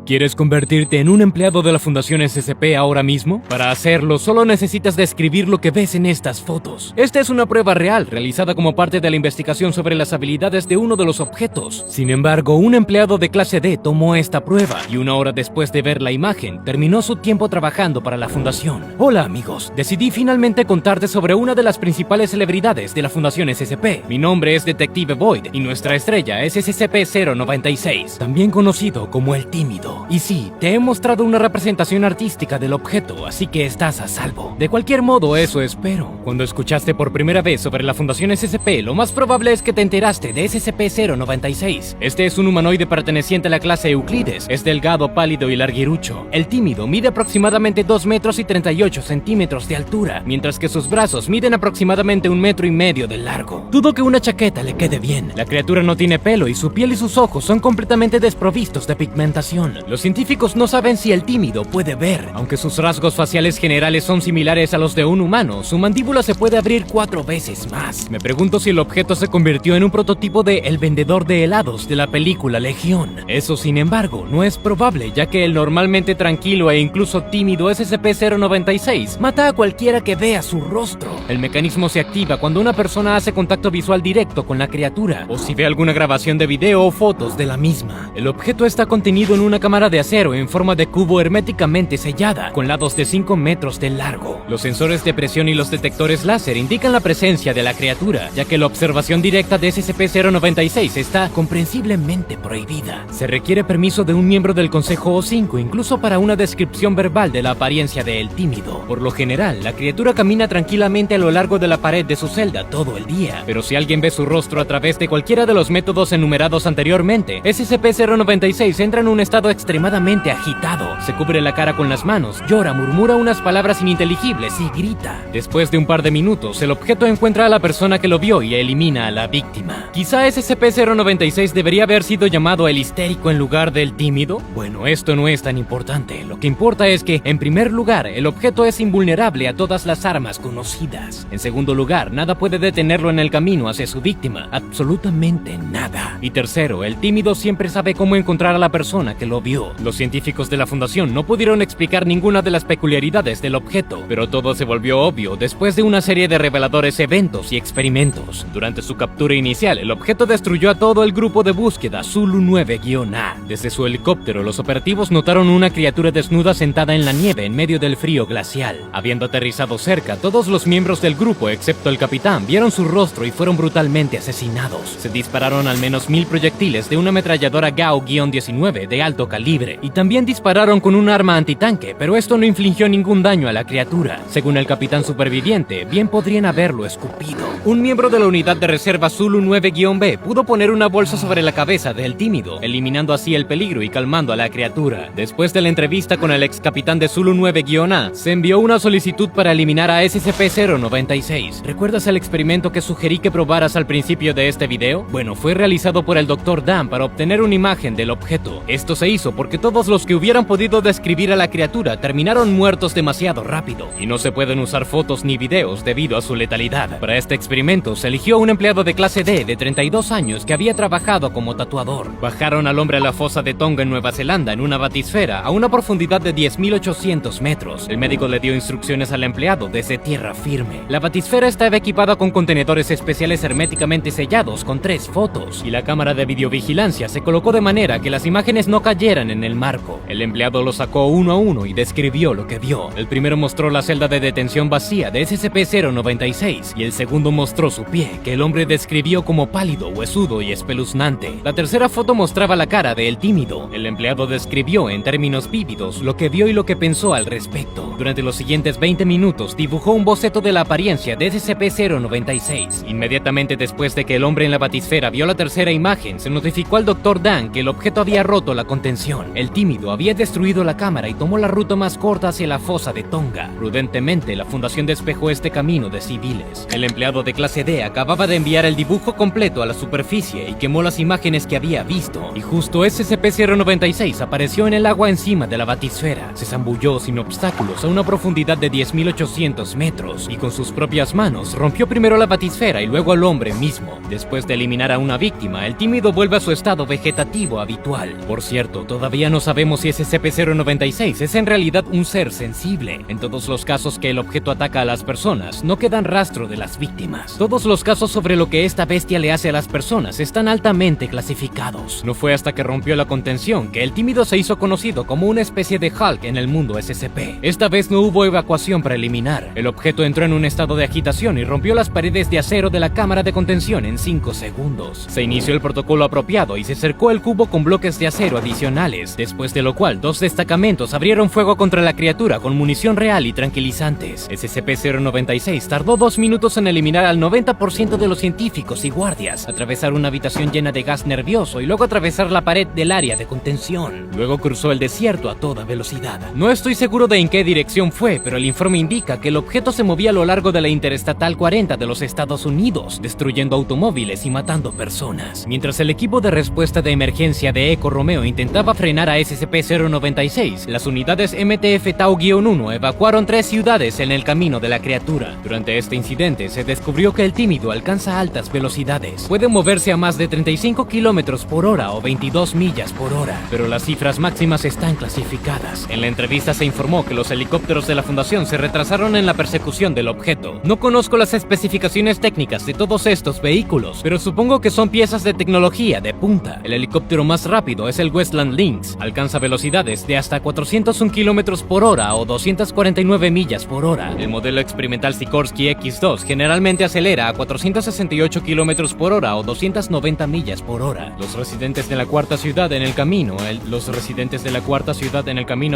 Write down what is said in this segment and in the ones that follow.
¿Quieres convertirte en un empleado de la Fundación SCP ahora mismo? Para hacerlo, solo necesitas describir lo que ves en estas fotos. Esta es una prueba real, realizada como parte de la investigación sobre las habilidades de uno de los objetos. Sin embargo, un empleado de clase D tomó esta prueba, y una hora después de ver la imagen, terminó su tiempo trabajando para la Fundación. Hola amigos, decidí finalmente contarte sobre una de las principales celebridades de la Fundación SCP. Mi nombre es Detective Void, y nuestra estrella es SCP-096, también conocido como el Tímido. Y sí, te he mostrado una representación artística del objeto, así que estás a salvo. De cualquier modo, eso espero. Cuando escuchaste por primera vez sobre la Fundación SCP, lo más probable es que te enteraste de SCP-096. Este es un humanoide perteneciente a la clase Euclides. Es delgado, pálido y larguirucho. El Tímido mide aproximadamente 2 metros y 38 centímetros de altura, mientras que sus brazos miden aproximadamente 1,5 metros de largo. Dudo que una chaqueta le quede bien. La criatura no tiene pelo y su piel y sus ojos son completamente desprovistos de pigmentación. Los científicos no saben si el Tímido puede ver. Aunque sus rasgos faciales generales son similares a los de un humano, su mandíbula se puede abrir 4 veces más. Me pregunto si el objeto se convirtió en un prototipo de El vendedor de helados de la película Legión. Eso, sin embargo, no es probable, ya que el normalmente tranquilo e incluso tímido SCP-096 mata a cualquiera que vea su rostro. El mecanismo se activa cuando una persona hace contacto visual directo con la criatura, o si ve alguna grabación de video o fotos de la misma. El objeto está contenido en una cámara de acero en forma de cubo herméticamente sellada, con lados de 5 metros de largo. Los sensores de presión y los detectores láser indican la presencia de la criatura, ya que la observación directa de SCP-096 está comprensiblemente prohibida. Se requiere permiso de un miembro del Consejo O5, incluso para una descripción verbal de la apariencia de El Tímido. Por lo general, la criatura camina tranquilamente a lo largo de la pared de su celda todo el día, pero si alguien ve su rostro a través de cualquiera de los métodos enumerados anteriormente, SCP-096 entra en un estado extremadamente agitado. Se cubre la cara con las manos, llora, murmura unas palabras ininteligibles y grita. Después de un par de minutos, el objeto encuentra a la persona que lo vio y elimina a la víctima. Quizá SCP-096 debería haber sido llamado el histérico en lugar del tímido. Bueno, esto no es tan importante. Lo que importa es que, en primer lugar, el objeto es invulnerable a todas las armas conocidas. En segundo lugar, nada puede detenerlo en el camino hacia su víctima. Absolutamente nada. Y tercero, el tímido siempre sabe cómo encontrar a la persona que lo vio. Los científicos de la Fundación no pudieron explicar ninguna de las peculiaridades del objeto, pero todo se volvió obvio después de una serie de reveladores eventos y experimentos. Durante su captura inicial, el objeto destruyó a todo el grupo de búsqueda Zulu 9-A. Desde su helicóptero, los operativos notaron una criatura desnuda sentada en la nieve en medio del frío glacial. Habiendo aterrizado cerca, todos los miembros del grupo, excepto el capitán, vieron su rostro y fueron brutalmente asesinados. Se dispararon al menos 1000 proyectiles de una ametralladora Gao-19 de alto calibre, y también dispararon con un arma antitanque, pero esto no infligió ningún daño a la criatura. Según el capitán superviviente, bien podrían haberlo escupido. Un miembro de la unidad de reserva Zulu 9-B pudo poner una bolsa sobre la cabeza del tímido, eliminando así el peligro y calmando a la criatura. Después de la entrevista con el ex capitán de Zulu 9-A, se envió una solicitud para eliminar a SCP-096. ¿Recuerdas el experimento que sugerí que probaras al principio de este video? Bueno, fue realizado por el Dr. Dan para obtener una imagen del objeto. Esto se hizo porque todos los que hubieran podido describir a la criatura terminaron muertos demasiado rápido, y no se pueden usar fotos ni videos debido a su letalidad. Para este experimento se eligió a un empleado de clase D de 32 años que había trabajado como tatuador. Bajaron al hombre a la fosa de Tonga en Nueva Zelanda en una batisfera a una profundidad de 10.800 metros. El médico le dio instrucciones al empleado desde tierra firme. La batisfera estaba equipada con contenedores especiales herméticamente sellados con 3 fotos, y la cámara de videovigilancia se colocó de manera que las imágenes no cayeran en el marco. El empleado lo sacó uno a uno y describió lo que vio. El primero mostró la celda de detención vacía de SCP-096 y el segundo mostró su pie, que el hombre describió como pálido, huesudo y espeluznante. La tercera foto mostraba la cara de El Tímido. El empleado describió en términos vívidos lo que vio y lo que pensó al respecto. Durante los siguientes 20 minutos dibujó un boceto de la apariencia de SCP-096. Inmediatamente después de que el hombre en la batisfera vio la tercera imagen, se notificó al Dr. Dan que el objeto había roto la contención. El Tímido había destruido la cámara y tomó la ruta más corta hacia la fosa de Tonga. Prudentemente, la Fundación despejó este camino de civiles. El empleado de clase D acababa de enviar el dibujo completo a la superficie y quemó las imágenes que había visto. Y justo SCP-096 apareció en el agua encima de la batisfera. Se zambulló sin obstáculos a una profundidad de 10.800 metros y con sus propias manos rompió primero la batisfera y luego al hombre mismo. Después de eliminar a una víctima, el Tímido vuelve a su estado vegetativo habitual. Por cierto, Todavía no sabemos si SCP-096 es en realidad un ser sensible. En todos los casos que el objeto ataca a las personas, no quedan rastro de las víctimas. Todos los casos sobre lo que esta bestia le hace a las personas están altamente clasificados. No fue hasta que rompió la contención que el tímido se hizo conocido como una especie de Hulk en el mundo SCP. Esta vez no hubo evacuación preliminar. El objeto entró en un estado de agitación y rompió las paredes de acero de la cámara de contención en 5 segundos. Se inició el protocolo apropiado y se cercó el cubo con bloques de acero adicionales, después de lo cual 2 destacamentos abrieron fuego contra la criatura con munición real y tranquilizantes. SCP-096 tardó 2 minutos en eliminar al 90% de los científicos y guardias, atravesar una habitación llena de gas nervioso y luego atravesar la pared del área de contención. Luego cruzó el desierto a toda velocidad. No estoy seguro de en qué dirección fue, pero el informe indica que el objeto se movía a lo largo de la Interestatal 40 de los Estados Unidos, destruyendo automóviles y matando personas. Mientras el equipo de respuesta de emergencia de Eco Romeo intentaba frenar a SCP-096, las unidades MTF Tau-1 evacuaron 3 ciudades en el camino de la criatura. Durante este incidente se descubrió que el tímido alcanza altas velocidades. Puede moverse a más de 35 km por hora o 22 millas por hora, pero las cifras máximas están clasificadas. En la entrevista se informó que los helicópteros de la Fundación se retrasaron en la persecución del objeto. No conozco las especificaciones técnicas de todos estos vehículos, pero supongo que son piezas de tecnología de punta. El helicóptero más rápido es el Westland Lynx. Alcanza velocidades de hasta 401 km por hora o 249 millas por hora. El modelo experimental Sikorsky X2 generalmente acelera a 468 km por hora o 290 millas por hora. Los residentes de la cuarta ciudad en el camino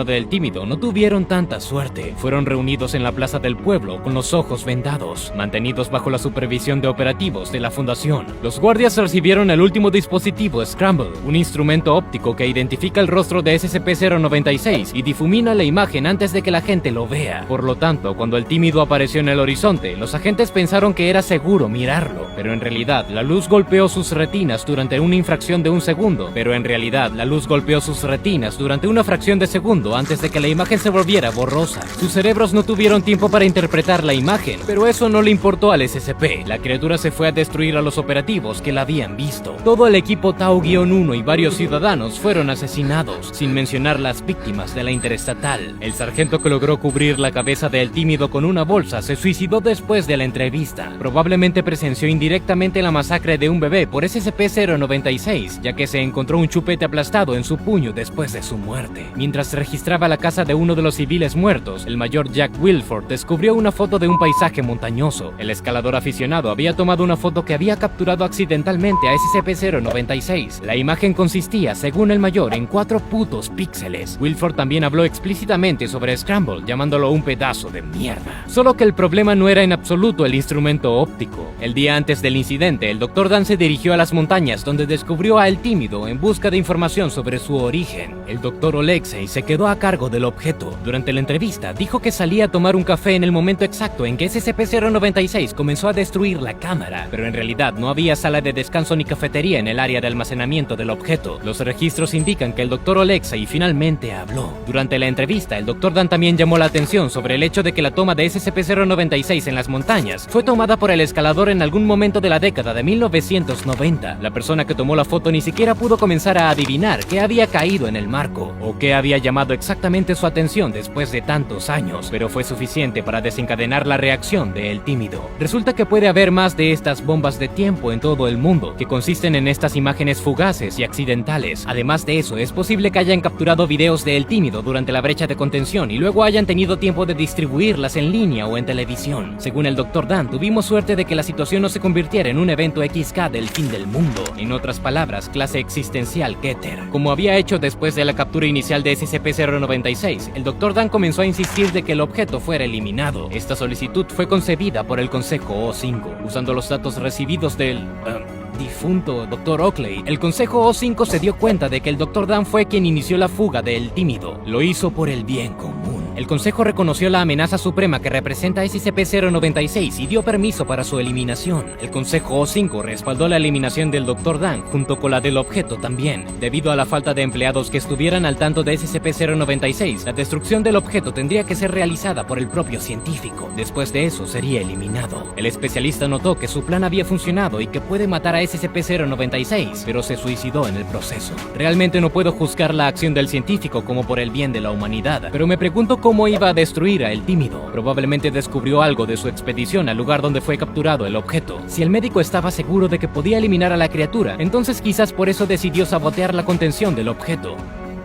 del tímido no tuvieron tanta suerte. Fueron reunidos en la plaza del pueblo con los ojos vendados, mantenidos bajo la supervisión de operativos de la Fundación. Los guardias recibieron el último dispositivo Scramble, un instrumento óptico que identifica el rostro de SCP-096 y difumina la imagen antes de que la gente lo vea. Por lo tanto, cuando el tímido apareció en el horizonte, los agentes pensaron que era seguro mirarlo, pero en realidad la luz golpeó sus retinas durante una fracción de segundo antes de que la imagen se volviera borrosa. Sus cerebros no tuvieron tiempo para interpretar la imagen, pero eso no le importó al SCP. La criatura se fue a destruir a los operativos que la habían visto. Todo el equipo Tau-1 y varios ciudadanos fueron asesinados, sin mencionar las víctimas de la Interestatal. El sargento que logró cubrir la cabeza del tímido con una bolsa se suicidó después de la entrevista. Probablemente presenció indirectamente la masacre de un bebé por SCP-096, ya que se encontró un chupete aplastado en su puño después de su muerte. Mientras registraba la casa de uno de los civiles muertos, el mayor Jack Wilford descubrió una foto de un paisaje montañoso. El escalador aficionado había tomado una foto que había capturado accidentalmente a SCP-096. La imagen consistía, según el mayor, en 4 putos píxeles. Wilford también habló explícitamente sobre Scramble, llamándolo un pedazo de mierda. Solo que el problema no era en absoluto el instrumento óptico. El día antes del incidente, el Dr. Dan se dirigió a las montañas donde descubrió a El Tímido en busca de información sobre su origen. El Dr. Alexei se quedó a cargo del objeto. Durante la entrevista, dijo que salía a tomar un café en el momento exacto en que SCP-096 comenzó a destruir la cámara, pero en realidad no había sala de descanso ni cafetería en el área de almacenamiento del objeto. Los registros indican que el Dr. Alexei finalmente habló. Durante la entrevista, el Dr. Dan también llamó la atención sobre el hecho de que la toma de SCP-096 en las montañas fue tomada por el escalador en algún momento de la década de 1990. La persona que tomó la foto ni siquiera pudo comenzar a adivinar qué había caído en el marco o qué había llamado exactamente su atención después de tantos años, pero fue suficiente para desencadenar la reacción de El Tímido. Resulta que puede haber más de estas bombas de tiempo en todo el mundo, que consisten en estas imágenes fugaces y accidentales. Además de eso, es posible que hayan capturado videos de El Tímido durante la brecha de contención y luego hayan tenido tiempo de distribuirlas en línea o en televisión. Según el Dr. Dan, tuvimos suerte de que la situación no se convirtiera en un evento XK del fin del mundo. En otras palabras, clase existencial Keter. Como había hecho después de la captura inicial de SCP-096, el Dr. Dan comenzó a insistir de que el objeto fuera eliminado. Esta solicitud fue concebida por el Consejo O5, usando los datos recibidos del difunto Dr. Oakley. El Consejo O5 se dio cuenta de que el Dr. Dan fue quien inició la fuga de El Tímido. Lo hizo por el bien común. El Consejo reconoció la amenaza suprema que representa SCP-096 y dio permiso para su eliminación. El Consejo O5 respaldó la eliminación del Dr. Dan junto con la del objeto también. Debido a la falta de empleados que estuvieran al tanto de SCP-096, la destrucción del objeto tendría que ser realizada por el propio científico. Después de eso sería eliminado. El especialista notó que su plan había funcionado y que puede matar a SCP-096, pero se suicidó en el proceso. Realmente no puedo juzgar la acción del científico como por el bien de la humanidad, pero me pregunto cómo iba a destruir a El Tímido. Probablemente descubrió algo de su expedición al lugar donde fue capturado el objeto. Si el médico estaba seguro de que podía eliminar a la criatura, entonces quizás por eso decidió sabotear la contención del objeto.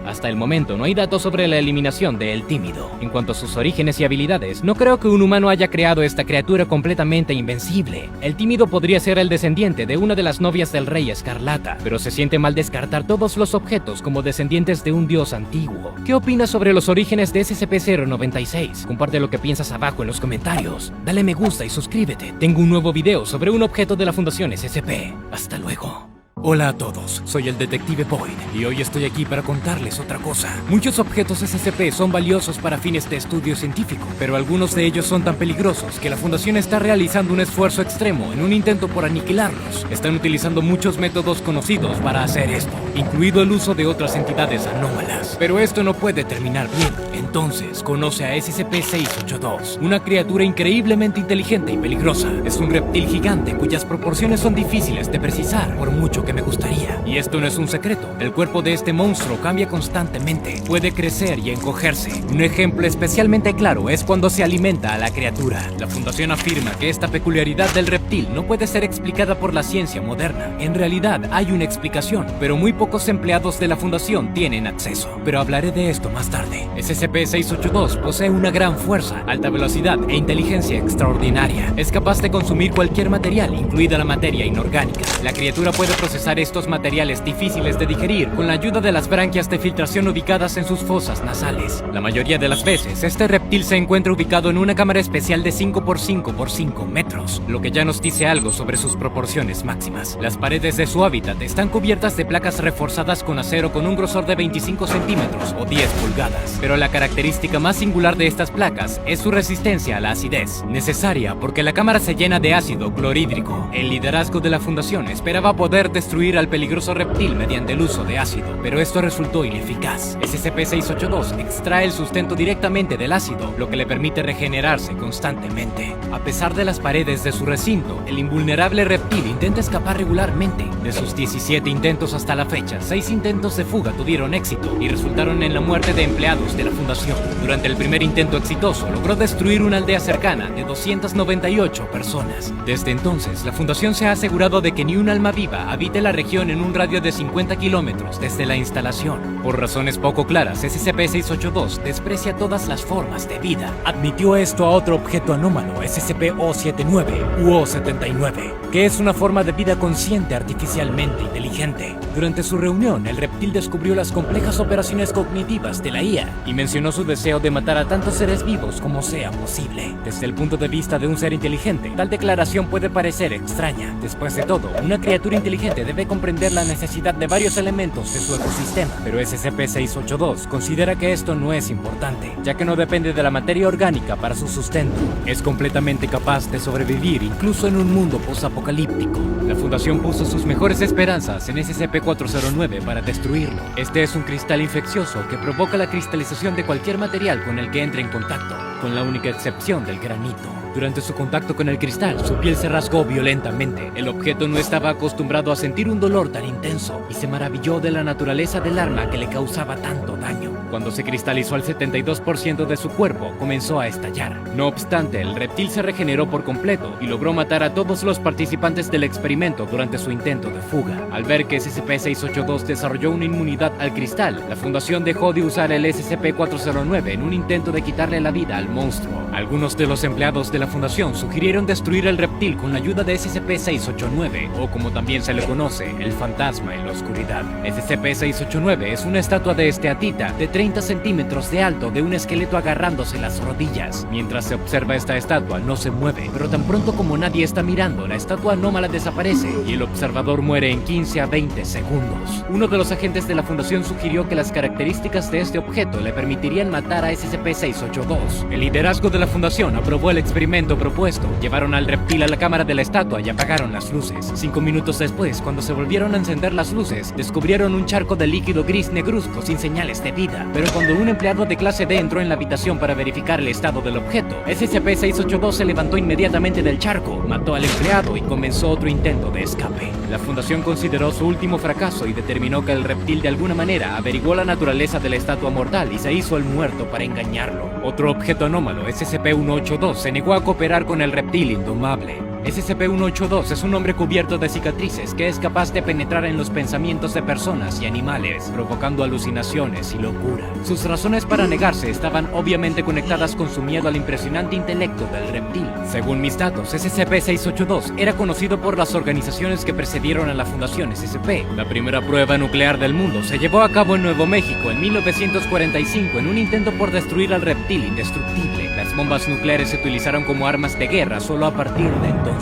Hasta el momento no hay datos sobre la eliminación de El Tímido. En cuanto a sus orígenes y habilidades, no creo que un humano haya creado esta criatura completamente invencible. El Tímido podría ser el descendiente de una de las novias del Rey Escarlata, pero se siente mal descartar todos los objetos como descendientes de un dios antiguo. ¿Qué opinas sobre los orígenes de SCP-096? Comparte lo que piensas abajo en los comentarios. Dale me gusta y suscríbete. Tengo un nuevo video sobre un objeto de la Fundación SCP. Hasta luego. Hola a todos, soy el Detective Boyd y hoy estoy aquí para contarles otra cosa. Muchos objetos SCP son valiosos para fines de estudio científico, pero algunos de ellos son tan peligrosos que la Fundación está realizando un esfuerzo extremo en un intento por aniquilarlos. Están utilizando muchos métodos conocidos para hacer esto, incluido el uso de otras entidades anómalas. Pero esto no puede terminar bien. Entonces, conoce a SCP-682, una criatura increíblemente inteligente y peligrosa. Es un reptil gigante cuyas proporciones son difíciles de precisar, por mucho que me gustaría. Y esto no es un secreto. El cuerpo de este monstruo cambia constantemente. Puede crecer y encogerse. Un ejemplo especialmente claro es cuando se alimenta a la criatura. La Fundación afirma que esta peculiaridad del reptil no puede ser explicada por la ciencia moderna. En realidad hay una explicación, pero muy pocos empleados de la Fundación tienen acceso. Pero hablaré de esto más tarde. SCP-682 posee una gran fuerza, alta velocidad e inteligencia extraordinaria. Es capaz de consumir cualquier material, incluida la materia inorgánica. La criatura puede procesar estos materiales difíciles de digerir con la ayuda de las branquias de filtración ubicadas en sus fosas nasales. La mayoría de las veces, este reptil se encuentra ubicado en una cámara especial de 5 por 5 por 5 metros, lo que ya nos dice algo sobre sus proporciones máximas. Las paredes de su hábitat están cubiertas de placas reforzadas con acero con un grosor de 25 centímetros o 10 pulgadas. Pero la característica más singular de estas placas es su resistencia a la acidez, necesaria porque la cámara se llena de ácido clorhídrico. El liderazgo de la Fundación esperaba poder destruir al peligroso reptil mediante el uso de ácido, pero esto resultó ineficaz. SCP-682 extrae el sustento directamente del ácido, lo que le permite regenerarse constantemente. A pesar de las paredes de su recinto, el invulnerable reptil intenta escapar regularmente. De sus 17 intentos hasta la fecha, 6 intentos de fuga tuvieron éxito y resultaron en la muerte de empleados de la Fundación. Durante el primer intento exitoso, logró destruir una aldea cercana de 298 personas. Desde entonces, la Fundación se ha asegurado de que ni un alma viva habite la región en un radio de 50 kilómetros desde la instalación. Por razones poco claras, SCP-682 desprecia todas las formas de vida. Admitió esto a otro objeto anómalo, SCP-079 u O79, que es una forma de vida consciente artificialmente inteligente. Durante su reunión, el reptil descubrió las complejas operaciones cognitivas de la IA y mencionó su deseo de matar a tantos seres vivos como sea posible. Desde el punto de vista de un ser inteligente, tal declaración puede parecer extraña. Después de todo, una criatura inteligente debe comprender la necesidad de varios elementos de su ecosistema, pero SCP-682 considera que esto no es importante, ya que no depende de la materia orgánica para su sustento. Es completamente capaz de sobrevivir incluso en un mundo posapocalíptico. La Fundación puso sus mejores esperanzas en SCP-409 para destruirlo. Este es un cristal infeccioso que provoca la cristalización de cualquier material con el que entre en contacto, con la única excepción del granito. Durante su contacto con el cristal, su piel se rasgó violentamente. El objeto no estaba acostumbrado a sentir un dolor tan intenso y se maravilló de la naturaleza del arma que le causaba tanto daño. Cuando se cristalizó al 72% de su cuerpo, comenzó a estallar. No obstante, el reptil se regeneró por completo y logró matar a todos los participantes del experimento durante su intento de fuga. Al ver que SCP-682 desarrolló una inmunidad al cristal, la Fundación dejó de usar el SCP-409 en un intento de quitarle la vida al monstruo. Algunos de los empleados de la Fundación sugirieron destruir el reptil con la ayuda de SCP-689, o como también se le conoce, el fantasma en la oscuridad. SCP-689 es una estatua de esteatita de 30 30 centímetros de alto de un esqueleto agarrándose las rodillas. Mientras se observa esta estatua, no se mueve, pero tan pronto como nadie está mirando, la estatua anómala desaparece y el observador muere en 15 a 20 segundos. Uno de los agentes de la fundación sugirió que las características de este objeto le permitirían matar a SCP-682. El liderazgo de la fundación aprobó el experimento propuesto. Llevaron al reptil a la cámara de la estatua y apagaron las luces. 5 minutos después, cuando se volvieron a encender las luces, descubrieron un charco de líquido gris negruzco sin señales de vida. Pero cuando un empleado de clase D entró en la habitación para verificar el estado del objeto, SCP-682 se levantó inmediatamente del charco, mató al empleado y comenzó otro intento de escape. La fundación consideró su último fracaso y determinó que el reptil de alguna manera averiguó la naturaleza de la estatua mortal y se hizo el muerto para engañarlo. Otro objeto anómalo, SCP-182, se negó a cooperar con el reptil indomable. SCP-182 es un hombre cubierto de cicatrices que es capaz de penetrar en los pensamientos de personas y animales, provocando alucinaciones y locura. Sus razones para negarse estaban obviamente conectadas con su miedo al impresionante intelecto del reptil. Según mis datos, SCP-682 era conocido por las organizaciones que precedieron a la Fundación SCP. La primera prueba nuclear del mundo se llevó a cabo en Nuevo México en 1945 en un intento por destruir al reptil indestructible. Las bombas nucleares se utilizaron como armas de guerra solo a partir de entonces.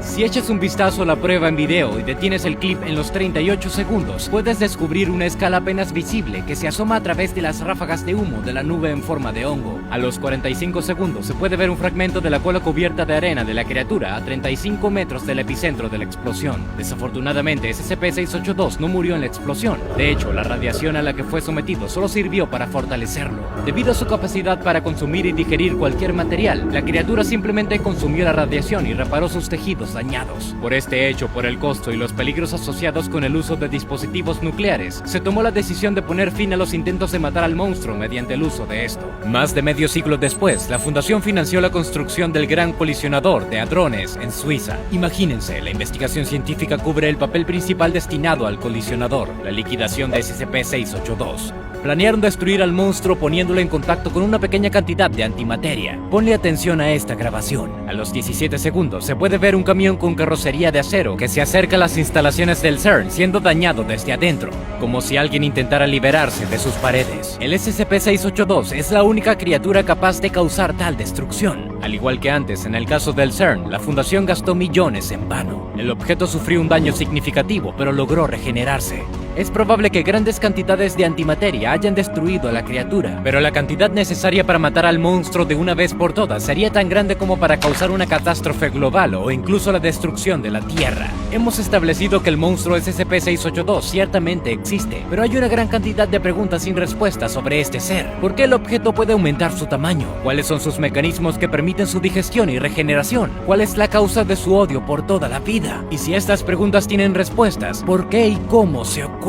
Si echas un vistazo a la prueba en video y detienes el clip en los 38 segundos, puedes descubrir una escala apenas visible que se asoma a través de las ráfagas de humo de la nube en forma de hongo. A los 45 segundos se puede ver un fragmento de la cola cubierta de arena de la criatura a 35 metros del epicentro de la explosión. Desafortunadamente, SCP-682 no murió en la explosión. De hecho, la radiación a la que fue sometido solo sirvió para fortalecerlo. Debido a su capacidad para consumir y digerir cualquier material, la criatura simplemente consumió la radiación y reparó sus tejidos dañados. Por este hecho, por el costo y los peligros asociados con el uso de dispositivos nucleares, se tomó la decisión de poner fin a los intentos de matar al monstruo mediante el uso de esto. Más de medio siglo después, la Fundación financió la construcción del Gran Colisionador de Hadrones en Suiza. Imagínense, la investigación científica cubre el papel principal destinado al colisionador, la liquidación de SCP-682. Planearon destruir al monstruo poniéndolo en contacto con una pequeña cantidad de antimateria. Ponle atención a esta grabación. A los 17 segundos se puede ver un camión con carrocería de acero que se acerca a las instalaciones del CERN siendo dañado desde adentro, como si alguien intentara liberarse de sus paredes. El SCP-682 es la única criatura capaz de causar tal destrucción. Al igual que antes en el caso del CERN, la Fundación gastó millones en vano. El objeto sufrió un daño significativo, pero logró regenerarse. Es probable que grandes cantidades de antimateria hayan destruido a la criatura, pero la cantidad necesaria para matar al monstruo de una vez por todas sería tan grande como para causar una catástrofe global o incluso la destrucción de la Tierra. Hemos establecido que el monstruo SCP-682 ciertamente existe, pero hay una gran cantidad de preguntas sin respuesta sobre este ser. ¿Por qué el objeto puede aumentar su tamaño? ¿Cuáles son sus mecanismos que permiten su digestión y regeneración? ¿Cuál es la causa de su odio por toda la vida? Y si estas preguntas tienen respuestas, ¿por qué y cómo se ocultan?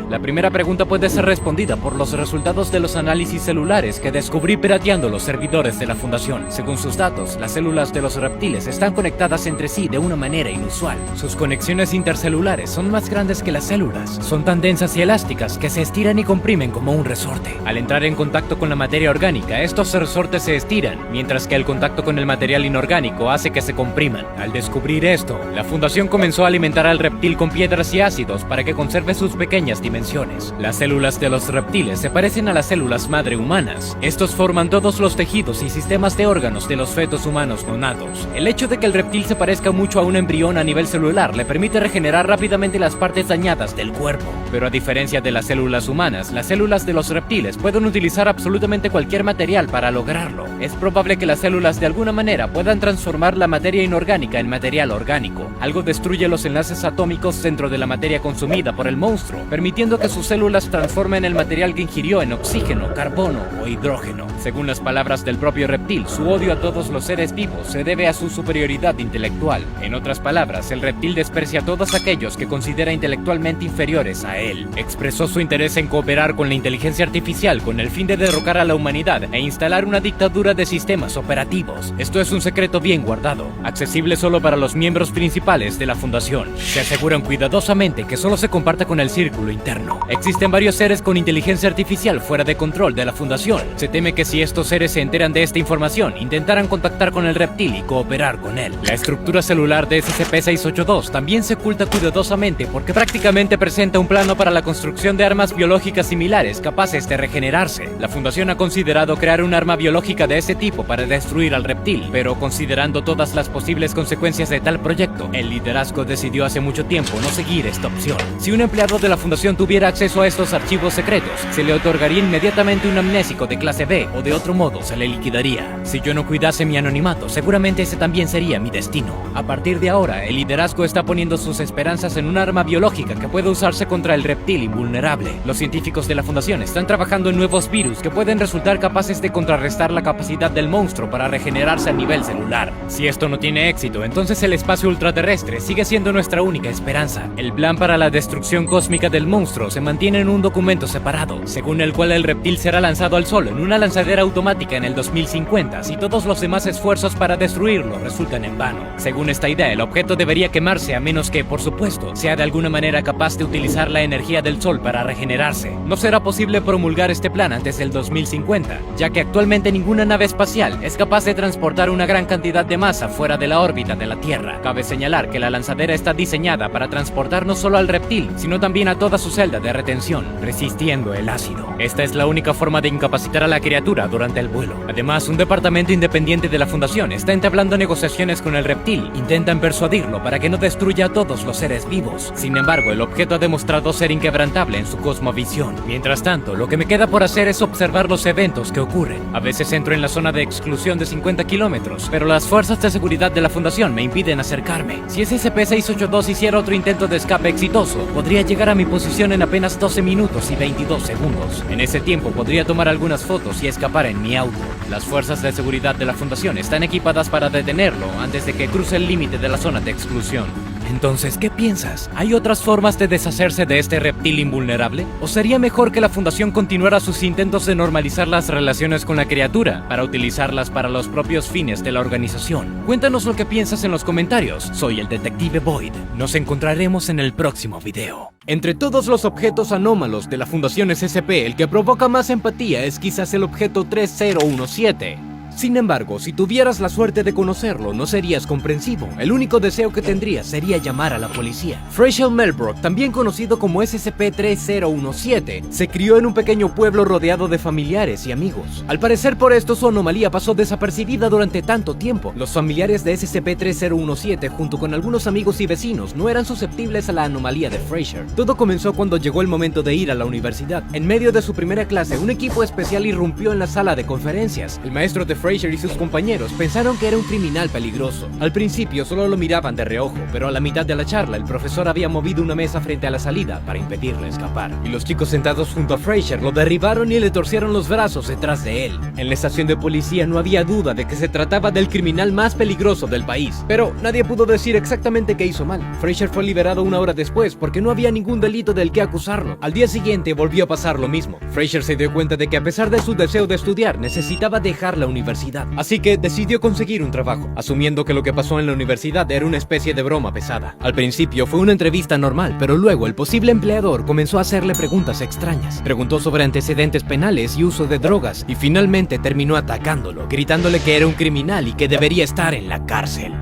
La primera pregunta puede ser respondida por los resultados de los análisis celulares que descubrí pirateando los servidores de la Fundación. Según sus datos, las células de los reptiles están conectadas entre sí de una manera inusual. Sus conexiones intercelulares son más grandes que las células. Son tan densas y elásticas que se estiran y comprimen como un resorte. Al entrar en contacto con la materia orgánica, estos resortes se estiran, mientras que el contacto con el material inorgánico hace que se compriman. Al descubrir esto, la Fundación comenzó a alimentar al reptil con piedras y ácidos para que conserve sus pequeñas dimensiones. Las células de los reptiles se parecen a las células madre humanas. Estos forman todos los tejidos y sistemas de órganos de los fetos humanos nonatos. El hecho de que el reptil se parezca mucho a un embrión a nivel celular le permite regenerar rápidamente las partes dañadas del cuerpo. Pero a diferencia de las células humanas, las células de los reptiles pueden utilizar absolutamente cualquier material para lograrlo. Es probable que las células de alguna manera puedan transformar la materia inorgánica en material orgánico. Algo destruye los enlaces atómicos dentro de la materia consumida por el monstruo, permitiendo que sus células transformen el material que ingirió en oxígeno, carbono o hidrógeno. Según las palabras del propio reptil, su odio a todos los seres vivos se debe a su superioridad intelectual. En otras palabras, el reptil desprecia a todos aquellos que considera intelectualmente inferiores a él. Expresó su interés en cooperar con la inteligencia artificial con el fin de derrocar a la humanidad e instalar una dictadura de sistemas operativos. vivos. Esto es un secreto bien guardado, accesible solo para los miembros principales de la fundación. Se aseguran cuidadosamente que solo se comparta con el círculo interno. Existen varios seres con inteligencia artificial fuera de control de la fundación. Se teme que si estos seres se enteran de esta información, intentarán contactar con el reptil y cooperar con él. La estructura celular de SCP-682 también se oculta cuidadosamente porque prácticamente presenta un plano para la construcción de armas biológicas similares capaces de regenerarse. La fundación ha considerado crear un arma biológica de ese tipo para destruir al reptil, pero considerando todas las posibles consecuencias de tal proyecto, el liderazgo decidió hace mucho tiempo no seguir esta opción. Si un empleado de la fundación tuviera acceso a estos archivos secretos, se le otorgaría inmediatamente un amnésico de clase B o de otro modo se le liquidaría. Si yo no cuidase mi anonimato, seguramente ese también sería mi destino. A partir de ahora, el liderazgo está poniendo sus esperanzas en un arma biológica que puede usarse contra el reptil invulnerable. Los científicos de la fundación están trabajando en nuevos virus que pueden resultar capaces de contrarrestar la capacidad del monstruo para regenerarse a nivel celular. Si esto no tiene éxito, entonces el espacio ultraterrestre sigue siendo nuestra única esperanza. El plan para la destrucción cósmica del monstruo se mantiene en un documento separado, según el cual el reptil será lanzado al sol en una lanzadera automática en el 2050 si todos los demás esfuerzos para destruirlo resultan en vano. Según esta idea, el objeto debería quemarse a menos que, por supuesto, sea de alguna manera capaz de utilizar la energía del sol para regenerarse. No será posible promulgar este plan antes del 2050, ya que actualmente ninguna nave espacial es capaz de transportar una gran cantidad de masa fuera de la órbita de la Tierra. Cabe señalar que la lanzadera está diseñada para transportar no solo al reptil, sino también a toda su celda de retención, resistiendo el ácido. Esta es la única forma de incapacitar a la criatura durante el vuelo. Además, un departamento independiente de la fundación está entablando negociaciones con el reptil. Intentan persuadirlo para que no destruya a todos los seres vivos. Sin embargo, el objeto ha demostrado ser inquebrantable en su cosmovisión. Mientras tanto, lo que me queda por hacer es observar los eventos que ocurren. A veces entro en la zona de exclusión de 50 kilómetros, pero las fuerzas de seguridad de la fundación me impiden acercarme. Si SCP-682 hiciera otro intento de escape exitoso, podría llegar a mi posición en apenas 12 minutos y 22 segundos. En ese tiempo podría tomar algunas fotos y escapar en mi auto. Las fuerzas de seguridad de la fundación están equipadas para detenerlo antes de que cruce el límite de la zona de exclusión. Entonces, ¿qué piensas? ¿Hay otras formas de deshacerse de este reptil invulnerable? ¿O sería mejor que la fundación continuara sus intentos de normalizar las relaciones con la criatura para utilizarlas para los propios fines de la organización? Cuéntanos lo que piensas en los comentarios. Soy el Detective Void. Nos encontraremos en el próximo video. Entre todos los objetos anómalos de la Fundación SCP, el que provoca más empatía es quizás el objeto 3017. Sin embargo, si tuvieras la suerte de conocerlo, no serías comprensivo. El único deseo que tendrías sería llamar a la policía. Frasier Melbrook, también conocido como SCP-3017, se crió en un pequeño pueblo rodeado de familiares y amigos. Al parecer, por esto su anomalía pasó desapercibida durante tanto tiempo. Los familiares de SCP-3017, junto con algunos amigos y vecinos, no eran susceptibles a la anomalía de Frasier. Todo comenzó cuando llegó el momento de ir a la universidad. En medio de su primera clase, un equipo especial irrumpió en la sala de conferencias. El maestro de Frasier y sus compañeros pensaron que era un criminal peligroso. Al principio solo lo miraban de reojo, pero a la mitad de la charla el profesor había movido una mesa frente a la salida para impedirle escapar. Y los chicos sentados junto a Frasier lo derribaron y le torcieron los brazos detrás de él. En la estación de policía no había duda de que se trataba del criminal más peligroso del país, pero nadie pudo decir exactamente qué hizo mal. Frasier fue liberado una hora después porque no había ningún delito del que acusarlo. Al día siguiente volvió a pasar lo mismo. Frasier se dio cuenta de que a pesar de su deseo de estudiar, necesitaba dejar la universidad. Así que decidió conseguir un trabajo, asumiendo que lo que pasó en la universidad era una especie de broma pesada. Al principio fue una entrevista normal, pero luego el posible empleador comenzó a hacerle preguntas extrañas. Preguntó sobre antecedentes penales y uso de drogas, y finalmente terminó atacándolo, gritándole que era un criminal y que debería estar en la cárcel.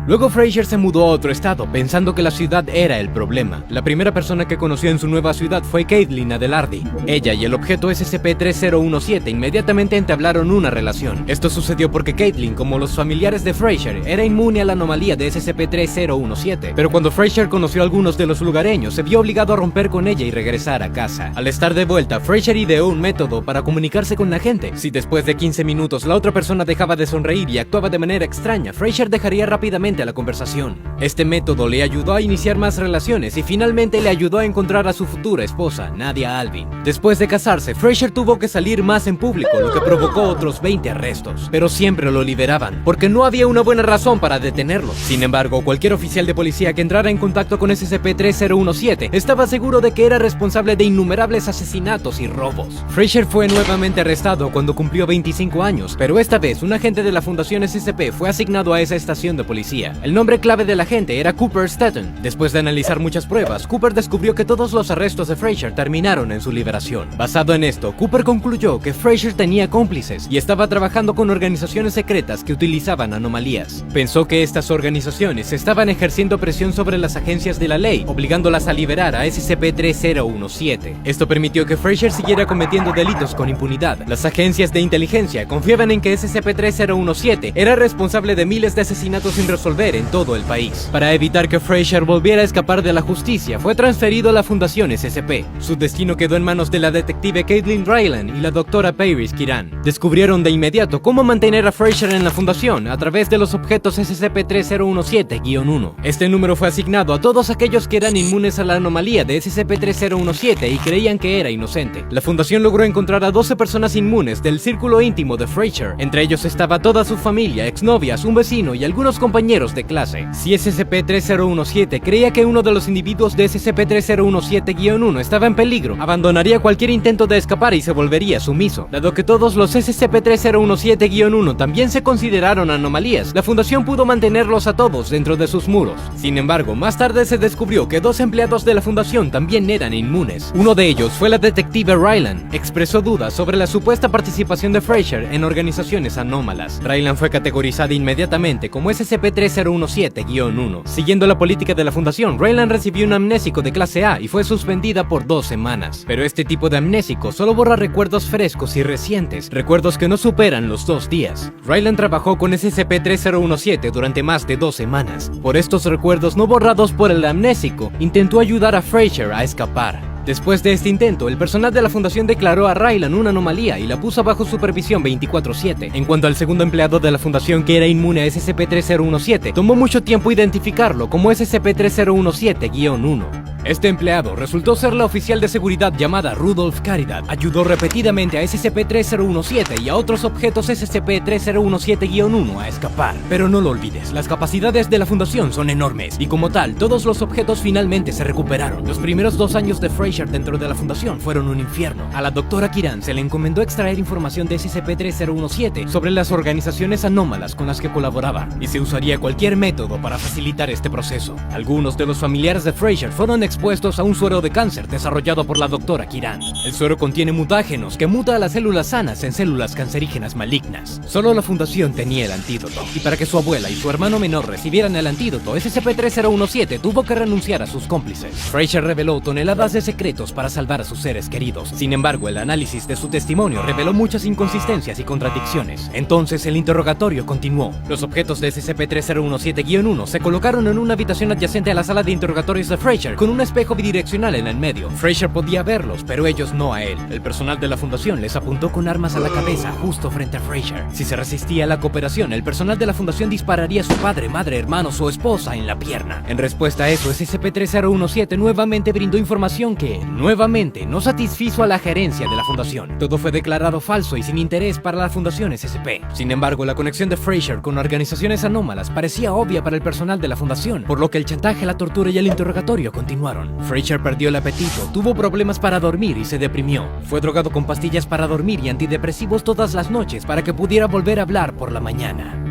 Luego Frasier se mudó a otro estado, pensando que la ciudad era el problema. La primera persona que conoció en su nueva ciudad fue Caitlin Adelardi. Ella y el objeto SCP-3017 inmediatamente entablaron una relación. Esto sucedió porque Caitlin, como los familiares de Frasier, era inmune a la anomalía de SCP-3017. Pero cuando Frasier conoció a algunos de los lugareños, se vio obligado a romper con ella y regresar a casa. Al estar de vuelta, Frasier ideó un método para comunicarse con la gente. Si después de 15 minutos la otra persona dejaba de sonreír y actuaba de manera extraña, Frasier dejaría rápidamente a la conversación. Este método le ayudó a iniciar más relaciones y finalmente le ayudó a encontrar a su futura esposa, Nadia Alvin. Después de casarse, Frazier tuvo que salir más en público, lo que provocó otros 20 arrestos. Pero siempre lo liberaban, porque no había una buena razón para detenerlo. Sin embargo, cualquier oficial de policía que entrara en contacto con SCP-3017 estaba seguro de que era responsable de innumerables asesinatos y robos. Frazier fue nuevamente arrestado cuando cumplió 25 años, pero esta vez un agente de la Fundación SCP fue asignado a esa estación de policía. El nombre clave del agente era Cooper Stetton. Después de analizar muchas pruebas, Cooper descubrió que todos los arrestos de Frazier terminaron en su liberación. Basado en esto, Cooper concluyó que Frazier tenía cómplices y estaba trabajando con organizaciones secretas que utilizaban anomalías. Pensó que estas organizaciones estaban ejerciendo presión sobre las agencias de la ley, obligándolas a liberar a SCP-3017. Esto permitió que Frazier siguiera cometiendo delitos con impunidad. Las agencias de inteligencia confiaban en que SCP-3017 era responsable de miles de asesinatos sin resolver en todo el país. Para evitar que Frazier volviera a escapar de la justicia, fue transferido a la Fundación SCP. Su destino quedó en manos de la detective Caitlin Ryland y la doctora Paris Kiran. Descubrieron de inmediato cómo mantener a Frazier en la Fundación a través de los objetos SCP-3017-1. Este número fue asignado a todos aquellos que eran inmunes a la anomalía de SCP-3017 y creían que era inocente. La Fundación logró encontrar a 12 personas inmunes del círculo íntimo de Frazier. Entre ellos estaba toda su familia, exnovias, un vecino y algunos compañeros de clase. Si SCP-3017 creía que uno de los individuos de SCP-3017-1 estaba en peligro, abandonaría cualquier intento de escapar y se volvería sumiso. Dado que todos los SCP-3017-1 también se consideraron anomalías, la Fundación pudo mantenerlos a todos dentro de sus muros. Sin embargo, más tarde se descubrió que 2 empleados de la Fundación también eran inmunes. Uno de ellos fue la detective Ryland. Expresó dudas sobre la supuesta participación de Frazier en organizaciones anómalas. Ryland fue categorizada inmediatamente como SCP-3017-1. Siguiendo la política de la Fundación, Ryland recibió un amnésico de clase A y fue suspendida por 2 semanas. Pero este tipo de amnésico solo borra recuerdos frescos y recientes, recuerdos que no superan los 2 días. Ryland trabajó con SCP-3017 durante más de 2 semanas. Por estos recuerdos no borrados por el amnésico, intentó ayudar a Frazier a escapar. Después de este intento, el personal de la Fundación declaró a Ryland una anomalía y la puso bajo supervisión 24/7. En cuanto al segundo empleado de la Fundación que era inmune a SCP-3017, tomó mucho tiempo identificarlo como SCP-3017-1. Este empleado resultó ser la oficial de seguridad llamada Rudolph Caridad. Ayudó repetidamente a SCP-3017 y a otros objetos SCP-3017-1 a escapar. Pero no lo olvides, las capacidades de la Fundación son enormes y como tal, todos los objetos finalmente se recuperaron. Los primeros 2 años de Frazier dentro de la Fundación fueron un infierno. A la doctora Kiran se le encomendó extraer información de SCP-3017 sobre las organizaciones anómalas con las que colaboraba, y se usaría cualquier método para facilitar este proceso. Algunos de los familiares de Frazier fueron expuestos a un suero de cáncer desarrollado por la doctora Kiran. El suero contiene mutágenos que muta a las células sanas en células cancerígenas malignas. Solo la Fundación tenía el antídoto, y para que su abuela y su hermano menor recibieran el antídoto, SCP-3017 tuvo que renunciar a sus cómplices. Frazier reveló toneladas de secretos para salvar a sus seres queridos. Sin embargo, el análisis de su testimonio reveló muchas inconsistencias y contradicciones. Entonces el interrogatorio continuó. Los objetos de SCP-3017-1 se colocaron en una habitación adyacente a la sala de interrogatorios de Frazier con un espejo bidireccional en el medio. Frazier podía verlos, pero ellos no a él. El personal de la Fundación les apuntó con armas a la cabeza justo frente a Frazier. Si se resistía a la cooperación, el personal de la Fundación dispararía a su padre, madre, hermanos o esposa en la pierna. En respuesta a eso, SCP-3017 nuevamente brindó información que, nuevamente, no satisfizo a la gerencia de la Fundación. Todo fue declarado falso y sin interés para la Fundación SCP. Sin embargo, la conexión de Frazier con organizaciones anómalas parecía obvia para el personal de la Fundación, por lo que el chantaje, la tortura y el interrogatorio continuaron. Frazier perdió el apetito, tuvo problemas para dormir y se deprimió. Fue drogado con pastillas para dormir y antidepresivos todas las noches para que pudiera volver a hablar por la mañana.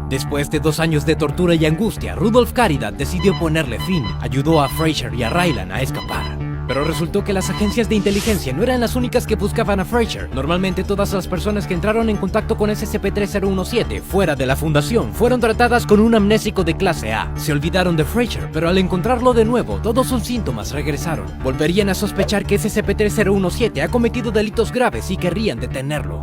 Después de 2 años de tortura y angustia, Rudolph Caridad decidió ponerle fin. Ayudó a Frazier y a Ryland a escapar. Pero resultó que las agencias de inteligencia no eran las únicas que buscaban a Frazier. Normalmente todas las personas que entraron en contacto con SCP-3017 fuera de la Fundación fueron tratadas con un amnésico de clase A. Se olvidaron de Frazier, pero al encontrarlo de nuevo, todos sus síntomas regresaron. Volverían a sospechar que SCP-3017 ha cometido delitos graves y querrían detenerlo.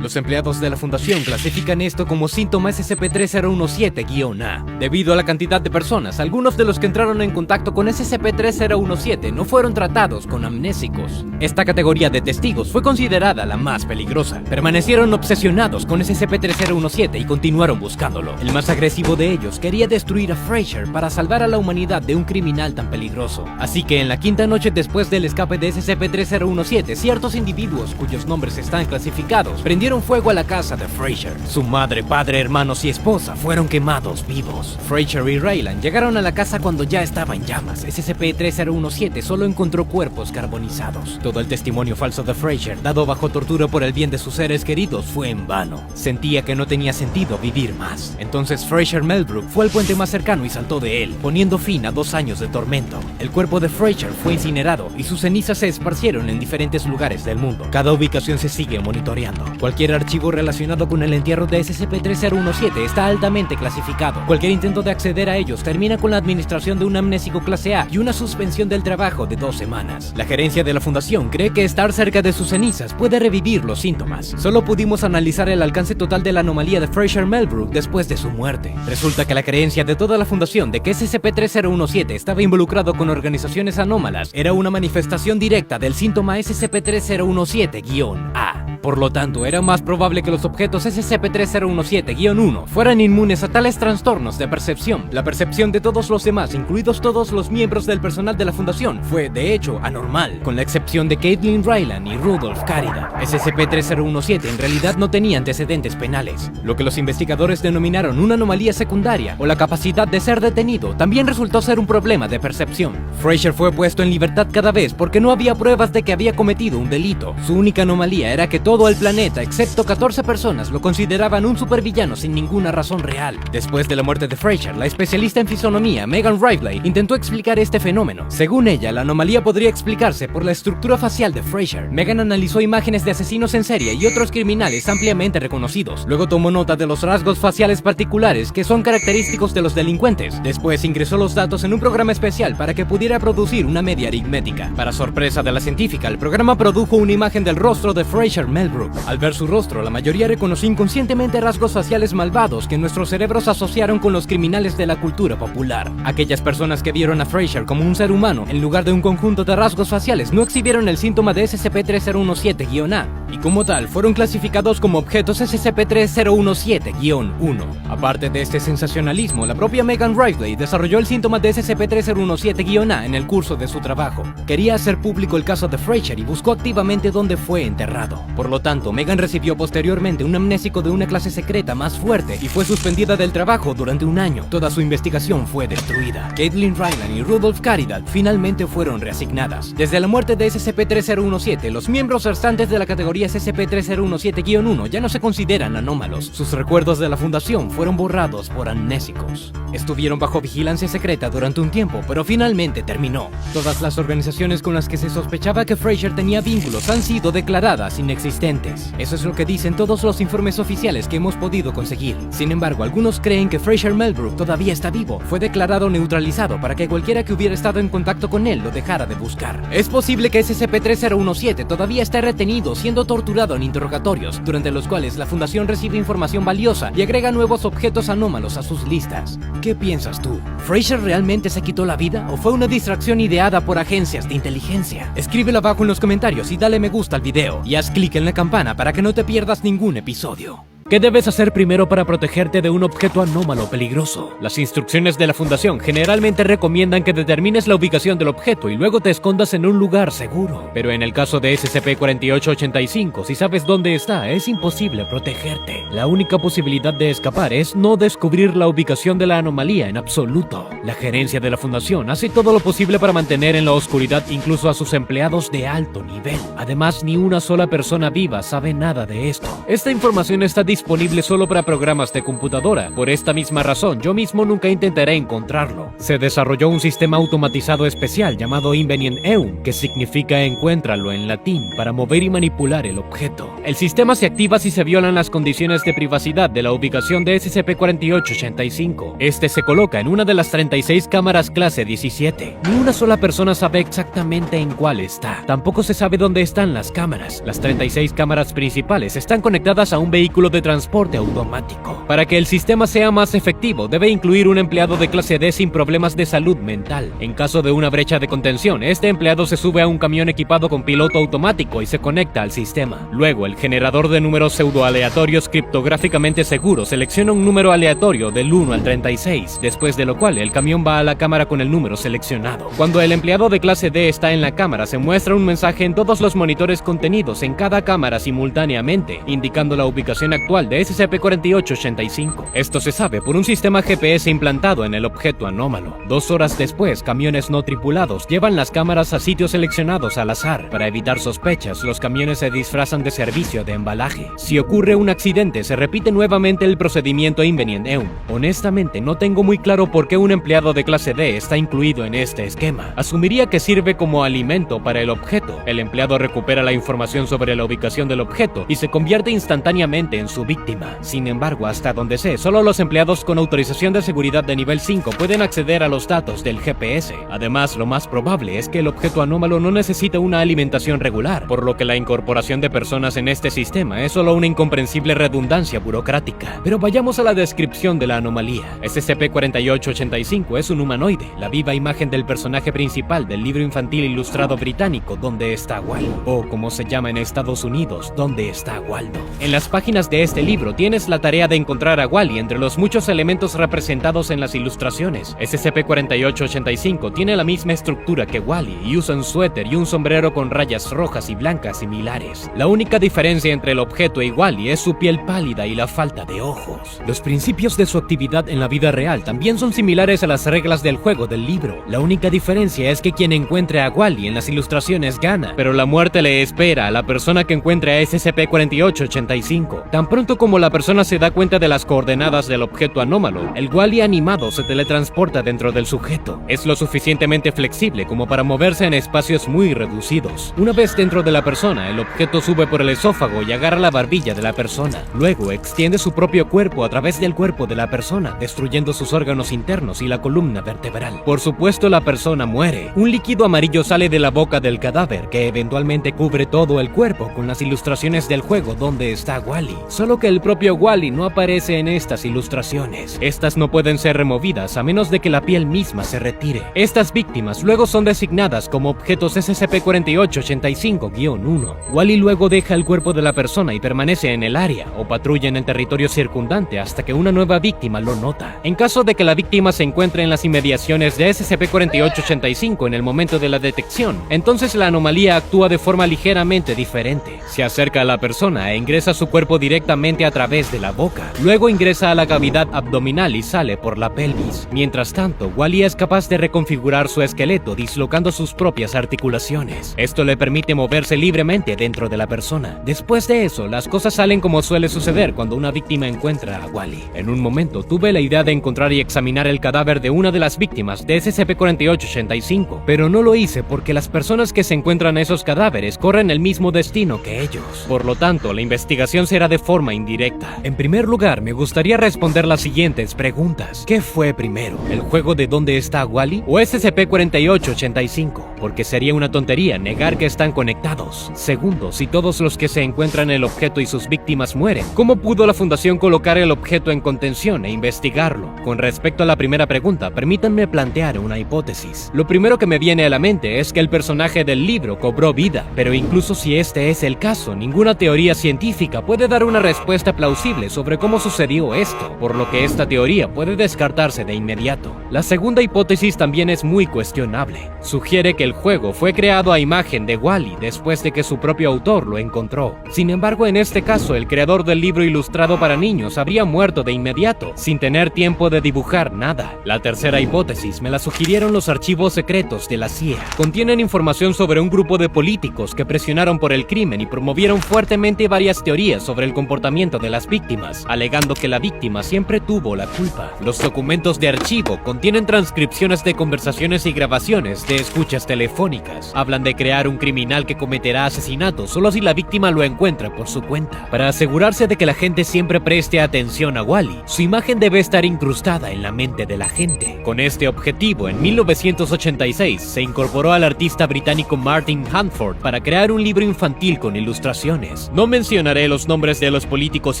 Los empleados de la fundación clasifican esto como síntoma SCP-3017-A. Debido a la cantidad de personas, algunos de los que entraron en contacto con SCP-3017 no fueron tratados con amnésicos. Esta categoría de testigos fue considerada la más peligrosa. Permanecieron obsesionados con SCP-3017 y continuaron buscándolo. El más agresivo de ellos quería destruir a Frazier para salvar a la humanidad de un criminal tan peligroso. Así que en la quinta noche después del escape de SCP-3017, ciertos individuos cuyos nombres están clasificados prendieron fuego a la casa de Frazier. Su madre, padre, hermanos y esposa fueron quemados vivos. Frazier y Raylan llegaron a la casa cuando ya estaba en llamas. SCP-3017 solo encontró cuerpos carbonizados. Todo el testimonio falso de Frazier, dado bajo tortura por el bien de sus seres queridos, fue en vano. Sentía que no tenía sentido vivir más. Entonces Frazier Melbrook fue al puente más cercano y saltó de él, poniendo fin a 2 años de tormento. El cuerpo de Frazier fue incinerado y sus cenizas se esparcieron en diferentes lugares del mundo. Cada ubicación se sigue monitoreando. Cualquier archivo relacionado con el entierro de SCP-3017 está altamente clasificado. Cualquier intento de acceder a ellos termina con la administración de un amnésico clase A y una suspensión del trabajo de 2 semanas. La gerencia de la fundación cree que estar cerca de sus cenizas puede revivir los síntomas. Solo pudimos analizar el alcance total de la anomalía de Frazier Melbrook después de su muerte. Resulta que la creencia de toda la fundación de que SCP-3017 estaba involucrado con organizaciones anómalas era una manifestación directa del síntoma SCP-3017-A. Por lo tanto, era más probable que los objetos SCP-3017-1 fueran inmunes a tales trastornos de percepción. La percepción de todos los demás, incluidos todos los miembros del personal de la fundación, fue de hecho anormal, con la excepción de Caitlin Raylan y Rudolph Carida. SCP-3017 en realidad no tenía antecedentes penales. Lo que los investigadores denominaron una anomalía secundaria o la capacidad de ser detenido también resultó ser un problema de percepción. Frazier fue puesto en libertad cada vez porque no había pruebas de que había cometido un delito. Su única anomalía era que todo el planeta, excepto 14 personas, lo consideraban un supervillano sin ninguna razón real. Después de la muerte de Frazier, la especialista en fisonomía Megan Rivley intentó explicar este fenómeno. Según ella, la anomalía podría explicarse por la estructura facial de Frazier. Megan analizó imágenes de asesinos en serie y otros criminales ampliamente reconocidos. Luego tomó nota de los rasgos faciales particulares que son característicos de los delincuentes. Después ingresó los datos en un programa especial para que pudiera producir una media aritmética. Para sorpresa de la científica, el programa produjo una imagen del rostro de Frazier Melbrook. Al ver su rostro, la mayoría reconoció inconscientemente rasgos faciales malvados que nuestros cerebros asociaron con los criminales de la cultura popular. Aquellas personas que vieron a Frazier como un ser humano, en lugar de un conjunto de rasgos faciales, no exhibieron el síntoma de SCP-3017-A, y como tal, fueron clasificados como objetos SCP-3017-1. Aparte de este sensacionalismo, la propia Megan Rivley desarrolló el síntoma de SCP-3017-A en el curso de su trabajo. Quería hacer público el caso de Frazier y buscó activamente dónde fue enterrado. Por lo tanto, Megan recibió posteriormente un amnésico de una clase secreta más fuerte y fue suspendida del trabajo durante 1 año. Toda su investigación fue destruida. Caitlin Raylan y Rudolph Carida finalmente fueron reasignadas. Desde la muerte de SCP-3017, los miembros restantes de la categoría SCP-3017-1 ya no se consideran anómalos. Sus recuerdos de la fundación fueron borrados por amnésicos. Estuvieron bajo vigilancia secreta durante un tiempo, pero finalmente terminó. Todas las organizaciones con las que se sospechaba que Frazier tenía vínculos han sido declaradas inexistentes. Eso es lo que dicen todos los informes oficiales que hemos podido conseguir. Sin embargo, algunos creen que Frazier Melbrook todavía está vivo. Fue declarado neutralizado para que cualquiera que hubiera estado en contacto con él lo dejara de buscar. Es posible que SCP-3017 todavía esté retenido, siendo torturado en interrogatorios, durante los cuales la fundación recibe información valiosa y agrega nuevos objetos anómalos a sus listas. ¿Qué piensas tú? ¿Frazier realmente se quitó la vida o fue una distracción ideada por agencias de inteligencia? Escríbelo abajo en los comentarios y dale me gusta al video y haz clic en la campana para que no te pierdas ningún episodio. ¿Qué debes hacer primero para protegerte de un objeto anómalo peligroso? Las instrucciones de la fundación generalmente recomiendan que determines la ubicación del objeto y luego te escondas en un lugar seguro. Pero en el caso de SCP-4885, si sabes dónde está, es imposible protegerte. La única posibilidad de escapar es no descubrir la ubicación de la anomalía en absoluto. La gerencia de la fundación hace todo lo posible para mantener en la oscuridad incluso a sus empleados de alto nivel. Además, ni una sola persona viva sabe nada de esto. Esta información está disponible disponible solo para programas de computadora. Por esta misma razón, yo mismo nunca intentaré encontrarlo. Se desarrolló un sistema automatizado especial llamado Invenient Eum, que significa encuéntralo en latín, para mover y manipular el objeto. El sistema se activa si se violan las condiciones de privacidad de la ubicación de SCP-4885. Este se coloca en una de las 36 cámaras clase 17. Ni una sola persona sabe exactamente en cuál está. Tampoco se sabe dónde están las cámaras. Las 36 cámaras principales están conectadas a un vehículo de transporte automático. Para que el sistema sea más efectivo, debe incluir un empleado de clase D sin problemas de salud mental. En caso de una brecha de contención, este empleado se sube a un camión equipado con piloto automático y se conecta al sistema. Luego, el generador de números pseudoaleatorios criptográficamente seguros selecciona un número aleatorio del 1 al 36, después de lo cual el camión va a la cámara con el número seleccionado. Cuando el empleado de clase D está en la cámara, se muestra un mensaje en todos los monitores contenidos en cada cámara simultáneamente, indicando la ubicación actual de SCP-4885. Esto se sabe por un sistema GPS implantado en el objeto anómalo. 2 horas después, camiones no tripulados llevan las cámaras a sitios seleccionados al azar. Para evitar sospechas, los camiones se disfrazan de servicio de embalaje. Si ocurre un accidente, se repite nuevamente el procedimiento Invenient Eum. Honestamente, no tengo muy claro por qué un empleado de clase D está incluido en este esquema. Asumiría que sirve como alimento para el objeto. El empleado recupera la información sobre la ubicación del objeto y se convierte instantáneamente en su víctima. Sin embargo, hasta donde sé, solo los empleados con autorización de seguridad de nivel 5 pueden acceder a los datos del GPS. Además, lo más probable es que el objeto anómalo no necesita una alimentación regular, por lo que la incorporación de personas en este sistema es solo una incomprensible redundancia burocrática. Pero vayamos a la descripción de la anomalía. SCP-4885 es un humanoide, la viva imagen del personaje principal del libro infantil ilustrado británico ¿Dónde está Wally? O como se llama en Estados Unidos, ¿Dónde está Waldo? En las páginas de este libro tienes la tarea de encontrar a Wally entre los muchos elementos representados en las ilustraciones. SCP-4885 tiene la misma estructura que Wally y usa un suéter y un sombrero con rayas rojas y blancas similares. La única diferencia entre el objeto y Wally es su piel pálida y la falta de ojos. Los principios de su actividad en la vida real también son similares a las reglas del juego del libro. La única diferencia es que quien encuentre a Wally en las ilustraciones gana, pero la muerte le espera a la persona que encuentre a SCP-4885. Tan pronto como la persona se da cuenta de las coordenadas del objeto anómalo, el Wally animado se teletransporta dentro del sujeto. Es lo suficientemente flexible como para moverse en espacios muy reducidos. Una vez dentro de la persona, el objeto sube por el esófago y agarra la barbilla de la persona. Luego extiende su propio cuerpo a través del cuerpo de la persona, destruyendo sus órganos internos y la columna vertebral. Por supuesto, la persona muere. Un líquido amarillo sale de la boca del cadáver, que eventualmente cubre todo el cuerpo con las ilustraciones del juego ¿Dónde está Wally? Solo que el propio Wally no aparece en estas ilustraciones. Estas no pueden ser removidas a menos de que la piel misma se retire. Estas víctimas luego son designadas como objetos SCP-4885-1. Wally luego deja el cuerpo de la persona y permanece en el área o patrulla en el territorio circundante hasta que una nueva víctima lo nota. En caso de que la víctima se encuentre en las inmediaciones de SCP-4885 en el momento de la detección, entonces la anomalía actúa de forma ligeramente diferente. Se acerca a la persona e ingresa su cuerpo directamente a través de la boca. Luego ingresa a la cavidad abdominal y sale por la pelvis. Mientras tanto, Wally es capaz de reconfigurar su esqueleto dislocando sus propias articulaciones. Esto le permite moverse libremente dentro de la persona. Después de eso, las cosas salen como suele suceder cuando una víctima encuentra a Wally. En un momento tuve la idea de encontrar y examinar el cadáver de una de las víctimas de SCP-4885, pero no lo hice porque las personas que se encuentran a esos cadáveres corren el mismo destino que ellos. Por lo tanto, la investigación será de forma indirecta. En primer lugar, me gustaría responder las siguientes preguntas. ¿Qué fue primero? ¿El juego de ¿Dónde está Wally? ¿O SCP-4885? Porque sería una tontería negar que están conectados. Segundo, si todos los que se encuentran el objeto y sus víctimas mueren, ¿cómo pudo la Fundación colocar el objeto en contención e investigarlo? Con respecto a la primera pregunta, permítanme plantear una hipótesis. Lo primero que me viene a la mente es que el personaje del libro cobró vida, pero incluso si este es el caso, ninguna teoría científica puede dar una respuesta plausible sobre cómo sucedió esto, por lo que esta teoría puede descartarse de inmediato. La segunda hipótesis también es muy cuestionable. Sugiere que el juego fue creado a imagen de Wall-E después de que su propio autor lo encontró. Sin embargo, en este caso, el creador del libro ilustrado para niños habría muerto de inmediato, sin tener tiempo de dibujar nada. La tercera hipótesis me la sugirieron los archivos secretos de la CIA. Contienen información sobre un grupo de políticos que presionaron por el crimen y promovieron fuertemente varias teorías sobre el comportamiento de las víctimas, alegando que la víctima siempre tuvo la culpa. Los documentos de archivo contienen transcripciones de conversaciones y grabaciones de escuchas telefónicas. Hablan de crear un criminal que cometerá asesinatos solo si la víctima lo encuentra por su cuenta. Para asegurarse de que la gente siempre preste atención a Wall-E, su imagen debe estar incrustada en la mente de la gente. Con este objetivo, en 1986 se incorporó al artista británico Martin Handford para crear un libro infantil con ilustraciones. No mencionaré los nombres de los políticos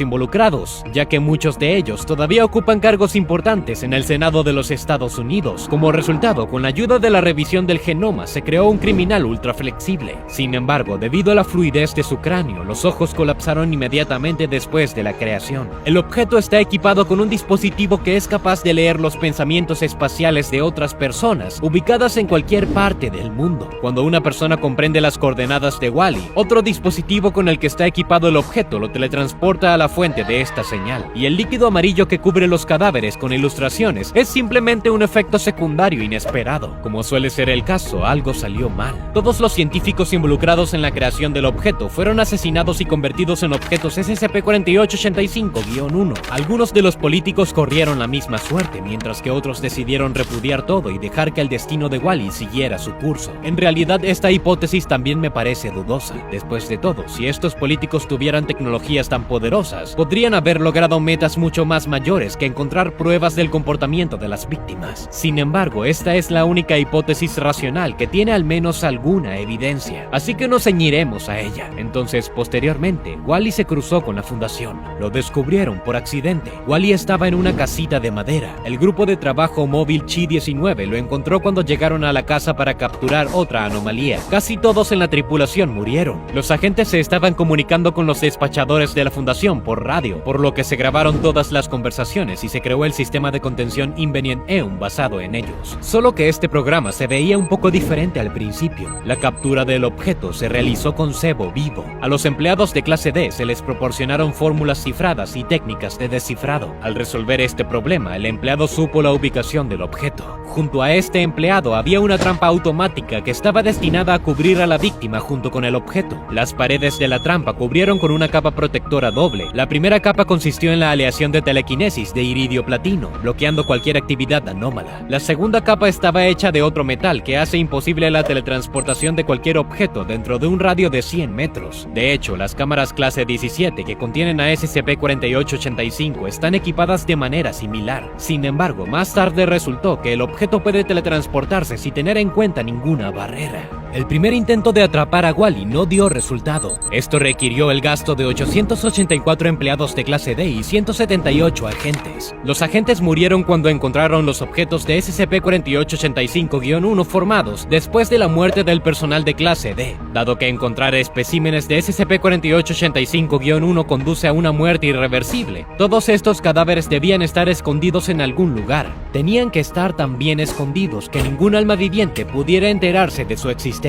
involucrados, ya que muchos de ellos todavía ocupan cargos importantes en el Senado de los Estados Unidos. Como resultado, con la ayuda de la revisión del genoma, se creó un criminal ultra flexible. Sin embargo, debido a la fluidez de su cráneo, los ojos colapsaron inmediatamente después de la creación. El objeto está equipado con un dispositivo que es capaz de leer los pensamientos espaciales de otras personas, ubicadas en cualquier parte del mundo. Cuando una persona comprende las coordenadas de Wall-E, otro dispositivo con el que está equipado el objeto lo teletransporta a la fuente de esta señal, y el líquido amarillo que cubre los cadáveres con ilustraciones es simplemente un efecto secundario inesperado. Como suele ser el caso, algo salió mal. Todos los científicos involucrados en la creación del objeto fueron asesinados y convertidos en objetos SCP-4885-1. Algunos de los políticos corrieron la misma suerte, mientras que otros decidieron repudiar todo y dejar que el destino de Wall-E siguiera su curso. En realidad, esta hipótesis también me parece dudosa. Después de todo, si estos políticos tuvieran tecnologías tan poderosas, podrían haber logrado metas mucho más mayores que encontrar pruebas del comportamiento de las víctimas. Sin embargo, esta es la única hipótesis racional que tiene al menos alguna evidencia, así que nos ceñiremos a ella. Entonces, posteriormente, Wall-E se cruzó con la fundación. Lo descubrieron por accidente. Wall-E estaba en una casita de madera. El grupo de trabajo móvil Chi-19 lo encontró cuando llegaron a la casa para capturar otra anomalía. Casi todos en la tripulación murieron. Los agentes se estaban comunicando con los despachadores de la fundación por radio, por lo que se grabaron todas las conversaciones y se creó el sistema de contención Invenient Eum basado en ellos. Solo que este programa se veía un poco diferente al principio. La captura del objeto se realizó con cebo vivo. A los empleados de clase D se les proporcionaron fórmulas cifradas y técnicas de descifrado. Al resolver este problema, el empleado supo la ubicación del objeto. Junto a este empleado había una trampa automática que estaba destinada a cubrir a la víctima junto con el objeto. Las paredes de la trampa cubrieron con una capa protectora doble. La primera capa consistió en la aleación de telequinesis de iridio platino, bloqueando cualquier actividad anómala. La segunda capa estaba hecha de otro metal que hace imposible la teletransportación de cualquier objeto dentro de un radio de 100 metros. De hecho, las cámaras clase 17 que contienen a SCP-4885 están equipadas de manera similar. Sin embargo, más tarde resultó que el objeto puede teletransportarse sin tener en cuenta ninguna barrera. El primer intento de atrapar a Wall-E no dio resultado. Esto requirió el gasto de 884 empleados de clase D y 178 agentes. Los agentes murieron cuando encontraron los objetos de SCP-4885-1 formados después de la muerte del personal de clase D. Dado que encontrar especímenes de SCP-4885-1 conduce a una muerte irreversible, todos estos cadáveres debían estar escondidos en algún lugar. Tenían que estar tan bien escondidos que ningún alma viviente pudiera enterarse de su existencia.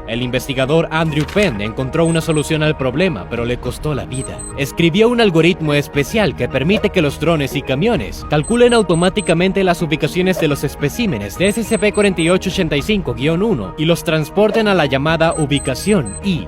El investigador Andrew Penn encontró una solución al problema, pero le costó la vida. Escribió un algoritmo especial que permite que los drones y camiones calculen automáticamente las ubicaciones de los especímenes de SCP-4885-1 y los transporten a la llamada ubicación I.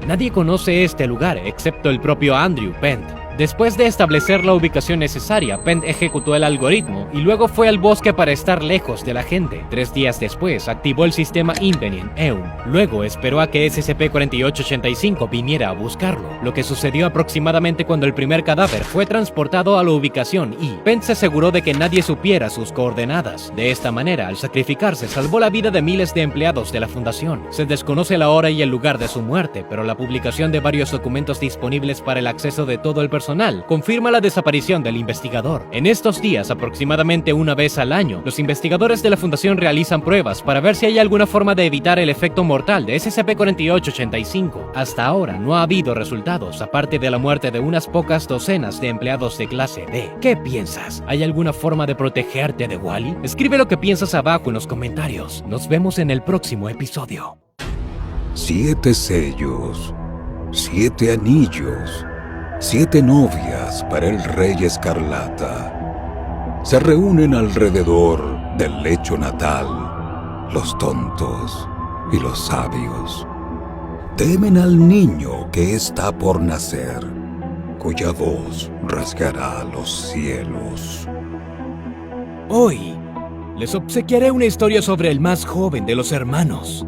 Nadie conoce este lugar excepto el propio Andrew Penn. Después de establecer la ubicación necesaria, Penn ejecutó el algoritmo y luego fue al bosque para estar lejos de la gente. 3 días después, activó el sistema Invenient Eum. Luego esperó a que SCP-4885 viniera a buscarlo, lo que sucedió aproximadamente cuando el primer cadáver fue transportado a la ubicación I. Penn se aseguró de que nadie supiera sus coordenadas. De esta manera, al sacrificarse, salvó la vida de miles de empleados de la fundación. Se desconoce la hora y el lugar de su muerte, pero la publicación de varios documentos disponibles para el acceso de todo el personal personal confirma la desaparición del investigador. En estos días, aproximadamente una vez al año, los investigadores de la Fundación realizan pruebas para ver si hay alguna forma de evitar el efecto mortal de SCP-4885. Hasta ahora no ha habido resultados, aparte de la muerte de unas pocas docenas de empleados de clase D. ¿Qué piensas? ¿Hay alguna forma de protegerte de Wall-E? Escribe lo que piensas abajo en los comentarios. Nos vemos en el próximo episodio. 7 sellos, 7 anillos, 7 novias para el Rey Escarlata. Se reúnen alrededor del lecho natal, los tontos y los sabios. Temen al niño que está por nacer, cuya voz rasgará los cielos. Hoy les obsequiaré una historia sobre el más joven de los hermanos,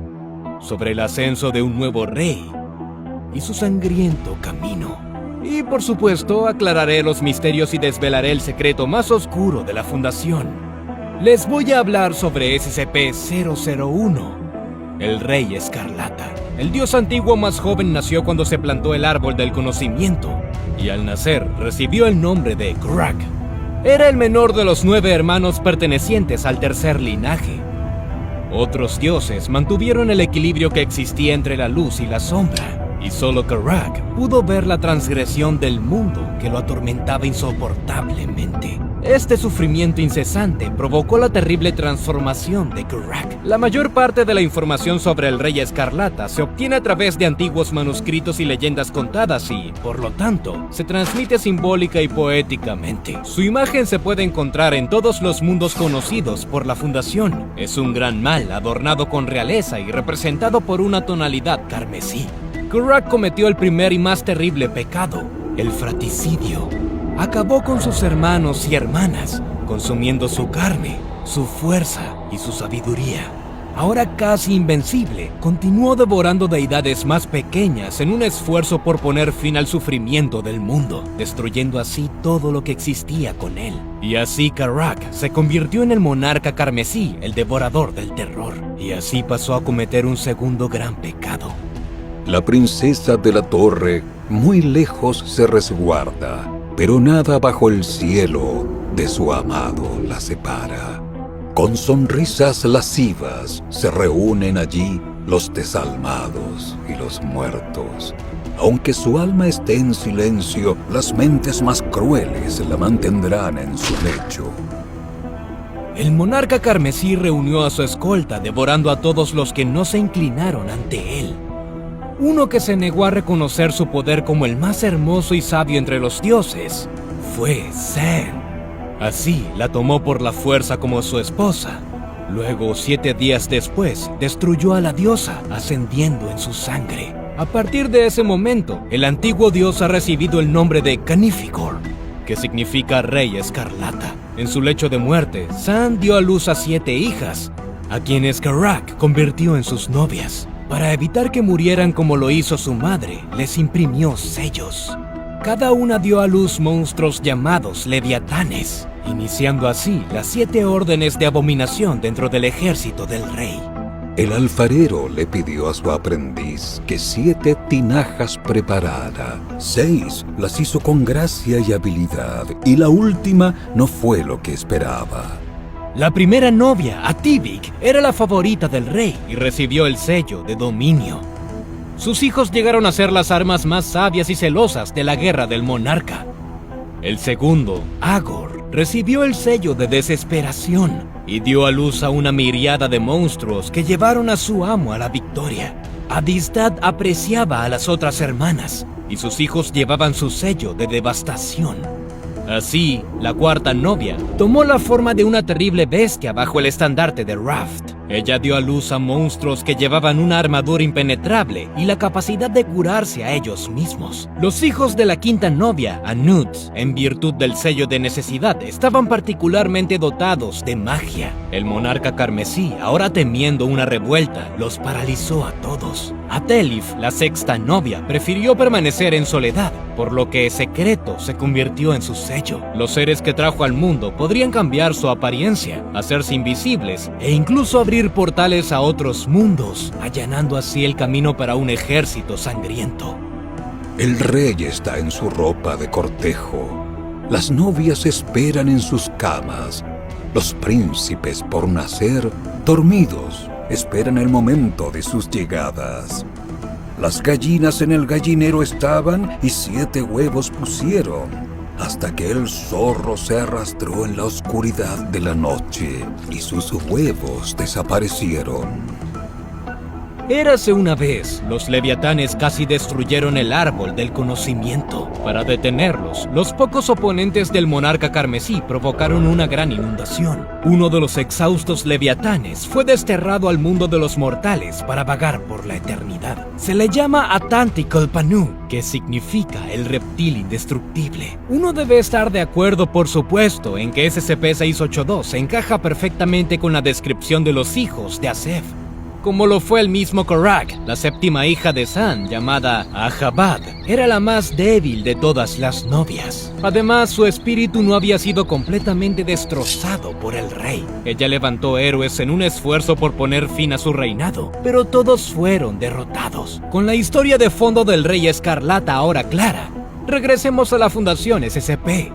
sobre el ascenso de un nuevo rey y su sangriento camino. Y por supuesto, aclararé los misterios y desvelaré el secreto más oscuro de la Fundación. Les voy a hablar sobre SCP-001, el Rey Escarlata. El dios antiguo más joven nació cuando se plantó el árbol del conocimiento, y al nacer recibió el nombre de Crack. Era el menor de los 9 hermanos pertenecientes al tercer linaje. Otros dioses mantuvieron el equilibrio que existía entre la luz y la sombra, y solo Karak pudo ver la transgresión del mundo que lo atormentaba insoportablemente. Este sufrimiento incesante provocó la terrible transformación de Karak. La mayor parte de la información sobre el Rey Escarlata se obtiene a través de antiguos manuscritos y leyendas contadas y, por lo tanto, se transmite simbólica y poéticamente. Su imagen se puede encontrar en todos los mundos conocidos por la Fundación. Es un gran mal adornado con realeza y representado por una tonalidad carmesí. Karak cometió el primer y más terrible pecado, el fratricidio. Acabó con sus hermanos y hermanas, consumiendo su carne, su fuerza y su sabiduría. Ahora casi invencible, continuó devorando deidades más pequeñas en un esfuerzo por poner fin al sufrimiento del mundo, destruyendo así todo lo que existía con él. Y así Karak se convirtió en el monarca carmesí, el devorador del terror. Y así pasó a cometer un segundo gran pecado. La princesa de la torre muy lejos se resguarda, pero nada bajo el cielo de su amado la separa. Con sonrisas lascivas se reúnen allí los desalmados y los muertos. Aunque su alma esté en silencio, las mentes más crueles la mantendrán en su lecho. El monarca carmesí reunió a su escolta, devorando a todos los que no se inclinaron ante él. Uno que se negó a reconocer su poder como el más hermoso y sabio entre los dioses fue Zen. Así la tomó por la fuerza como su esposa. Luego, 7 días después, destruyó a la diosa, ascendiendo en su sangre. A partir de ese momento, el antiguo dios ha recibido el nombre de Canificor, que significa Rey Escarlata. En su lecho de muerte, San dio a luz a 7 hijas, a quienes Karak convirtió en sus novias. Para evitar que murieran como lo hizo su madre, les imprimió sellos. Cada una dio a luz monstruos llamados leviatanes, iniciando así las 7 órdenes de abominación dentro del ejército del rey. El alfarero le pidió a su aprendiz que 7 tinajas preparara. 6 las hizo con gracia y habilidad, y la última no fue lo que esperaba. La primera novia, Ativik, era la favorita del rey y recibió el sello de dominio. Sus hijos llegaron a ser las armas más sabias y celosas de la guerra del monarca. El segundo, Agor, recibió el sello de desesperación y dio a luz a una miriada de monstruos que llevaron a su amo a la victoria. Adistad apreciaba a las otras hermanas y sus hijos llevaban su sello de devastación. Así, la cuarta novia tomó la forma de una terrible bestia bajo el estandarte de Raft. Ella dio a luz a monstruos que llevaban una armadura impenetrable y la capacidad de curarse a ellos mismos. Los hijos de la quinta novia, Anut, en virtud del sello de necesidad, estaban particularmente dotados de magia. El monarca carmesí, ahora temiendo una revuelta, los paralizó a todos. Atelif, la sexta novia, prefirió permanecer en soledad, por lo que secreto se convirtió en su sello. Los seres que trajo al mundo podrían cambiar su apariencia, hacerse invisibles e incluso abrir portales a otros mundos, allanando así el camino para un ejército sangriento. El rey está en su ropa de cortejo. Las novias esperan en sus camas. Los príncipes por nacer, dormidos, esperan el momento de sus llegadas. Las gallinas en el gallinero estaban y 7 huevos pusieron, hasta que el zorro se arrastró en la oscuridad de la noche y sus huevos desaparecieron. Érase una vez, los leviatanes casi destruyeron el árbol del conocimiento. Para detenerlos, los pocos oponentes del monarca carmesí provocaron una gran inundación. Uno de los exhaustos leviatanes fue desterrado al mundo de los mortales para vagar por la eternidad. Se le llama Atanticalpanu, que significa el reptil indestructible. Uno debe estar de acuerdo, por supuesto, en que SCP-682 encaja perfectamente con la descripción de los hijos de Asef, como lo fue el mismo Korak. La séptima hija de San, llamada Ahabad, era la más débil de todas las novias. Además, su espíritu no había sido completamente destrozado por el rey. Ella levantó héroes en un esfuerzo por poner fin a su reinado, pero todos fueron derrotados. Con la historia de fondo del rey Escarlata ahora clara, regresemos a la Fundación SCP.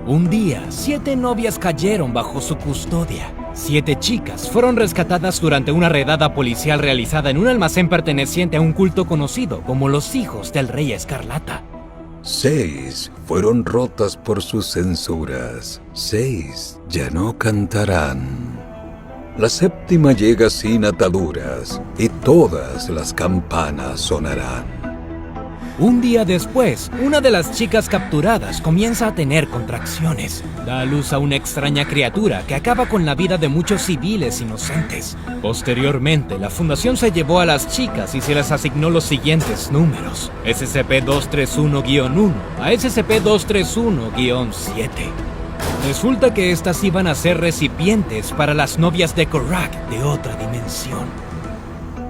Un día, 7 novias cayeron bajo su custodia. 7 chicas fueron rescatadas durante una redada policial realizada en un almacén perteneciente a un culto conocido como los Hijos del Rey Escarlata. 6 fueron rotas por sus censuras. 6 ya no cantarán. La séptima llega sin ataduras y todas las campanas sonarán. Un día después, una de las chicas capturadas comienza a tener contracciones. Da a luz a una extraña criatura que acaba con la vida de muchos civiles inocentes. Posteriormente, la fundación se llevó a las chicas y se les asignó los siguientes números: SCP-231-1 a SCP-231-7. Resulta que estas iban a ser recipientes para las novias de Korak de otra dimensión.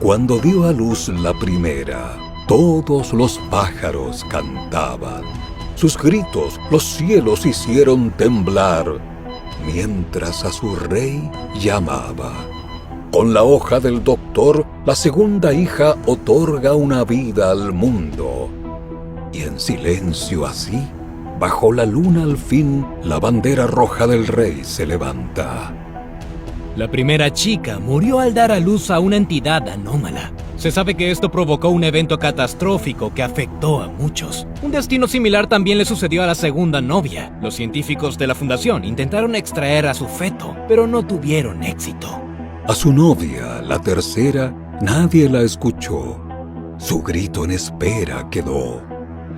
Cuando dio a luz la primera, todos los pájaros cantaban. Sus gritos los cielos hicieron temblar, mientras a su rey llamaba. Con la hoja del doctor, la segunda hija otorga una vida al mundo. Y en silencio así, bajo la luna al fin, la bandera roja del rey se levanta. La primera chica murió al dar a luz a una entidad anómala. Se sabe que esto provocó un evento catastrófico que afectó a muchos. Un destino similar también le sucedió a la segunda novia. Los científicos de la fundación intentaron extraer a su feto, pero no tuvieron éxito. A su novia, la tercera, nadie la escuchó. Su grito en espera quedó.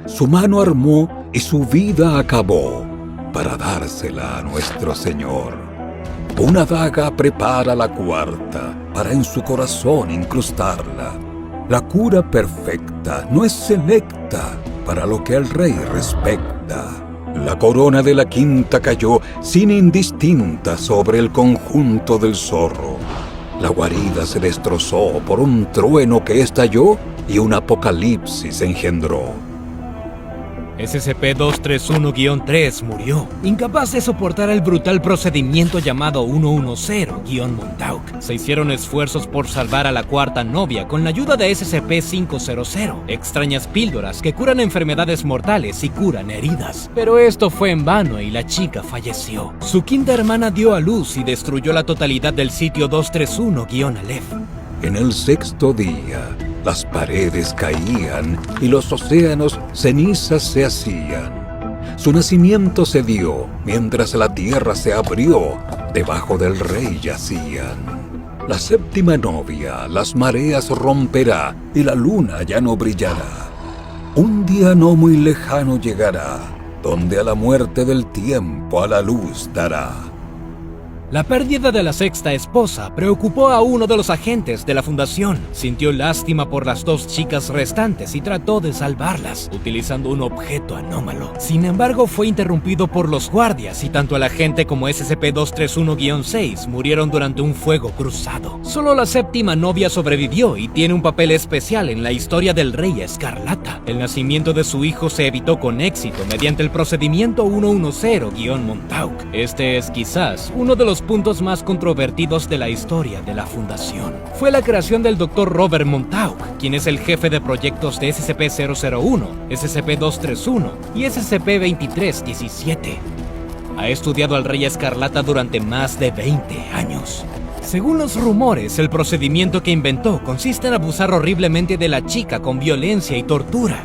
Su mano armó y su vida acabó para dársela a nuestro Señor. Una daga prepara la cuarta para en su corazón incrustarla. La cura perfecta no es selecta para lo que al rey respecta. La corona de la quinta cayó sin indistinta sobre el conjunto del zorro. La guarida se destrozó por un trueno que estalló y un apocalipsis engendró. SCP-231-3 murió, incapaz de soportar el brutal procedimiento llamado 110-Montauk. Se hicieron esfuerzos por salvar a la cuarta novia con la ayuda de SCP-500, extrañas píldoras que curan enfermedades mortales y curan heridas. Pero esto fue en vano y la chica falleció. Su quinta hermana dio a luz y destruyó la totalidad del sitio 231-Aleph. En el sexto día, las paredes caían y los océanos cenizas se hacían. Su nacimiento se dio mientras la tierra se abrió, debajo del rey yacían. La séptima novia las mareas romperá y la luna ya no brillará. Un día no muy lejano llegará, donde a la muerte del tiempo a la luz dará. La pérdida de la sexta esposa preocupó a uno de los agentes de la fundación. Sintió lástima por las 2 chicas restantes y trató de salvarlas, utilizando un objeto anómalo. Sin embargo, fue interrumpido por los guardias y tanto el agente como SCP-231-6 murieron durante un fuego cruzado. Solo la séptima novia sobrevivió y tiene un papel especial en la historia del Rey Escarlata. El nacimiento de su hijo se evitó con éxito mediante el procedimiento 110-Montauk. Este es quizás uno de los los puntos más controvertidos de la historia de la Fundación. Fue la creación del Dr. Robert Montauk, quien es el jefe de proyectos de SCP-001, SCP-231 y SCP-2317. Ha estudiado al Rey Escarlata durante más de 20 años. Según los rumores, el procedimiento que inventó consiste en abusar horriblemente de la chica con violencia y tortura.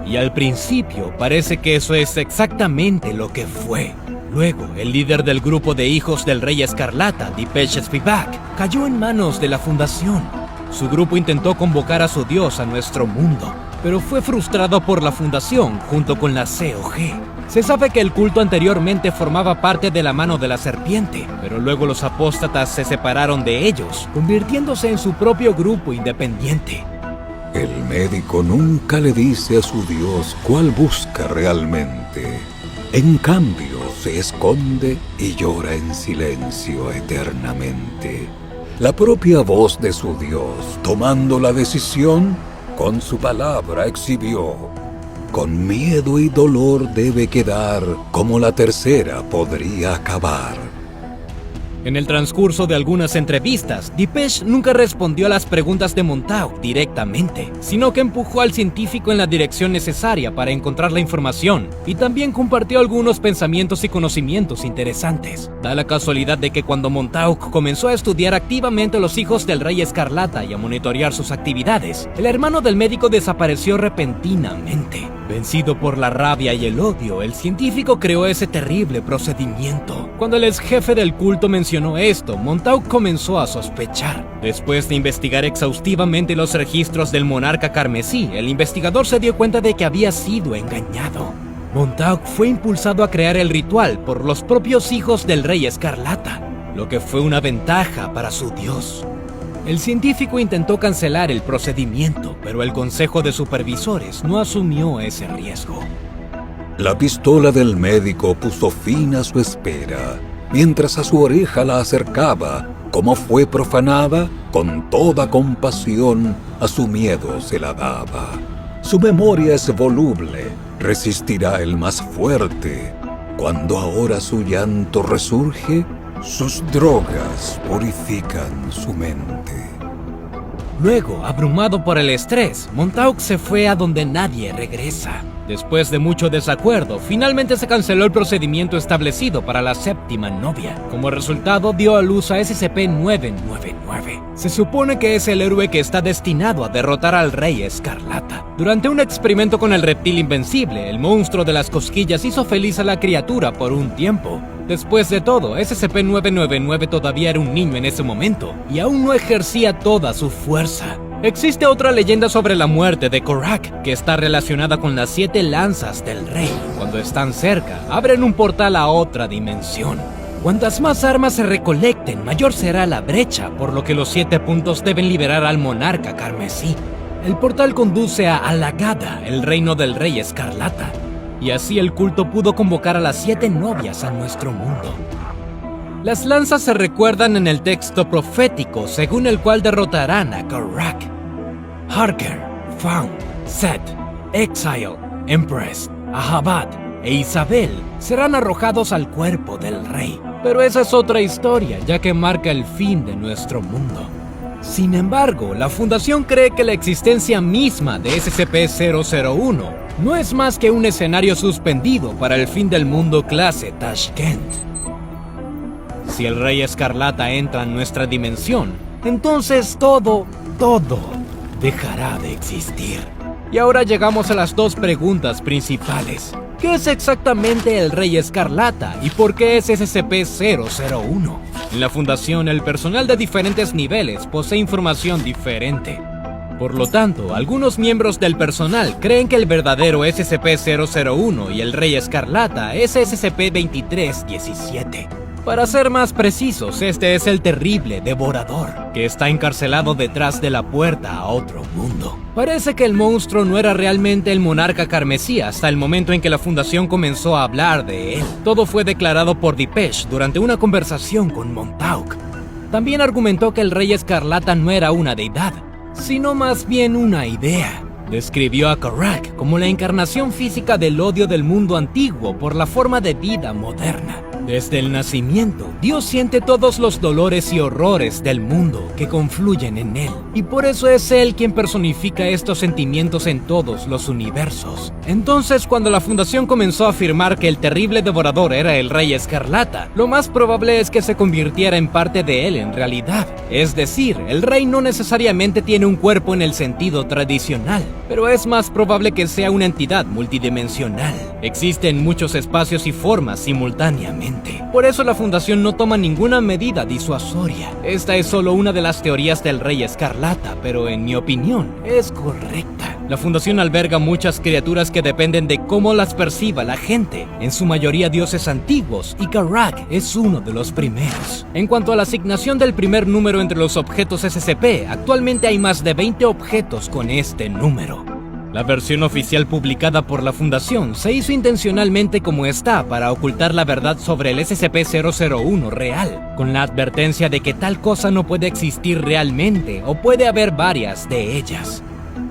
Y al principio parece que eso es exactamente lo que fue. Luego, el líder del grupo de hijos del Rey Escarlata, Dipesh Spivak, cayó en manos de la Fundación. Su grupo intentó convocar a su dios a nuestro mundo, pero fue frustrado por la Fundación junto con la COG. Se sabe que el culto anteriormente formaba parte de la mano de la serpiente, pero luego los apóstatas se separaron de ellos, convirtiéndose en su propio grupo independiente. El médico nunca le dice a su Dios cuál busca realmente. En cambio, se esconde y llora en silencio eternamente. La propia voz de su Dios, tomando la decisión, con su palabra exhibió. Con miedo y dolor debe quedar, como la tercera podría acabar. En el transcurso de algunas entrevistas, Dipesh nunca respondió a las preguntas de Montauk directamente, sino que empujó al científico en la dirección necesaria para encontrar la información, y también compartió algunos pensamientos y conocimientos interesantes. Da la casualidad de que cuando Montauk comenzó a estudiar activamente a los hijos del Rey Escarlata y a monitorear sus actividades, el hermano del médico desapareció repentinamente. Vencido por la rabia y el odio, el científico creó ese terrible procedimiento. Cuando el ex jefe del culto mencionó esto, Montauk comenzó a sospechar. Después de investigar exhaustivamente los registros del monarca carmesí, el investigador se dio cuenta de que había sido engañado. Montauk fue impulsado a crear el ritual por los propios hijos del Rey Escarlata, lo que fue una ventaja para su dios. El científico intentó cancelar el procedimiento, pero el consejo de supervisores no asumió ese riesgo. La pistola del médico puso fin a su espera, mientras a su oreja la acercaba. Como fue profanada, con toda compasión a su miedo se la daba. Su memoria es voluble, resistirá el más fuerte. Cuando ahora su llanto resurge, sus drogas purifican su mente. Luego, abrumado por el estrés, Montauk se fue a donde nadie regresa. Después de mucho desacuerdo, finalmente se canceló el procedimiento establecido para la séptima novia. Como resultado, dio a luz a SCP-999. Se supone que es el héroe que está destinado a derrotar al Rey Escarlata. Durante un experimento con el reptil invencible, el monstruo de las cosquillas hizo feliz a la criatura por un tiempo. Después de todo, SCP-999 todavía era un niño en ese momento, y aún no ejercía toda su fuerza. Existe otra leyenda sobre la muerte de Korak, que está relacionada con las 7 lanzas del rey. Cuando están cerca, abren un portal a otra dimensión. Cuantas más armas se recolecten, mayor será la brecha, por lo que los 7 puntos deben liberar al monarca carmesí. El portal conduce a Alagada, el reino del Rey Escarlata, y así el culto pudo convocar a las 7 novias a nuestro mundo. Las lanzas se recuerdan en el texto profético, según el cual derrotarán a Korak. Harker, Faun, Set, Exile, Empress, Ahabad e Isabel serán arrojados al cuerpo del rey. Pero esa es otra historia, ya que marca el fin de nuestro mundo. Sin embargo, la Fundación cree que la existencia misma de SCP-001 no es más que un escenario suspendido para el fin del mundo clase Tashkent. Si el Rey Escarlata entra en nuestra dimensión, entonces todo dejará de existir. Y ahora llegamos a las 2 preguntas principales. ¿Qué es exactamente el Rey Escarlata y por qué es SCP-001? En la Fundación, el personal de diferentes niveles posee información diferente. Por lo tanto, algunos miembros del personal creen que el verdadero SCP-001 y el Rey Escarlata es SCP-2317. Para ser más precisos, este es el terrible devorador, que está encarcelado detrás de la puerta a otro mundo. Parece que el monstruo no era realmente el monarca carmesí hasta el momento en que la Fundación comenzó a hablar de él. Todo fue declarado por Dipesh durante una conversación con Montauk. También argumentó que el Rey Escarlata no era una deidad, sino más bien una idea. Describió a Korak como la encarnación física del odio del mundo antiguo por la forma de vida moderna. Desde el nacimiento, Dios siente todos los dolores y horrores del mundo que confluyen en Él, y por eso es Él quien personifica estos sentimientos en todos los universos. Entonces, cuando la Fundación comenzó a afirmar que el terrible devorador era el Rey Escarlata, lo más probable es que se convirtiera en parte de Él en realidad. Es decir, el Rey no necesariamente tiene un cuerpo en el sentido tradicional, pero es más probable que sea una entidad multidimensional. Existen muchos espacios y formas simultáneamente. Por eso la Fundación no toma ninguna medida disuasoria. Esta es solo una de las teorías del Rey Escarlata, pero en mi opinión es correcta. La Fundación alberga muchas criaturas que dependen de cómo las perciba la gente, en su mayoría dioses antiguos, y Karak es uno de los primeros. En cuanto a la asignación del primer número entre los objetos SCP, actualmente hay más de 20 objetos con este número. La versión oficial publicada por la Fundación se hizo intencionalmente como está para ocultar la verdad sobre el SCP-001 real, con la advertencia de que tal cosa no puede existir realmente o puede haber varias de ellas.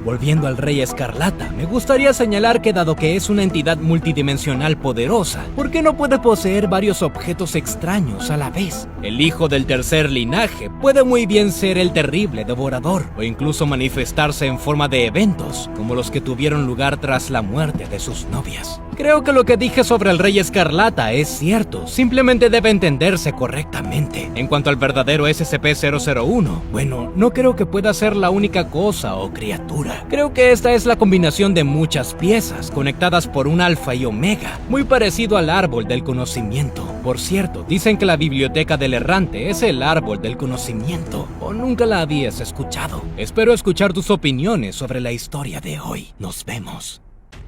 Volviendo al Rey Escarlata, me gustaría señalar que dado que es una entidad multidimensional poderosa, ¿por qué no puede poseer varios objetos extraños a la vez? El hijo del tercer linaje puede muy bien ser el terrible devorador, o incluso manifestarse en forma de eventos, como los que tuvieron lugar tras la muerte de sus novias. Creo que lo que dije sobre el Rey Escarlata es cierto, simplemente debe entenderse correctamente. En cuanto al verdadero SCP-001, bueno, no creo que pueda ser la única cosa o criatura. Creo que esta es la combinación de muchas piezas, conectadas por un alfa y omega, muy parecido al árbol del conocimiento. Por cierto, dicen que la biblioteca del errante es el árbol del conocimiento, o nunca la habías escuchado. Espero escuchar tus opiniones sobre la historia de hoy. Nos vemos.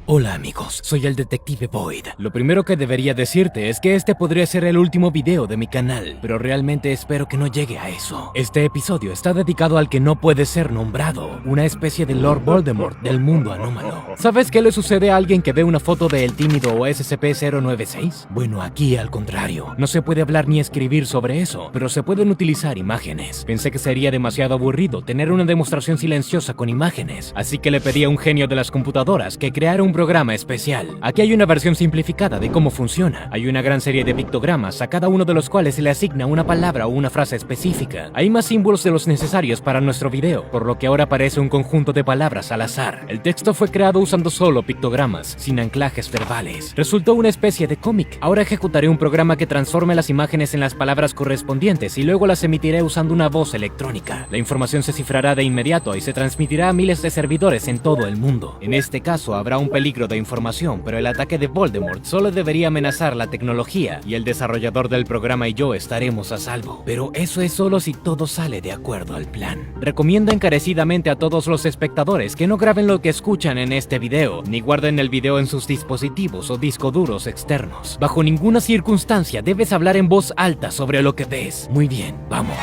Hola amigos, soy el Detective Void. Lo primero que debería decirte es que este podría ser el último video de mi canal, pero realmente espero que no llegue a eso. Este episodio está dedicado al que no puede ser nombrado, una especie de Lord Voldemort del mundo anómalo. ¿Sabes qué le sucede a alguien que ve una foto de El Tímido o SCP-096? Bueno, aquí al contrario, no se puede hablar ni escribir sobre eso, pero se pueden utilizar imágenes. Pensé que sería demasiado aburrido tener una demostración silenciosa con imágenes, así que le pedí a un genio de las computadoras que creara un programa especial. Aquí hay una versión simplificada de cómo funciona. Hay una gran serie de pictogramas a cada uno de los cuales se le asigna una palabra o una frase específica. Hay más símbolos de los necesarios para nuestro video, por lo que ahora aparece un conjunto de palabras al azar. El texto fue creado usando solo pictogramas, sin anclajes verbales. Resultó una especie de cómic. Ahora ejecutaré un programa que transforme las imágenes en las palabras correspondientes y luego las emitiré usando una voz electrónica. La información se cifrará de inmediato y se transmitirá a miles de servidores en todo el mundo. En este caso habrá un peligro de información, pero el ataque de Voldemort solo debería amenazar la tecnología y el desarrollador del programa y yo estaremos a salvo. Pero eso es solo si todo sale de acuerdo al plan. Recomiendo encarecidamente a todos los espectadores que no graben lo que escuchan en este video, ni guarden el video en sus dispositivos o discos duros externos. Bajo ninguna circunstancia debes hablar en voz alta sobre lo que ves. Muy bien, vamos.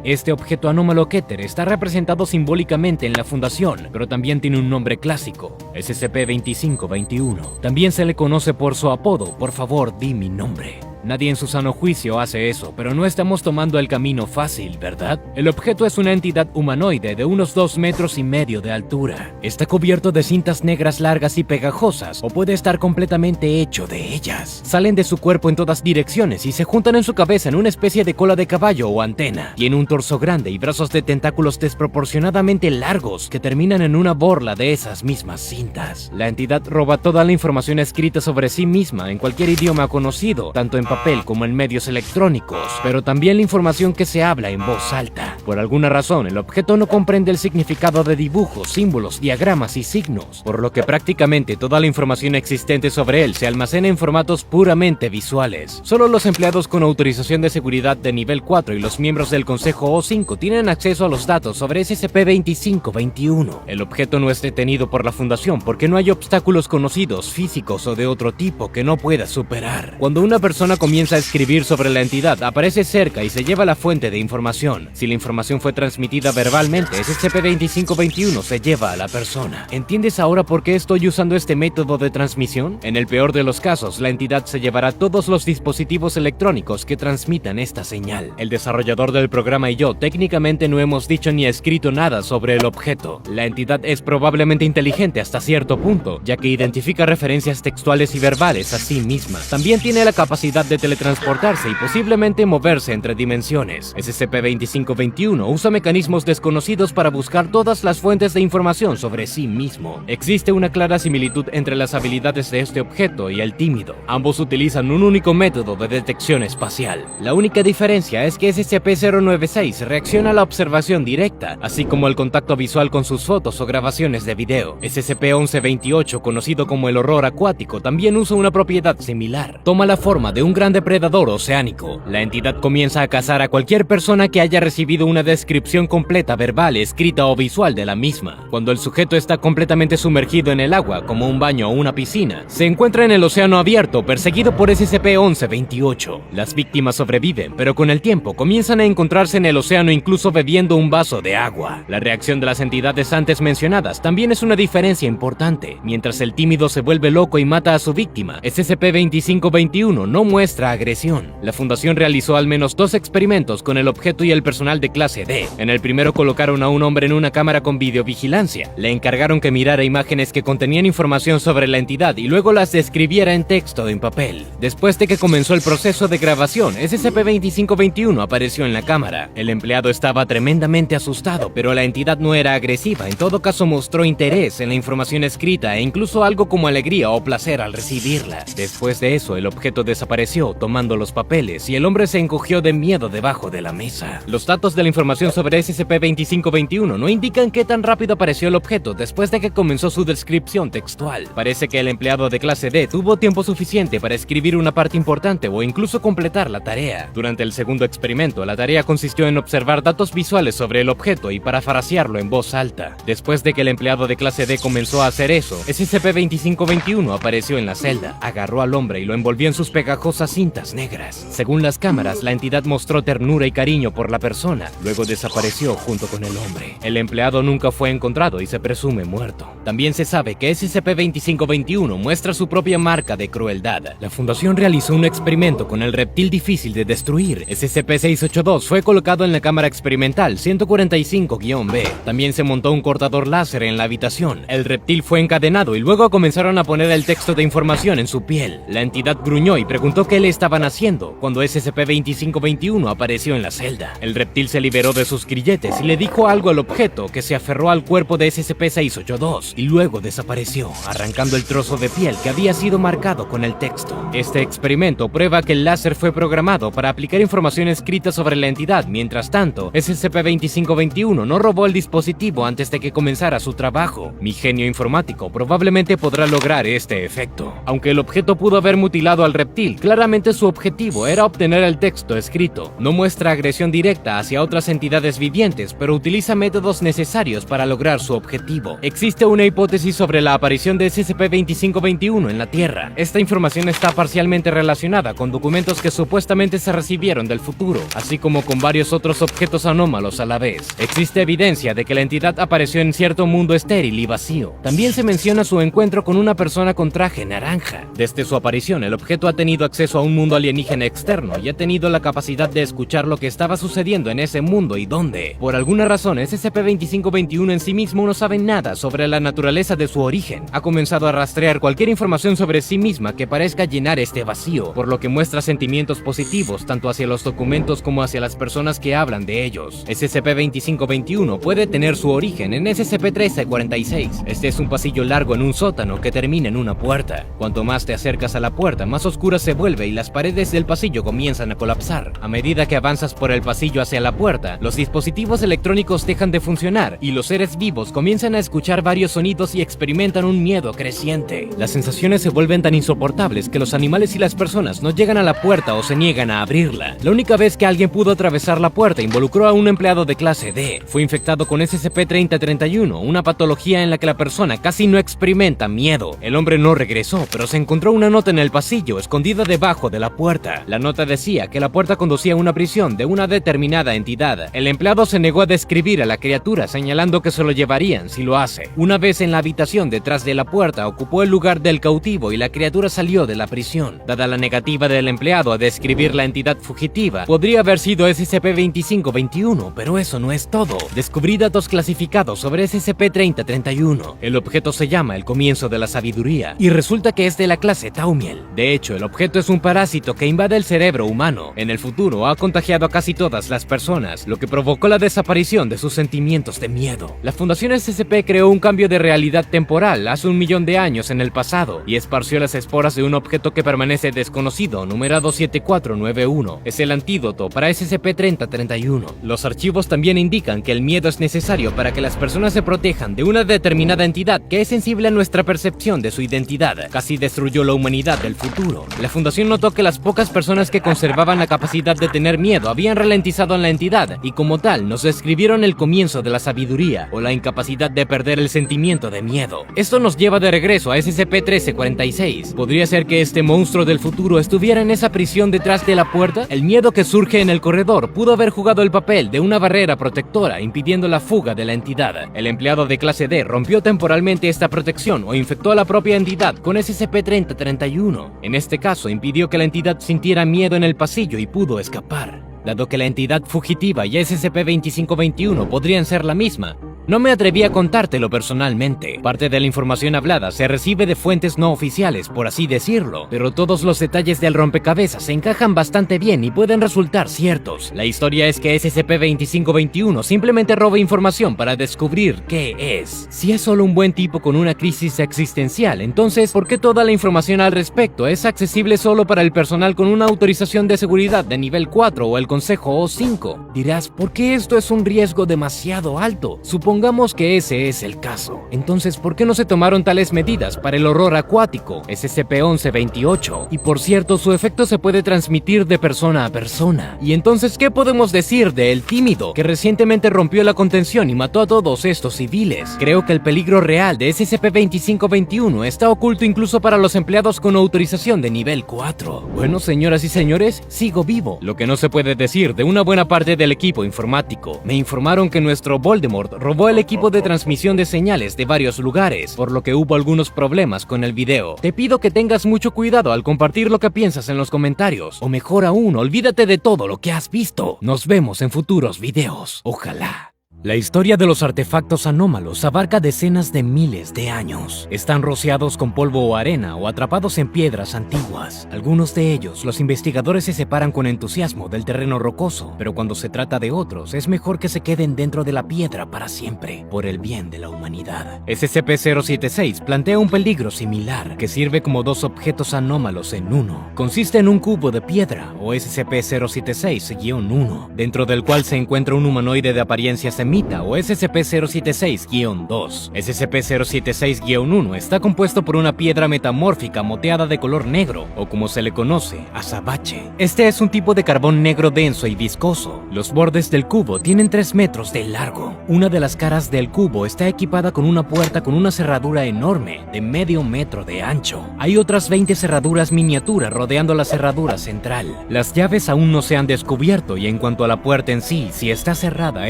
Este objeto anómalo Keter está representado simbólicamente en la Fundación, pero también tiene un nombre clásico, SCP-2521. También se le conoce por su apodo, por favor, di mi nombre. Nadie en su sano juicio hace eso, pero no estamos tomando el camino fácil, ¿verdad? El objeto es una entidad humanoide de unos 2,5 metros de altura. Está cubierto de cintas negras largas y pegajosas, o puede estar completamente hecho de ellas. Salen de su cuerpo en todas direcciones y se juntan en su cabeza en una especie de cola de caballo o antena. Tiene un torso grande y brazos de tentáculos desproporcionadamente largos que terminan en una borla de esas mismas cintas. La entidad roba toda la información escrita sobre sí misma en cualquier idioma conocido, tanto en papel como en medios electrónicos, pero también la información que se habla en voz alta. Por alguna razón, el objeto no comprende el significado de dibujos, símbolos, diagramas y signos, por lo que prácticamente toda la información existente sobre él se almacena en formatos puramente visuales. Solo los empleados con autorización de seguridad de nivel 4 y los miembros del Consejo O5 tienen acceso a los datos sobre SCP-2521. El objeto no es detenido por la Fundación porque no hay obstáculos conocidos, físicos o de otro tipo que no pueda superar. Cuando una persona comienza a escribir sobre la entidad, aparece cerca y se lleva la fuente de información. Si la información fue transmitida verbalmente, SCP-2521 se lleva a la persona. ¿Entiendes ahora por qué estoy usando este método de transmisión? En el peor de los casos, la entidad se llevará todos los dispositivos electrónicos que transmitan esta señal. El desarrollador del programa y yo técnicamente no hemos dicho ni escrito nada sobre el objeto. La entidad es probablemente inteligente hasta cierto punto, ya que identifica referencias textuales y verbales a sí misma. También tiene la capacidad de teletransportarse y posiblemente moverse entre dimensiones. SCP-2521 usa mecanismos desconocidos para buscar todas las fuentes de información sobre sí mismo. Existe una clara similitud entre las habilidades de este objeto y el tímido. Ambos utilizan un único método de detección espacial. La única diferencia es que SCP-096 reacciona a la observación directa, así como el contacto visual con sus fotos o grabaciones de video. SCP-1128, conocido como el horror acuático, también usa una propiedad similar. Toma la forma de un gran depredador oceánico. La entidad comienza a cazar a cualquier persona que haya recibido una descripción completa, verbal, escrita o visual de la misma. Cuando el sujeto está completamente sumergido en el agua, como un baño o una piscina, se encuentra en el océano abierto, perseguido por SCP-1128. Las víctimas sobreviven, pero con el tiempo comienzan a encontrarse en el océano incluso bebiendo un vaso de agua. La reacción de las entidades antes mencionadas también es una diferencia importante. Mientras el tímido se vuelve loco y mata a su víctima, SCP-2521 no muestra agresión. La Fundación realizó al menos 2 experimentos con el objeto y el personal de clase D. En el primero colocaron a un hombre en una cámara con videovigilancia. Le encargaron que mirara imágenes que contenían información sobre la entidad y luego las describiera en texto en papel. Después de que comenzó el proceso de grabación, SCP-2521 apareció en la cámara. El empleado estaba tremendamente asustado, pero la entidad no era agresiva. En todo caso, mostró interés en la información escrita e incluso algo como alegría o placer al recibirla. Después de eso, el objeto desapareció tomando los papeles y el hombre se encogió de miedo debajo de la mesa. Los datos de la información sobre SCP-2521 no indican qué tan rápido apareció el objeto después de que comenzó su descripción textual. Parece que el empleado de clase D tuvo tiempo suficiente para escribir una parte importante o incluso completar la tarea. Durante el segundo experimento, la tarea consistió en observar datos visuales sobre el objeto y parafrasearlo en voz alta. Después de que el empleado de clase D comenzó a hacer eso, SCP-2521 apareció en la celda, agarró al hombre y lo envolvió en sus pegajosas cintas negras. Según las cámaras, la entidad mostró ternura y cariño por la persona, luego desapareció junto con el hombre. El empleado nunca fue encontrado y se presume muerto. También se sabe que SCP-2521 muestra su propia marca de crueldad. La Fundación realizó un experimento con el reptil difícil de destruir. SCP-682 fue colocado en la cámara experimental 145-B. También se montó un cortador láser en la habitación. El reptil fue encadenado y luego comenzaron a poner el texto de información en su piel. La entidad gruñó y preguntó qué le estaban haciendo cuando SCP-2521 apareció en la celda. El reptil se liberó de sus grilletes y le dijo algo al objeto, que se aferró al cuerpo de SCP-682 y luego desapareció, arrancando el trozo de piel que había sido marcado con el texto. Este experimento prueba que el láser fue programado para aplicar información escrita sobre la entidad. Mientras tanto, SCP-2521 no robó el dispositivo antes de que comenzara su trabajo. Mi genio informático probablemente podrá lograr este efecto. Aunque el objeto pudo haber mutilado al reptil, claramente su objetivo era obtener el texto escrito. No muestra agresión directa hacia otras entidades vivientes, pero utiliza métodos necesarios para lograr su objetivo. Existe una hipótesis sobre la aparición de SCP-2521 en la Tierra. Esta información está parcialmente relacionada con documentos que supuestamente se recibieron del futuro, así como con varios otros objetos anómalos a la vez. Existe evidencia de que la entidad apareció en cierto mundo estéril y vacío. También se menciona su encuentro con una persona con traje naranja. Desde su aparición, el objeto ha tenido acceso a un mundo alienígena externo y ha tenido la capacidad de escuchar lo que estaba sucediendo en ese mundo y dónde. Por alguna razón, SCP-2521 en sí mismo no sabe nada sobre la naturaleza de su origen. Ha comenzado a rastrear cualquier información sobre sí misma que parezca llenar este vacío, por lo que muestra sentimientos positivos tanto hacia los documentos como hacia las personas que hablan de ellos. SCP-2521 puede tener su origen en SCP-1346. Este es un pasillo largo en un sótano que termina en una puerta. Cuanto más te acercas a la puerta, más oscura se vuelve y las paredes del pasillo comienzan a colapsar. A medida que avanzas por el pasillo hacia la puerta, los dispositivos electrónicos dejan de funcionar y los seres vivos comienzan a escuchar varios sonidos y experimentan un miedo creciente. Las sensaciones se vuelven tan insoportables que los animales y las personas no llegan a la puerta o se niegan a abrirla. La única vez que alguien pudo atravesar la puerta involucró a un empleado de clase D. Fue infectado con SCP-3031, una patología en la que la persona casi no experimenta miedo. El hombre no regresó, pero se encontró una nota en el pasillo, escondida debajo de la puerta. La nota decía que la puerta conducía a una prisión de una determinada entidad. El empleado se negó a describir a la criatura, señalando que se lo llevarían si lo hace. Una vez en la habitación detrás de la puerta, ocupó el lugar del cautivo y la criatura salió de la prisión. Dada la negativa del empleado a describir la entidad fugitiva, podría haber sido SCP-2521, pero eso no es todo. Descubrí datos clasificados sobre SCP-3031. El objeto se llama el comienzo de la sabiduría y resulta que es de la clase Taumiel. De hecho, el objeto es un parásito que invade el cerebro humano. En el futuro ha contagiado a casi todas las personas, lo que provocó la desaparición de sus sentimientos de miedo. La Fundación SCP creó un cambio de realidad temporal hace 1 millón de años en el pasado y esparció las esporas de un objeto que permanece desconocido, numerado 7491. Es el antídoto para SCP-3031. Los archivos también indican que el miedo es necesario para que las personas se protejan de una determinada entidad que es sensible a nuestra percepción de su identidad. Casi destruyó la humanidad del futuro. La Fundación notó que las pocas personas que conservaban la capacidad de tener miedo habían ralentizado en la entidad y como tal nos describieron el comienzo de la sabiduría o la incapacidad de perder el sentimiento de miedo. Esto nos lleva de regreso a SCP-1346. ¿Podría ser que este monstruo del futuro estuviera en esa prisión detrás de la puerta? El miedo que surge en el corredor pudo haber jugado el papel de una barrera protectora impidiendo la fuga de la entidad. El empleado de clase D rompió temporalmente esta protección o infectó a la propia entidad con SCP-3031. En este caso impidió que la entidad sintiera miedo en el pasillo y pudo escapar. Dado que la entidad fugitiva y SCP-2521 podrían ser la misma, no me atreví a contártelo personalmente. Parte de la información hablada se recibe de fuentes no oficiales, por así decirlo, pero todos los detalles del rompecabezas se encajan bastante bien y pueden resultar ciertos. La historia es que SCP-2521 simplemente roba información para descubrir qué es. Si es solo un buen tipo con una crisis existencial, entonces, ¿por qué toda la información al respecto es accesible solo para el personal con una autorización de seguridad de nivel 4 o el Consejo O5? Dirás, ¿por qué esto es un riesgo demasiado alto? Supongamos que ese es el caso. Entonces, ¿por qué no se tomaron tales medidas para el horror acuático, SCP-1128? Y por cierto, su efecto se puede transmitir de persona a persona. Y entonces, ¿qué podemos decir de El Tímido, que recientemente rompió la contención y mató a todos estos civiles? Creo que el peligro real de SCP-2521 está oculto incluso para los empleados con autorización de nivel 4. Bueno, señoras y señores, sigo vivo. Lo que no se puede decir de una buena parte del equipo informático. Me informaron que nuestro Voldemort robó el equipo de transmisión de señales de varios lugares, por lo que hubo algunos problemas con el video. Te pido que tengas mucho cuidado al compartir lo que piensas en los comentarios, o mejor aún, olvídate de todo lo que has visto. Nos vemos en futuros videos. Ojalá. La historia de los artefactos anómalos abarca decenas de miles de años. Están rociados con polvo o arena o atrapados en piedras antiguas. Algunos de ellos, los investigadores se separan con entusiasmo del terreno rocoso, pero cuando se trata de otros, es mejor que se queden dentro de la piedra para siempre, por el bien de la humanidad. SCP-076 plantea un peligro similar, que sirve como dos objetos anómalos en uno. Consiste en un cubo de piedra, o SCP-076-1, dentro del cual se encuentra un humanoide de apariencia semita o SCP-076-2. SCP-076-1 está compuesto por una piedra metamórfica moteada de color negro, o como se le conoce, azabache. Este es un tipo de carbón negro denso y viscoso. Los bordes del cubo tienen 3 metros de largo. Una de las caras del cubo está equipada con una puerta con una cerradura enorme, de medio metro de ancho. Hay otras 20 cerraduras miniaturas rodeando la cerradura central. Las llaves aún no se han descubierto y en cuanto a la puerta en sí, si está cerrada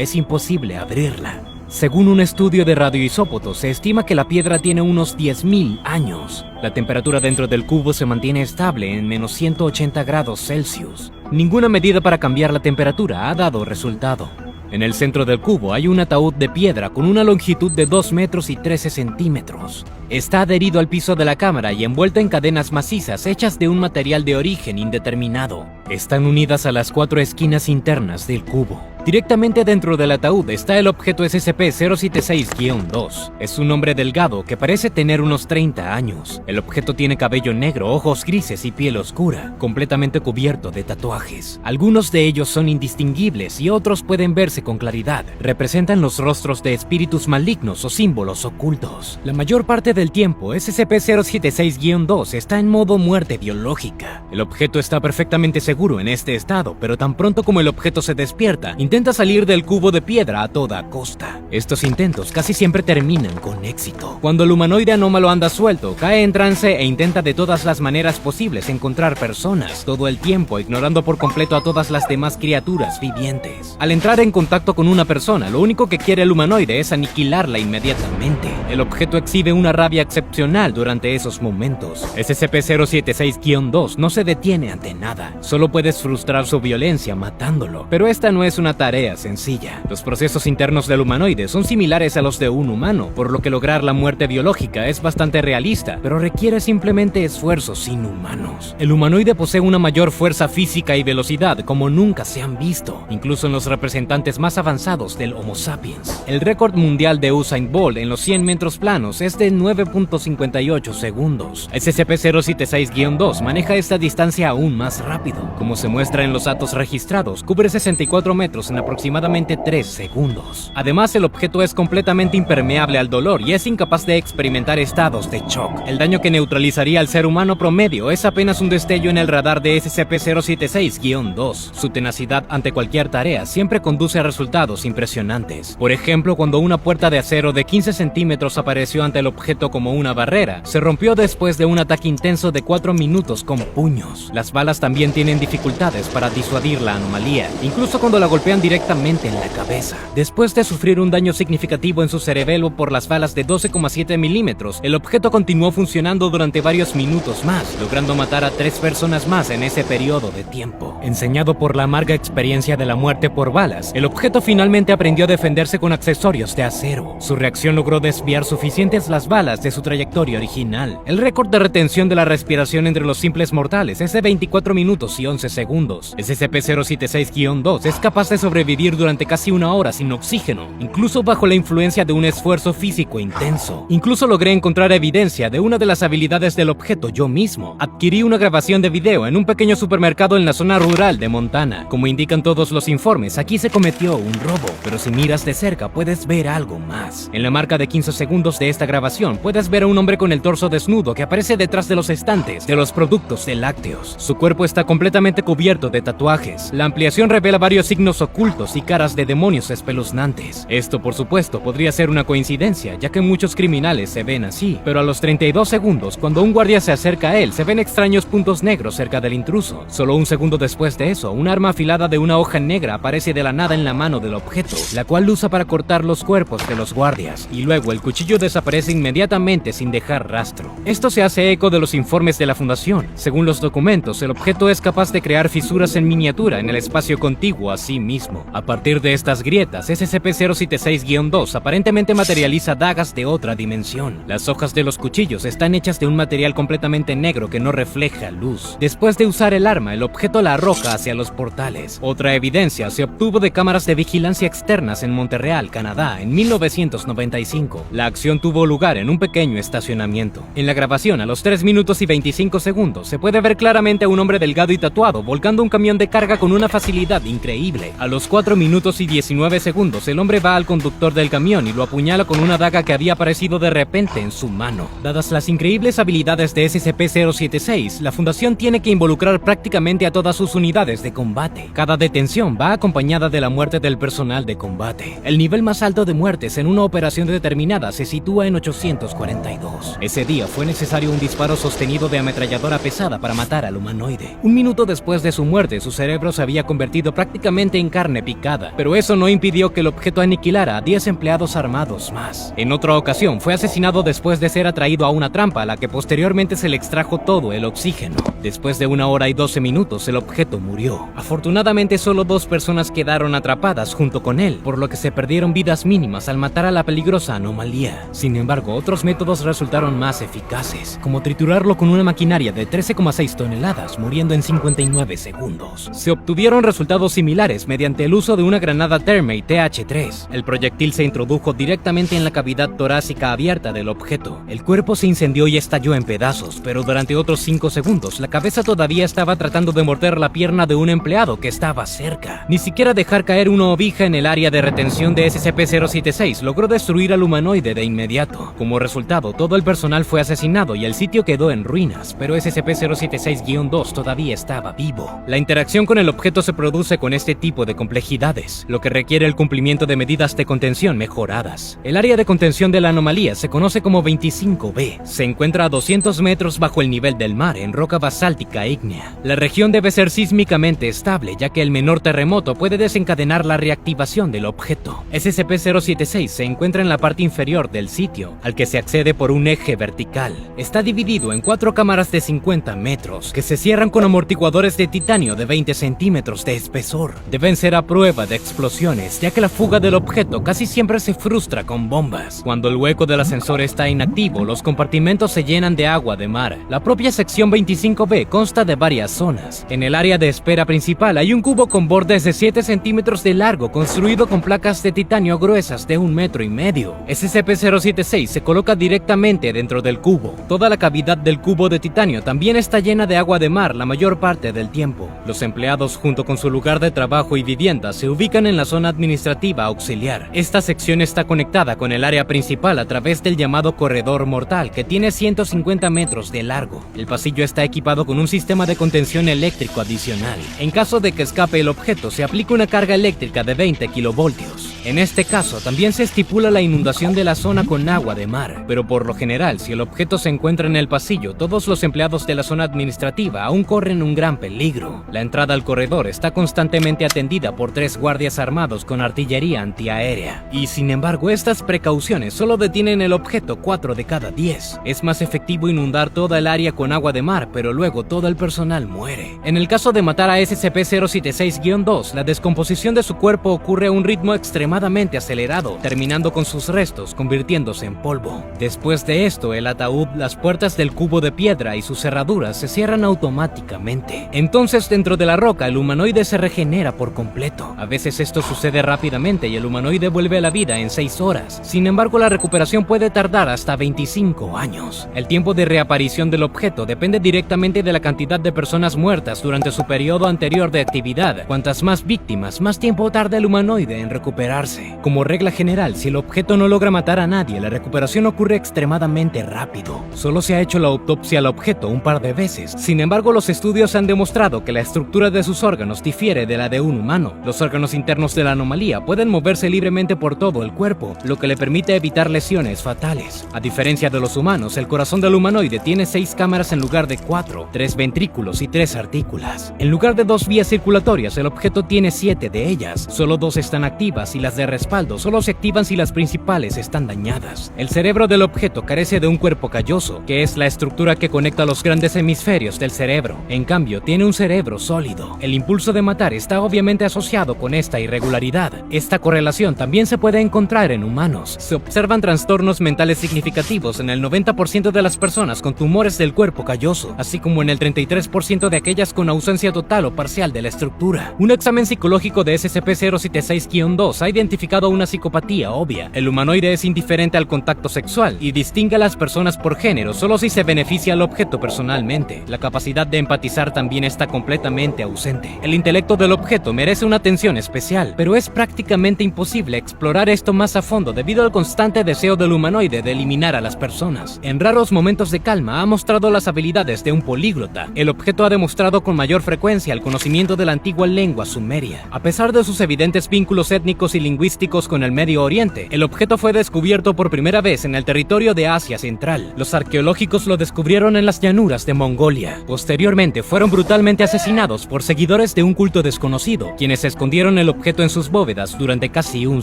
es imposible abrirla. Según un estudio de radioisótopos, se estima que la piedra tiene unos 10.000 años. La temperatura dentro del cubo se mantiene estable en menos 180 grados Celsius. Ninguna medida para cambiar la temperatura ha dado resultado. En el centro del cubo hay un ataúd de piedra con una longitud de 2 metros y 13 centímetros. Está adherido al piso de la cámara y envuelto en cadenas macizas hechas de un material de origen indeterminado. Están unidas a las 4 esquinas internas del cubo. Directamente dentro del ataúd está el objeto SCP-076-2. Es un hombre delgado que parece tener unos 30 años. El objeto tiene cabello negro, ojos grises y piel oscura, completamente cubierto de tatuajes. Algunos de ellos son indistinguibles y otros pueden verse con claridad. Representan los rostros de espíritus malignos o símbolos ocultos. La mayor parte del tiempo, SCP-076-2 está en modo muerte biológica. El objeto está perfectamente seguro en este estado, pero tan pronto como el objeto se despierta, intenta salir del cubo de piedra a toda costa. Estos intentos casi siempre terminan con éxito. Cuando el humanoide anómalo anda suelto, cae en trance e intenta de todas las maneras posibles encontrar personas, todo el tiempo ignorando por completo a todas las demás criaturas vivientes. Al entrar en contacto con una persona, lo único que quiere el humanoide es aniquilarla inmediatamente. El objeto exhibe una rabia excepcional durante esos momentos. SCP-076-2 no se detiene ante nada. Solo puedes frustrar su violencia matándolo. Pero esta no es una tarea sencilla. Los procesos internos del humanoide son similares a los de un humano, por lo que lograr la muerte biológica es bastante realista, pero requiere simplemente esfuerzos inhumanos. El humanoide posee una mayor fuerza física y velocidad como nunca se han visto, incluso en los representantes más avanzados del Homo sapiens. El récord mundial de Usain Bolt en los 100 metros planos es de 9.58 segundos. SCP-076-2 maneja esta distancia aún más rápido. Como se muestra en los datos registrados, cubre 64 metros en aproximadamente 3 segundos. Además, el objeto es completamente impermeable al dolor y es incapaz de experimentar estados de shock. El daño que neutralizaría al ser humano promedio es apenas un destello en el radar de SCP-076-2. Su tenacidad ante cualquier tarea siempre conduce a resultados impresionantes. Por ejemplo, cuando una puerta de acero de 15 centímetros apareció ante el objeto como una barrera, se rompió después de un ataque intenso de 4 minutos con puños. Las balas también tienen dificultades para disuadir la anomalía, incluso cuando la golpean directamente en la cabeza. Después de sufrir un daño significativo en su cerebelo por las balas de 12,7 milímetros, el objeto continuó funcionando durante varios minutos más, logrando matar a 3 personas más en ese periodo de tiempo. Enseñado por la amarga experiencia de la muerte por balas, el objeto finalmente aprendió a defenderse con accesorios de acero. Su reacción logró desviar suficientes las balas de su trayectoria original. El récord de retención de la respiración entre los simples mortales es de 24 minutos y 11 segundos. SCP-076-2 es capaz de sobrevivir durante casi una hora sin oxígeno, incluso bajo la influencia de un esfuerzo físico intenso. Incluso logré encontrar evidencia de una de las habilidades del objeto yo mismo. Adquirí una grabación de video en un pequeño supermercado en la zona rural de Montana. Como indican todos los informes, aquí se cometió un robo, pero si miras de cerca puedes ver algo más. En la marca de 15 segundos de esta grabación puedes ver a un hombre con el torso desnudo que aparece detrás de los estantes de los productos de lácteos. Su cuerpo está completamente cubierto de tatuajes. La ampliación revela varios signos ocultos y caras de demonios espeluznantes. Esto, por supuesto, podría ser una coincidencia, ya que muchos criminales se ven así, pero a los 32 segundos, cuando un guardia se acerca a él, se ven extraños puntos negros cerca del intruso. Solo un segundo después de eso, un arma afilada de una hoja negra aparece de la nada en la mano del objeto, la cual usa para cortar los cuerpos de los guardias, y luego el cuchillo desaparece inmediatamente sin dejar rastro. Esto se hace eco de los informes de la Fundación. Según los documentos, el objeto es capaz de crear fisuras en miniatura en el espacio contiguo a sí mismo. A partir de estas grietas, SCP-076-2 aparentemente materializa dagas de otra dimensión. Las hojas de los cuchillos están hechas de un material completamente negro que no refleja luz. Después de usar el arma, el objeto la arroja hacia los portales. Otra evidencia se obtuvo de cámaras de vigilancia externas en Montreal, Canadá, en 1995. La acción tuvo lugar en un pequeño estacionamiento. En la grabación, a los 3 minutos y 25 segundos, se puede ver claramente a un hombre delgado y tatuado volcando un camión de carga con una facilidad increíble. A los 4 minutos y 19 segundos, el hombre va al conductor del camión y lo apuñala con una daga que había aparecido de repente en su mano. Dadas las increíbles habilidades de SCP-076, la Fundación tiene que involucrar prácticamente a todas sus unidades de combate. Cada detención va acompañada de la muerte del personal de combate. El nivel más alto de muertes en una operación determinada se sitúa en 842. Ese día fue necesario un disparo sostenido de ametralladora pesada para matar al humanoide. Un minuto después de su muerte, su cerebro se había convertido prácticamente en carne picada, pero eso no impidió que el objeto aniquilara a 10 empleados armados más. En otra ocasión, fue asesinado después de ser atraído a una trampa a la que posteriormente se le extrajo todo el oxígeno. Después de 1 hora y 12 minutos, el objeto murió. Afortunadamente, solo 2 personas quedaron atrapadas junto con él, por lo que se perdieron vidas mínimas al matar a la peligrosa anomalía. Sin embargo, otros métodos resultaron más eficaces, como triturarlo con una maquinaria de 13,6 toneladas, muriendo en 59 segundos. Se obtuvieron resultados similares mediante el uso de una granada Thermite TH-3. El proyectil se introdujo directamente en la cavidad torácica abierta del objeto. El cuerpo se incendió y estalló en pedazos, pero durante otros 5 segundos, la cabeza todavía estaba tratando de morder la pierna de un empleado que estaba cerca. Ni siquiera dejar caer una ovija en el área de retención de SCP-076 logró destruir al humanoide de inmediato. Como resultado, todo el personal fue asesinado y el sitio quedó en ruinas, pero SCP-076-2 todavía estaba vivo. La interacción con el objeto se produce con este tipo de complejidades, lo que requiere el cumplimiento de medidas de contención mejoradas. El área de contención de la anomalía se conoce como 25B. Se encuentra a 200 metros bajo el nivel del mar en roca basáltica ígnea. La región debe ser sísmicamente estable, ya que el menor terremoto puede desencadenar la reactivación del objeto. SCP-076 se encuentra en la parte inferior del sitio, al que se accede por un eje vertical. Está dividido en 4 cámaras de 50 metros, que se cierran con amortiguadores de titanio de 20 centímetros de espesor. Deben ser ser a prueba de explosiones, ya que la fuga del objeto casi siempre se frustra con bombas. Cuando el hueco del ascensor está inactivo, los compartimentos se llenan de agua de mar. La propia sección 25B consta de varias zonas. En el área de espera principal hay un cubo con bordes de 7 centímetros de largo construido con placas de titanio gruesas de 1,5 metros. SCP-076 se coloca directamente dentro del cubo. Toda la cavidad del cubo de titanio también está llena de agua de mar la mayor parte del tiempo. Los empleados, junto con su lugar de trabajo y vivienda, se ubican en la zona administrativa auxiliar. Esta sección está conectada con el área principal a través del llamado corredor mortal, que tiene 150 metros de largo. El pasillo está equipado con un sistema de contención eléctrico adicional. En caso de que escape el objeto, se aplica una carga eléctrica de 20 kilovoltios. En este caso, también se estipula la inundación de la zona con agua de mar, pero por lo general, si el objeto se encuentra en el pasillo, todos los empleados de la zona administrativa aún corren un gran peligro. La entrada al corredor está constantemente atendida por 3 guardias armados con artillería antiaérea. Y sin embargo, estas precauciones solo detienen el objeto 4 de cada 10. Es más efectivo inundar toda el área con agua de mar, pero luego todo el personal muere. En el caso de matar a SCP-076-2, la descomposición de su cuerpo ocurre a un ritmo extremadamente acelerado, terminando con sus restos convirtiéndose en polvo. Después de esto, el ataúd, las puertas del cubo de piedra y sus cerraduras se cierran automáticamente. Entonces, dentro de la roca, el humanoide se regenera por completo. A veces esto sucede rápidamente y el humanoide vuelve a la vida en 6 horas. Sin embargo, la recuperación puede tardar hasta 25 años. El tiempo de reaparición del objeto depende directamente de la cantidad de personas muertas durante su periodo anterior de actividad. Cuantas más víctimas, más tiempo tarda el humanoide en recuperarse. Como regla general, si el objeto no logra matar a nadie, la recuperación ocurre extremadamente rápido. Solo se ha hecho la autopsia al objeto un par de veces. Sin embargo, los estudios han demostrado que la estructura de sus órganos difiere de la de un humano. Los órganos internos de la anomalía pueden moverse libremente por todo el cuerpo, lo que le permite evitar lesiones fatales. A diferencia de los humanos, el corazón del humanoide tiene 6 cámaras en lugar de 4, 3 ventrículos y 3 artículas. En lugar de 2 vías circulatorias, el objeto tiene 7 de ellas. Solo 2 están activas y las de respaldo solo se activan si las principales están dañadas. El cerebro del objeto carece de un cuerpo calloso, que es la estructura que conecta los grandes hemisferios del cerebro. En cambio, tiene un cerebro sólido. El impulso de matar está obviamente asociado con esta irregularidad. Esta correlación también se puede encontrar en humanos. Se observan trastornos mentales significativos en el 90% de las personas con tumores del cuerpo calloso, así como en el 33% de aquellas con ausencia total o parcial de la estructura. Un examen psicológico de SCP-076-2 ha identificado una psicopatía obvia. El humanoide es indiferente al contacto sexual y distingue a las personas por género solo si se beneficia al objeto personalmente. La capacidad de empatizar también está completamente ausente. El intelecto del objeto merece una atención especial, pero es prácticamente imposible explorar esto más a fondo debido al constante deseo del humanoide de eliminar a las personas. En raros momentos de calma ha mostrado las habilidades de un políglota. El objeto ha demostrado con mayor frecuencia el conocimiento de la antigua lengua sumeria. A pesar de sus evidentes vínculos étnicos y lingüísticos con el Medio Oriente, el objeto fue descubierto por primera vez en el territorio de Asia Central. Los arqueológicos lo descubrieron en las llanuras de Mongolia. Posteriormente fueron brutalmente asesinados por seguidores de un culto desconocido, quienes escondieron el objeto en sus bóvedas durante casi un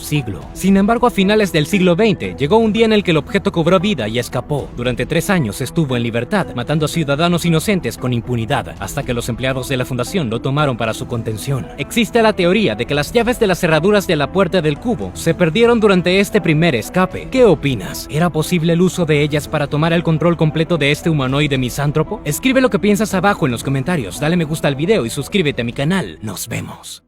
siglo. Sin embargo, a finales del siglo XX, llegó un día en el que el objeto cobró vida y escapó. Durante 3 años estuvo en libertad, matando a ciudadanos inocentes con impunidad, hasta que los empleados de la fundación lo tomaron para su contención. Existe la teoría de que las llaves de las cerraduras de la puerta del cubo se perdieron durante este primer escape. ¿Qué opinas? ¿Era posible el uso de ellas para tomar el control completo de este humanoide misántropo? Escribe lo que piensas abajo en los comentarios, dale me gusta al video y suscríbete a mi canal. Nos vemos.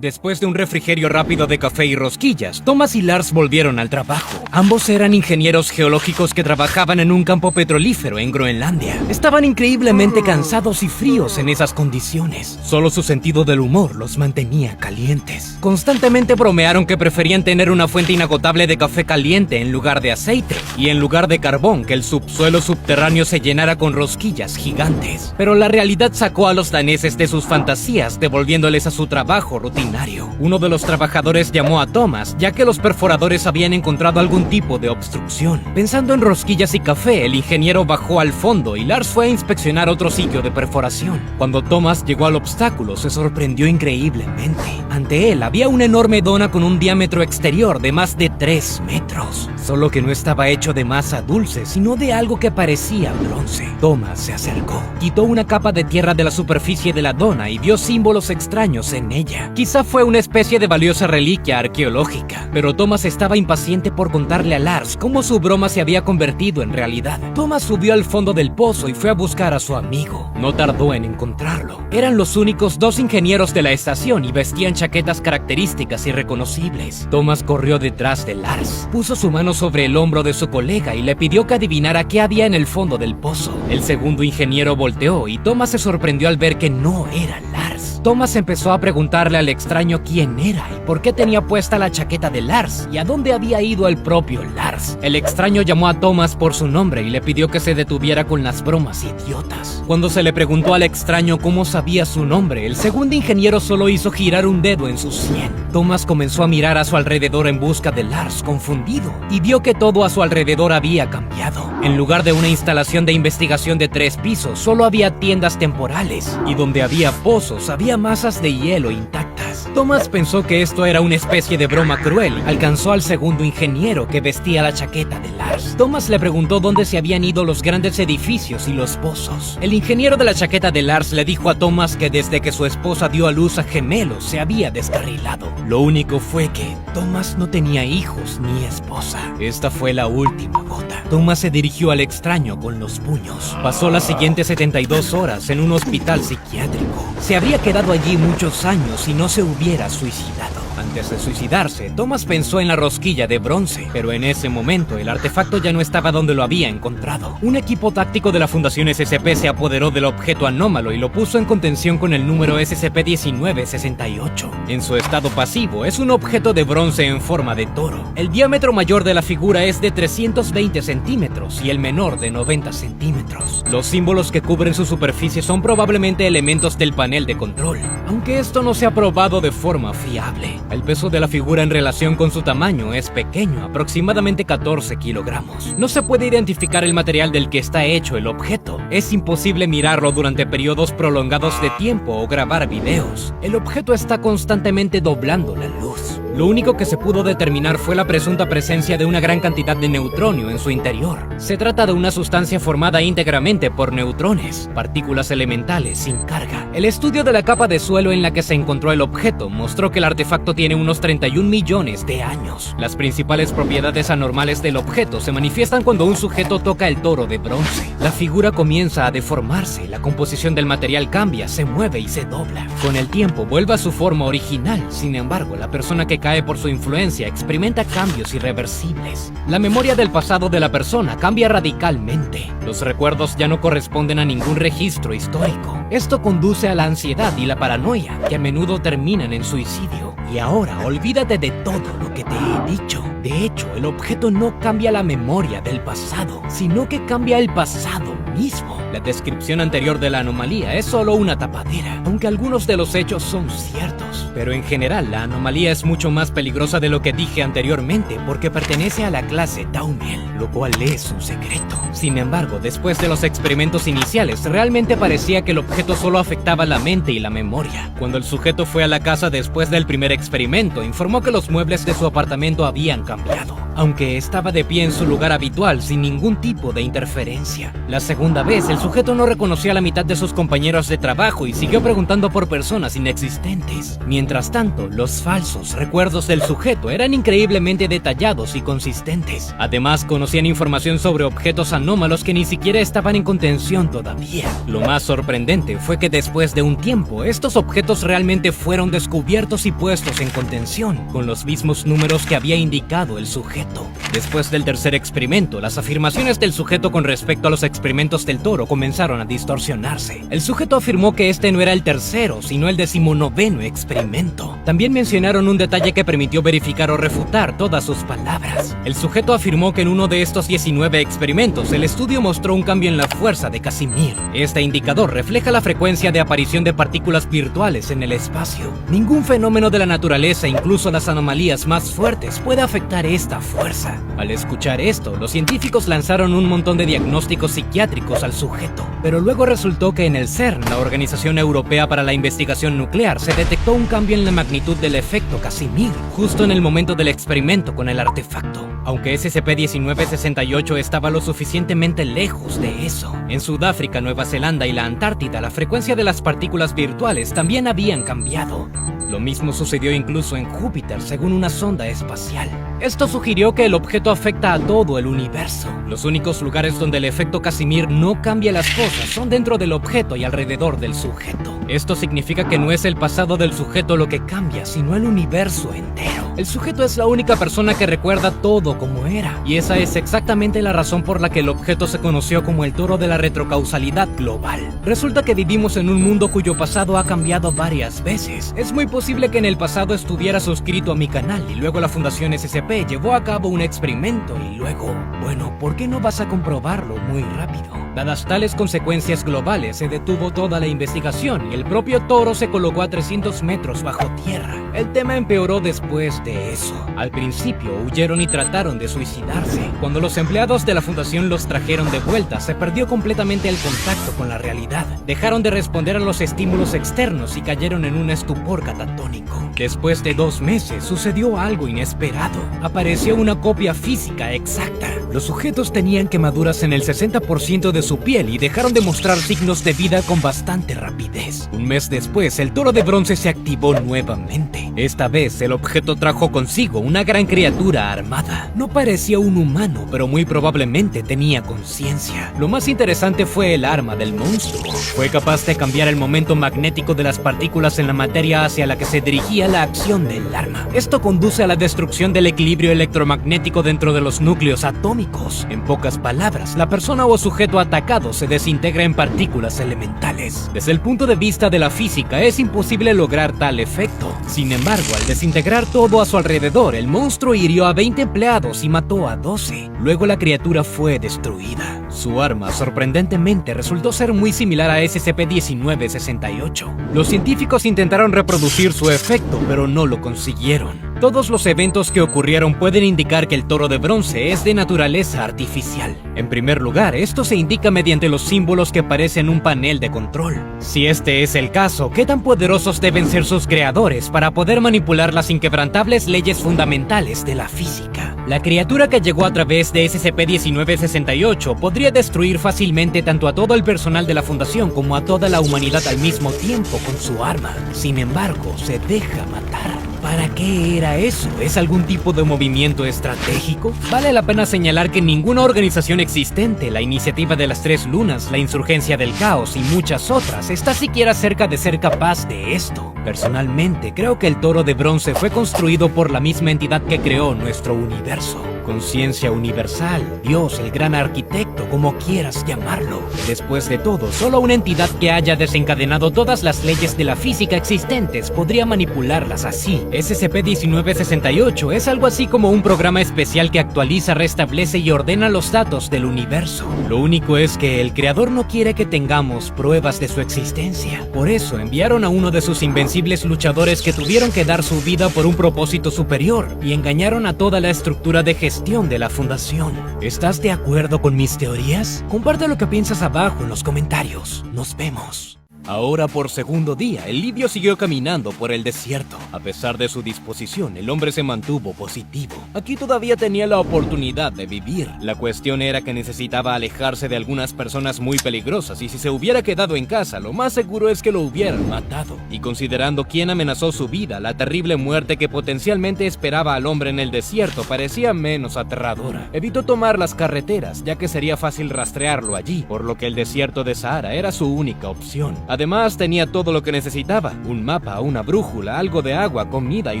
Después de un refrigerio rápido de café y rosquillas, Thomas y Lars volvieron al trabajo. Ambos eran ingenieros geológicos que trabajaban en un campo petrolífero en Groenlandia. Estaban increíblemente cansados y fríos en esas condiciones. Solo su sentido del humor los mantenía calientes. Constantemente bromearon que preferían tener una fuente inagotable de café caliente en lugar de aceite, y en lugar de carbón, que el subsuelo subterráneo se llenara con rosquillas gigantes. Pero la realidad sacó a los daneses de sus fantasías, devolviéndoles a su trabajo rutinario. Uno de los trabajadores llamó a Thomas, ya que los perforadores habían encontrado algún tipo de obstrucción. Pensando en rosquillas y café, el ingeniero bajó al fondo y Lars fue a inspeccionar otro sitio de perforación. Cuando Thomas llegó al obstáculo, se sorprendió increíblemente. Ante él había una enorme dona con un diámetro exterior de más de 3 metros. solo que no estaba hecho de masa dulce, sino de algo que parecía bronce. Thomas se acercó, quitó una capa de tierra de la superficie de la dona y vio símbolos extraños en ella. Quizá fue una especie de valiosa reliquia arqueológica, pero Thomas estaba impaciente por contarle a Lars cómo su broma se había convertido en realidad. Thomas subió al fondo del pozo y fue a buscar a su amigo. No tardó en encontrarlo. Eran los únicos 2 ingenieros de la estación y vestían chaquetas características y reconocibles. Thomas corrió detrás de Lars, puso su mano sobre el hombro de su colega y le pidió que adivinara qué había en el fondo del pozo. El segundo ingeniero volteó y Thomas se sorprendió al ver que no era Lars. Thomas empezó a preguntarle al extraño quién era y por qué tenía puesta la chaqueta de Lars y a dónde había ido el propio Lars. El extraño llamó a Thomas por su nombre y le pidió que se detuviera con las bromas idiotas. Cuando se le preguntó al extraño cómo sabía su nombre, el segundo ingeniero solo hizo girar un dedo en su sien. Thomas comenzó a mirar a su alrededor en busca de Lars, confundido, y vio que todo a su alrededor había cambiado. En lugar de una instalación de investigación de 3 pisos, solo había tiendas temporales, y donde había pozos, había masas de hielo intactas. Thomas pensó que esto era una especie de broma cruel y alcanzó al segundo ingeniero que vestía la chaqueta de Lars. Thomas le preguntó dónde se habían ido los grandes edificios y los pozos. El ingeniero de la chaqueta de Lars le dijo a Thomas que desde que su esposa dio a luz a gemelos se había descarrilado. Lo único fue que Thomas no tenía hijos ni esposa. Esta fue la última gota. Thomas se dirigió al extraño con los puños. Pasó las siguientes 72 horas en un hospital psiquiátrico. Se habría quedado allí muchos años y no se hubiera suicidado. Antes de suicidarse, Thomas pensó en la rosquilla de bronce, pero en ese momento el artefacto ya no estaba donde lo había encontrado. Un equipo táctico de la Fundación SCP se apoderó del objeto anómalo y lo puso en contención con el número SCP-1968. En su estado pasivo, es un objeto de bronce en forma de toro. El diámetro mayor de la figura es de 320 centímetros y el menor de 90 centímetros. Los símbolos que cubren su superficie son probablemente elementos del panel de control, aunque esto no se ha probado de forma fiable. El peso de la figura en relación con su tamaño es pequeño, aproximadamente 14 kilogramos. No se puede identificar el material del que está hecho el objeto. Es imposible mirarlo durante periodos prolongados de tiempo o grabar videos. El objeto está constantemente doblando la luz. Lo único que se pudo determinar fue la presunta presencia de una gran cantidad de neutronio en su interior. Se trata de una sustancia formada íntegramente por neutrones, partículas elementales sin carga. El estudio de la capa de suelo en la que se encontró el objeto mostró que el artefacto tiene unos 31 millones de años. Las principales propiedades anormales del objeto se manifiestan cuando un sujeto toca el toro de bronce. La figura comienza a deformarse, la composición del material cambia, se mueve y se dobla. Con el tiempo vuelve a su forma original, sin embargo, la persona que cae por su influencia experimenta cambios irreversibles. La memoria del pasado de la persona cambia radicalmente. Los recuerdos ya no corresponden a ningún registro histórico. Esto conduce a la ansiedad y la paranoia, que a menudo terminan en suicidio. Y ahora, olvídate de todo lo que te he dicho. De hecho, el objeto no cambia la memoria del pasado, sino que cambia el pasado mismo. La descripción anterior de la anomalía es solo una tapadera, aunque algunos de los hechos son ciertos. Pero en general, la anomalía es mucho más peligrosa de lo que dije anteriormente porque pertenece a la clase Daumel, lo cual es un secreto. Sin embargo, después de los experimentos iniciales, realmente parecía que el objeto solo afectaba la mente y la memoria. Cuando el sujeto fue a la casa después del primer experimento, informó que los muebles de su apartamento habían cambiado, aunque estaba de pie en su lugar habitual sin ningún tipo de interferencia. La segunda vez, el sujeto no reconoció a la mitad de sus compañeros de trabajo y siguió preguntando por personas inexistentes. Mientras tanto, los falsos recuerdos del sujeto eran increíblemente detallados y consistentes. Además, conocían información sobre objetos anómalos que ni siquiera estaban en contención todavía. Lo más sorprendente fue que después de un tiempo, estos objetos realmente fueron descubiertos y puestos en contención, con los mismos números que había indicado el sujeto. Después del tercer experimento, las afirmaciones del sujeto con respecto a los experimentos del toro comenzaron a distorsionarse. El sujeto afirmó que este no era el tercero, sino el 19º experimento. También mencionaron un detalle que permitió verificar o refutar todas sus palabras. El sujeto afirmó que en uno de estos 19 experimentos, el estudio mostró un cambio en la fuerza de Casimir. Este indicador refleja la frecuencia de aparición de partículas virtuales en el espacio. Ningún fenómeno de la naturaleza, incluso las anomalías más fuertes, puede afectar esta fuerza. Al escuchar esto, los científicos lanzaron un montón de diagnósticos psiquiátricos al sujeto, pero luego resultó que en el CERN, la Organización Europea para la Investigación Nuclear, se detectó un cambio en la magnitud del efecto Casimir, justo en el momento del experimento con el artefacto. Aunque SCP-1968 estaba lo suficientemente lejos de eso. En Sudáfrica, Nueva Zelanda y la Antártida, la frecuencia de las partículas virtuales también habían cambiado. Lo mismo sucedió incluso en Júpiter, según una sonda espacial. Esto sugirió que el objeto afecta a todo el universo. Los únicos lugares donde el efecto Casimir no cambia las cosas son dentro del objeto y alrededor del sujeto. Esto significa que no es el pasado del sujeto lo que cambia, sino el universo entero. El sujeto es la única persona que recuerda todo como era, y esa es exactamente la razón por la que el objeto se conoció como el toro de la retrocausalidad global. Resulta que vivimos en un mundo cuyo pasado ha cambiado varias veces. Es muy posible que en el pasado estuviera suscrito a mi canal y luego la Fundación SCP llevó a cabo un experimento y luego, bueno, ¿por qué no vas a comprobarlo muy rápido? Dadas tales consecuencias globales, se detuvo toda la investigación y el propio toro se colocó a 300 metros bajo tierra. El tema empeoró después de eso. Al principio huyeron y trataron de suicidarse. Cuando los empleados de la fundación los trajeron de vuelta, se perdió completamente el contacto con la realidad. Dejaron de responder a los estímulos externos y cayeron en un estupor catatónico. Después de 2 meses, sucedió algo inesperado. Apareció una copia física exacta. Los sujetos tenían quemaduras en el 60% de su piel y dejaron de mostrar signos de vida con bastante rapidez. Un mes después, el toro de bronce se activó nuevamente. Esta vez, el objeto trajo consigo una gran criatura armada. No parecía un humano, pero muy probablemente tenía conciencia. Lo más interesante fue el arma del monstruo. Fue capaz de cambiar el momento magnético de las partículas en la materia hacia la que se dirigía la acción del arma. Esto conduce a la destrucción del equilibrio electromagnético dentro de los núcleos atómicos. En pocas palabras, la persona o sujeto atacado se desintegra en partículas elementales. Desde el punto de vista de la física, es imposible lograr tal efecto. Sin embargo, al desintegrar todo a su alrededor, el monstruo hirió a 20 empleados y mató a 12. Luego la criatura fue destruida. Su arma, sorprendentemente, resultó ser muy similar a SCP-1968. Los científicos intentaron reproducir su efecto, pero no lo consiguieron. Todos los eventos que ocurrieron pueden indicar que el toro de bronce es de naturaleza artificial. En primer lugar, esto se indica mediante los símbolos que aparecen en un panel de control. Si este es el caso, ¿qué tan poderosos deben ser sus creadores para poder manipular las inquebrantables leyes fundamentales de la física? La criatura que llegó a través de SCP-1968 podría destruir fácilmente tanto a todo el personal de la Fundación como a toda la humanidad al mismo tiempo con su arma. Sin embargo, se deja matar. ¿Para qué era eso? ¿Es algún tipo de movimiento estratégico? Vale la pena señalar que ninguna organización existente, la Iniciativa de las Tres Lunas, la Insurgencia del Caos y muchas otras, está siquiera cerca de ser capaz de esto. Personalmente, creo que el toro de bronce fue construido por la misma entidad que creó nuestro universo. Conciencia universal, Dios, el gran arquitecto, como quieras llamarlo. Después de todo, solo una entidad que haya desencadenado todas las leyes de la física existentes podría manipularlas así. SCP-1968 es algo así como un programa especial que actualiza, restablece y ordena los datos del universo. Lo único es que el creador no quiere que tengamos pruebas de su existencia. Por eso enviaron a uno de sus invencibles luchadores que tuvieron que dar su vida por un propósito superior y engañaron a toda la estructura de gestión de la Fundación. ¿Estás de acuerdo con mis teorías? Comparte lo que piensas abajo en los comentarios. Nos vemos. Ahora por segundo día, el Livio siguió caminando por el desierto. A pesar de su disposición, el hombre se mantuvo positivo. Aquí todavía tenía la oportunidad de vivir. La cuestión era que necesitaba alejarse de algunas personas muy peligrosas y si se hubiera quedado en casa, lo más seguro es que lo hubieran matado. Y considerando quién amenazó su vida, la terrible muerte que potencialmente esperaba al hombre en el desierto parecía menos aterradora. Evitó tomar las carreteras, ya que sería fácil rastrearlo allí, por lo que el desierto de Sahara era su única opción. Además, tenía todo lo que necesitaba: un mapa, una brújula, algo de agua, comida y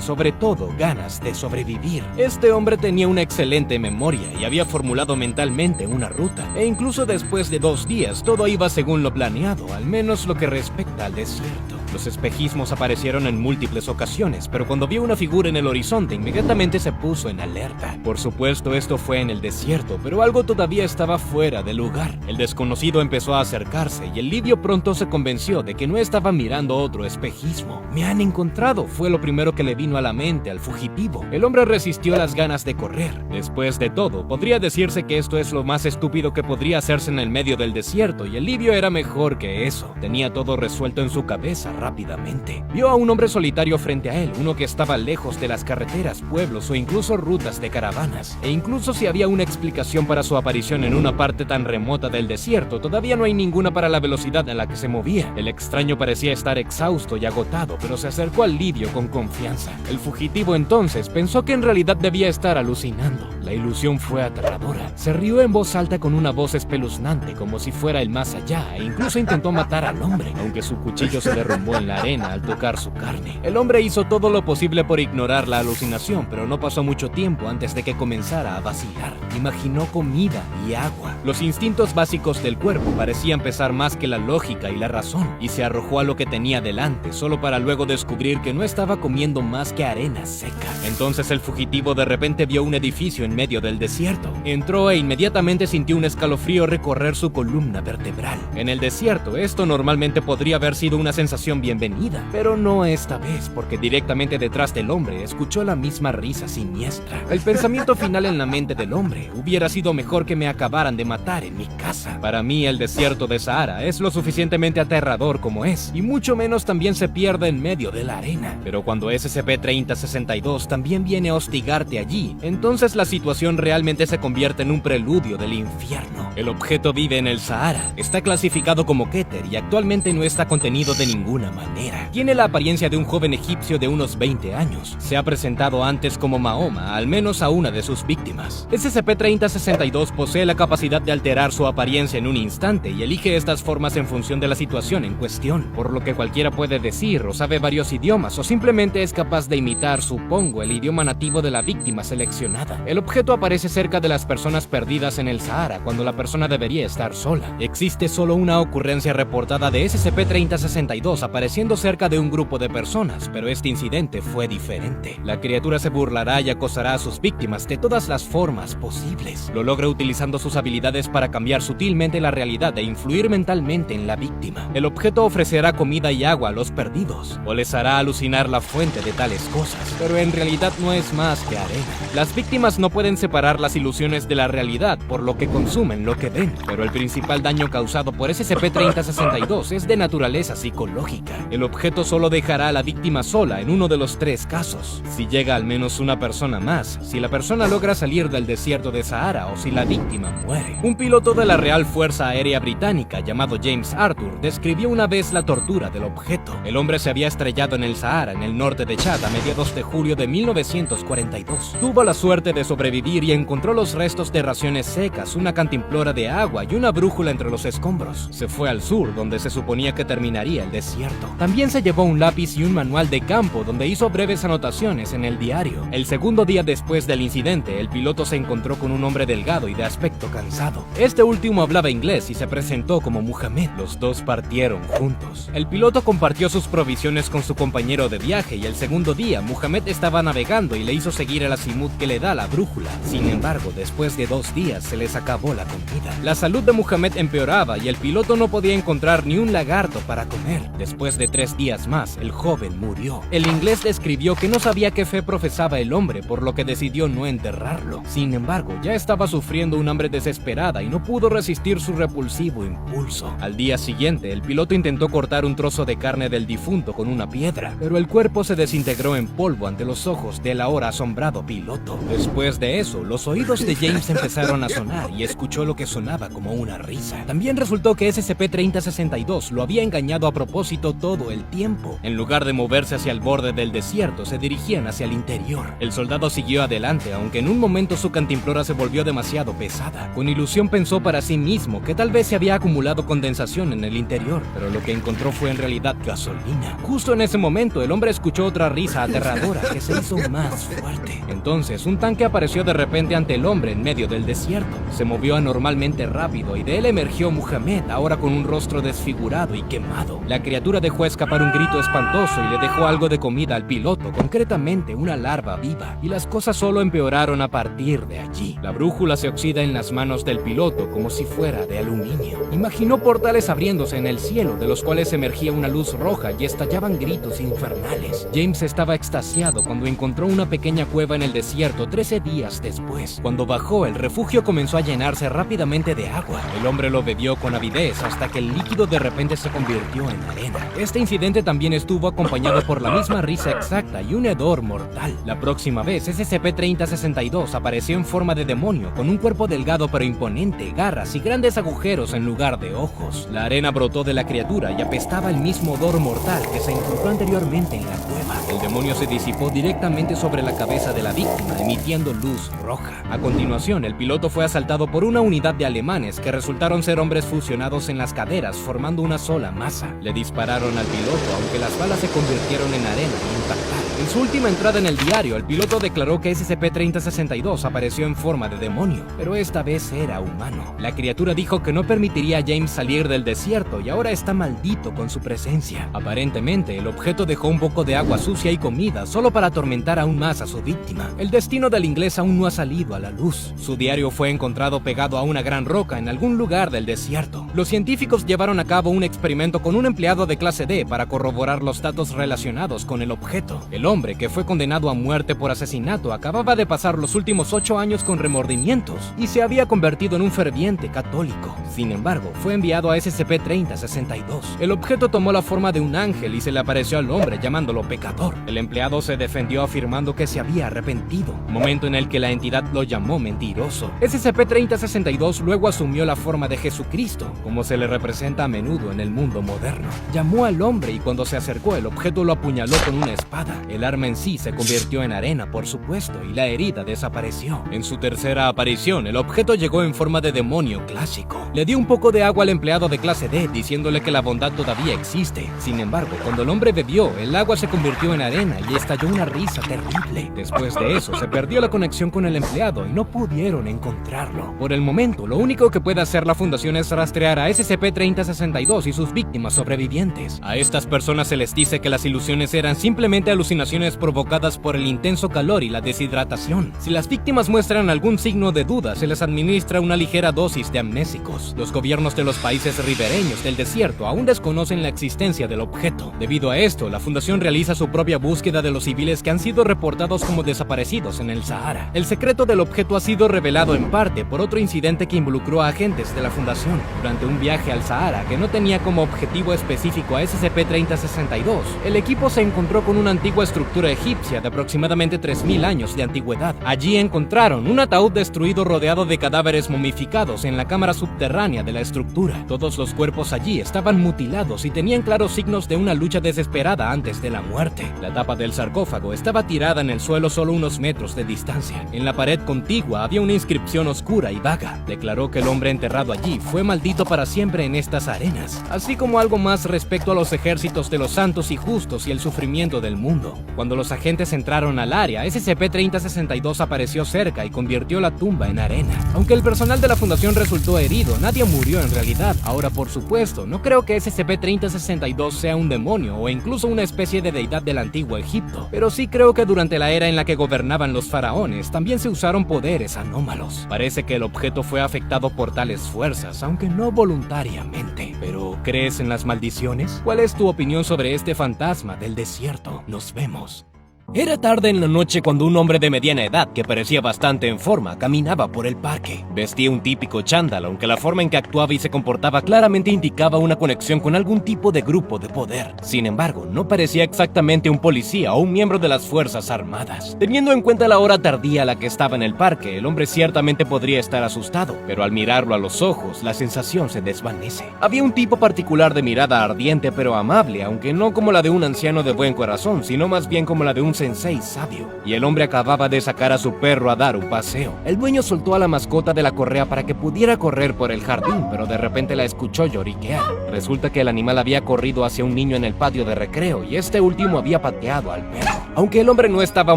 sobre todo, ganas de sobrevivir. Este hombre tenía una excelente memoria y había formulado mentalmente una ruta. E incluso después de 2 días, todo iba según lo planeado, al menos lo que respecta al desierto. Los espejismos aparecieron en múltiples ocasiones, pero cuando vio una figura en el horizonte, inmediatamente se puso en alerta. Por supuesto, esto fue en el desierto, pero algo todavía estaba fuera de lugar. El desconocido empezó a acercarse y el Livio pronto se convenció de que no estaba mirando otro espejismo. «Me han encontrado», fue lo primero que le vino a la mente al fugitivo. El hombre resistió las ganas de correr. Después de todo, podría decirse que esto es lo más estúpido que podría hacerse en el medio del desierto, y el Livio era mejor que eso. Tenía todo resuelto en su cabeza rápidamente. Vio a un hombre solitario frente a él, uno que estaba lejos de las carreteras, pueblos o incluso rutas de caravanas. E incluso si había una explicación para su aparición en una parte tan remota del desierto, todavía no hay ninguna para la velocidad en la que se movía. El extraño parecía estar exhausto y agotado, pero se acercó al Livio con confianza. El fugitivo entonces pensó que en realidad debía estar alucinando. La ilusión fue aterradora. Se rió en voz alta con una voz espeluznante, como si fuera el más allá, e incluso intentó matar al hombre, aunque su cuchillo se derrumbó en la arena al tocar su carne. El hombre hizo todo lo posible por ignorar la alucinación, pero no pasó mucho tiempo antes de que comenzara a vacilar. Imaginó comida y agua. Los instintos básicos del cuerpo parecían pesar más que la lógica y la razón, y se arrojó a lo que tenía delante, solo para luego descubrir que no estaba comiendo más que arena seca. Entonces el fugitivo de repente vio un edificio en medio del desierto. Entró e inmediatamente sintió un escalofrío recorrer su columna vertebral. En el desierto, esto normalmente podría haber sido una sensación bienvenida, pero no esta vez, porque directamente detrás del hombre escuchó la misma risa siniestra. El pensamiento final en la mente del hombre: hubiera sido mejor que me acabaran de matar en mi casa. Para mí, el desierto de Sahara es lo suficientemente aterrador como es, y mucho menos también se pierde en medio de la arena. Pero cuando SCP-3062 también viene a hostigarte allí, entonces la situación realmente se convierte en un preludio del infierno. El objeto vive en el Sahara, está clasificado como Keter y actualmente no está contenido de ninguna manera. Tiene la apariencia de un joven egipcio de unos 20 años. Se ha presentado antes como Mahoma, al menos a una de sus víctimas. SCP-3062 posee la capacidad de alterar su apariencia en un instante y elige estas formas en función de la situación en cuestión, por lo que cualquiera puede decir o sabe varios idiomas o simplemente es capaz de imitar, supongo, el idioma nativo de la víctima seleccionada. El objeto aparece cerca de las personas perdidas en el Sahara cuando la persona debería estar sola. Existe solo una ocurrencia reportada de SCP-3062 apareciendo cerca de un grupo de personas, pero este incidente fue diferente. La criatura se burlará y acosará a sus víctimas de todas las formas posibles. Lo logra utilizando sus habilidades para cambiar sutilmente la realidad e influir mentalmente en la víctima. El objeto ofrecerá comida y agua a los perdidos, o les hará alucinar la fuente de tales cosas, pero en realidad no es más que arena. Las víctimas no pueden separar las ilusiones de la realidad, por lo que consumen lo que ven, pero el principal daño causado por SCP-3062 es de naturaleza psicológica. El objeto solo dejará a la víctima sola en uno de los 3 casos: si llega al menos una persona más, si la persona logra salir del desierto de Sahara o si la víctima muere. Un piloto de la Real Fuerza Aérea Británica llamado James Arthur describió una vez la tortura del objeto. El hombre se había estrellado en el Sahara, en el norte de Chad, a mediados de julio de 1942. Tuvo la suerte de sobrevivir y encontró los restos de raciones secas, una cantimplora de agua y una brújula entre los escombros. Se fue al sur, donde se suponía que terminaría el desierto. También se llevó un lápiz y un manual de campo, donde hizo breves anotaciones en el diario. El segundo día después del incidente, el piloto se encontró con un hombre delgado y de aspecto cansado. Este último hablaba inglés y se presentó como Muhammad. Los dos partieron juntos. El piloto compartió sus provisiones con su compañero de viaje y el segundo día, Muhammad estaba navegando y le hizo seguir el azimut que le da la brújula. Sin embargo, después de 2 días se les acabó la comida. La salud de Muhammad empeoraba y el piloto no podía encontrar ni un lagarto para comer. Después de 3 días más, el joven murió. El inglés describió que no sabía qué fe profesaba el hombre, por lo que decidió no enterrarlo. Sin embargo, ya estaba sufriendo un hambre desesperada y no pudo resistir su repulsivo impulso. Al día siguiente, el piloto intentó cortar un trozo de carne del difunto con una piedra, pero el cuerpo se desintegró en polvo ante los ojos del ahora asombrado piloto. Después de eso, los oídos de James empezaron a sonar y escuchó lo que sonaba como una risa. También resultó que SCP-3062 lo había engañado a propósito todo el tiempo. En lugar de moverse hacia el borde del desierto, se dirigían hacia el interior. El soldado siguió adelante, aunque en un momento su cantimplora se volvió demasiado pesada. Con ilusión pensó para sí mismo que tal vez se había acumulado condensación en el interior, pero lo que encontró fue en realidad gasolina. Justo en ese momento, el hombre escuchó otra risa aterradora que se hizo más fuerte. Entonces, un tanque apareció de repente ante el hombre en medio del desierto. Se movió anormalmente rápido y de él emergió Muhammad, ahora con un rostro desfigurado y quemado. La criatura dejó escapar un grito espantoso y le dejó algo de comida al piloto, concretamente una larva viva, y las cosas solo empeoraron a partir de allí. La brújula se oxida en las manos del piloto como si fuera de aluminio. Imaginó portales abriéndose en el cielo, de los cuales emergía una luz roja y estallaban gritos infernales. James estaba extasiado cuando encontró una pequeña cueva en el desierto 13 días después. Cuando bajó, el refugio comenzó a llenarse rápidamente de agua. El hombre lo bebió con avidez hasta que el líquido de repente se convirtió en arena. Este incidente también estuvo acompañado por la misma risa exacta y un hedor mortal. La próxima vez, SCP-3062 apareció en forma de demonio, con un cuerpo delgado pero imponente, garras y grandes agujeros en lugar de ojos. La arena brotó de la criatura y apestaba el mismo odor mortal que se encontró anteriormente en la cueva. El demonio se disipó directamente sobre la cabeza de la víctima, emitiendo luz roja. A continuación, el piloto fue asaltado por una unidad de alemanes que resultaron ser hombres fusionados en las caderas, formando una sola masa. Le dispararon al piloto, aunque las balas se convirtieron en arena y impactaron. En su última entrada en el diario, el piloto declaró que SCP-3062 apareció en forma de demonio, pero esta vez era humano. La criatura dijo que no permitiría a James salir del desierto y ahora está maldito con su presencia. Aparentemente, el objeto dejó un poco de agua sucia y comida solo para atormentar aún más a su víctima. El destino del inglés aún no ha salido a la luz. Su diario fue encontrado pegado a una gran roca en algún lugar del desierto. Los científicos llevaron a cabo un experimento con un empleado de clase D para corroborar los datos relacionados con el objeto. El hombre, que fue condenado a muerte por asesinato, acababa de pasar los últimos 8 años con remordimientos y se había convertido en un ferviente católico. Sin embargo, fue enviado a SCP-3062. El objeto tomó la forma de un ángel y se le apareció al hombre llamándolo pecador. El empleado se defendió afirmando que se había arrepentido, momento en el que la entidad lo llamó mentiroso. SCP-3062 luego asumió la forma de Jesucristo, como se le representa a menudo en el mundo moderno. Llamó al hombre y cuando se acercó, el objeto lo apuñaló con una espada. El arma en sí se convirtió en arena, por supuesto, y la herida desapareció. En su tercera aparición, el objeto llegó en forma de demonio clásico. Le dio un poco de agua al empleado de clase D, diciéndole que la bondad todavía existe. Sin embargo, cuando el hombre bebió, el agua se convirtió en arena y estalló una risa terrible. Después de eso, se perdió la conexión con el empleado y no pudieron encontrarlo. Por el momento, lo único que puede hacer la fundación es rastrear a SCP-3062 y sus víctimas sobrevivientes. A estas personas se les dice que las ilusiones eran simplemente alucinaciones provocadas por el intenso calor y la deshidratación. Si las víctimas muestran algún signo de duda, se les administra una ligera dosis de amnésicos. Los gobiernos de los países ribereños del desierto aún desconocen la existencia del objeto. Debido a esto, la fundación realiza su propia búsqueda de los civiles que han sido reportados como desaparecidos en el Sahara. El secreto del objeto ha sido revelado en parte por otro incidente que involucró a agentes de la fundación. Durante un viaje al Sahara que no tenía como objetivo específico a SCP-3062, el equipo se encontró con una antigua estructura egipcia de aproximadamente 3000 años de antigüedad. Allí encontraron un ataúd destruido rodeado de cadáveres momificados en la cámara subterránea de la estructura. Todos los cuerpos allí estaban mutilados y tenían claros signos de una lucha desesperada antes de la muerte. La tapa del sarcófago estaba tirada en el suelo solo unos metros de distancia. En la pared contigua había una inscripción oscura y vaga. Declaró que el hombre enterrado allí fue maldito para siempre en estas arenas, así como algo más respecto a los ejércitos de los santos y justos y el sufrimiento del mundo. Cuando los agentes entraron al área, SCP-3062 apareció cerca y convirtió la tumba en arena. Aunque el personal de la fundación resultó herido, nadie murió en realidad. Ahora, por supuesto, no creo que SCP-3062 sea un demonio o incluso una especie de deidad del antiguo Egipto, pero sí creo que durante la era en la que gobernaban los faraones también se usaron poderes anómalos. Parece que el objeto fue afectado por tales fuerzas, aunque no voluntariamente. Pero, ¿crees en las maldiciones? ¿Cuál es tu opinión sobre este fantasma del desierto? Nos vemos. Era tarde en la noche cuando un hombre de mediana edad, que parecía bastante en forma, caminaba por el parque. Vestía un típico chándal, aunque la forma en que actuaba y se comportaba claramente indicaba una conexión con algún tipo de grupo de poder. Sin embargo, no parecía exactamente un policía o un miembro de las Fuerzas Armadas. Teniendo en cuenta la hora tardía a la que estaba en el parque, el hombre ciertamente podría estar asustado, pero al mirarlo a los ojos, la sensación se desvanece. Había un tipo particular de mirada ardiente pero amable, aunque no como la de un anciano de buen corazón, sino más bien como la de un sensei sabio, y el hombre acababa de sacar a su perro a dar un paseo. El dueño soltó a la mascota de la correa para que pudiera correr por el jardín, pero de repente la escuchó lloriquear. Resulta que el animal había corrido hacia un niño en el patio de recreo y este último había pateado al perro. Aunque el hombre no estaba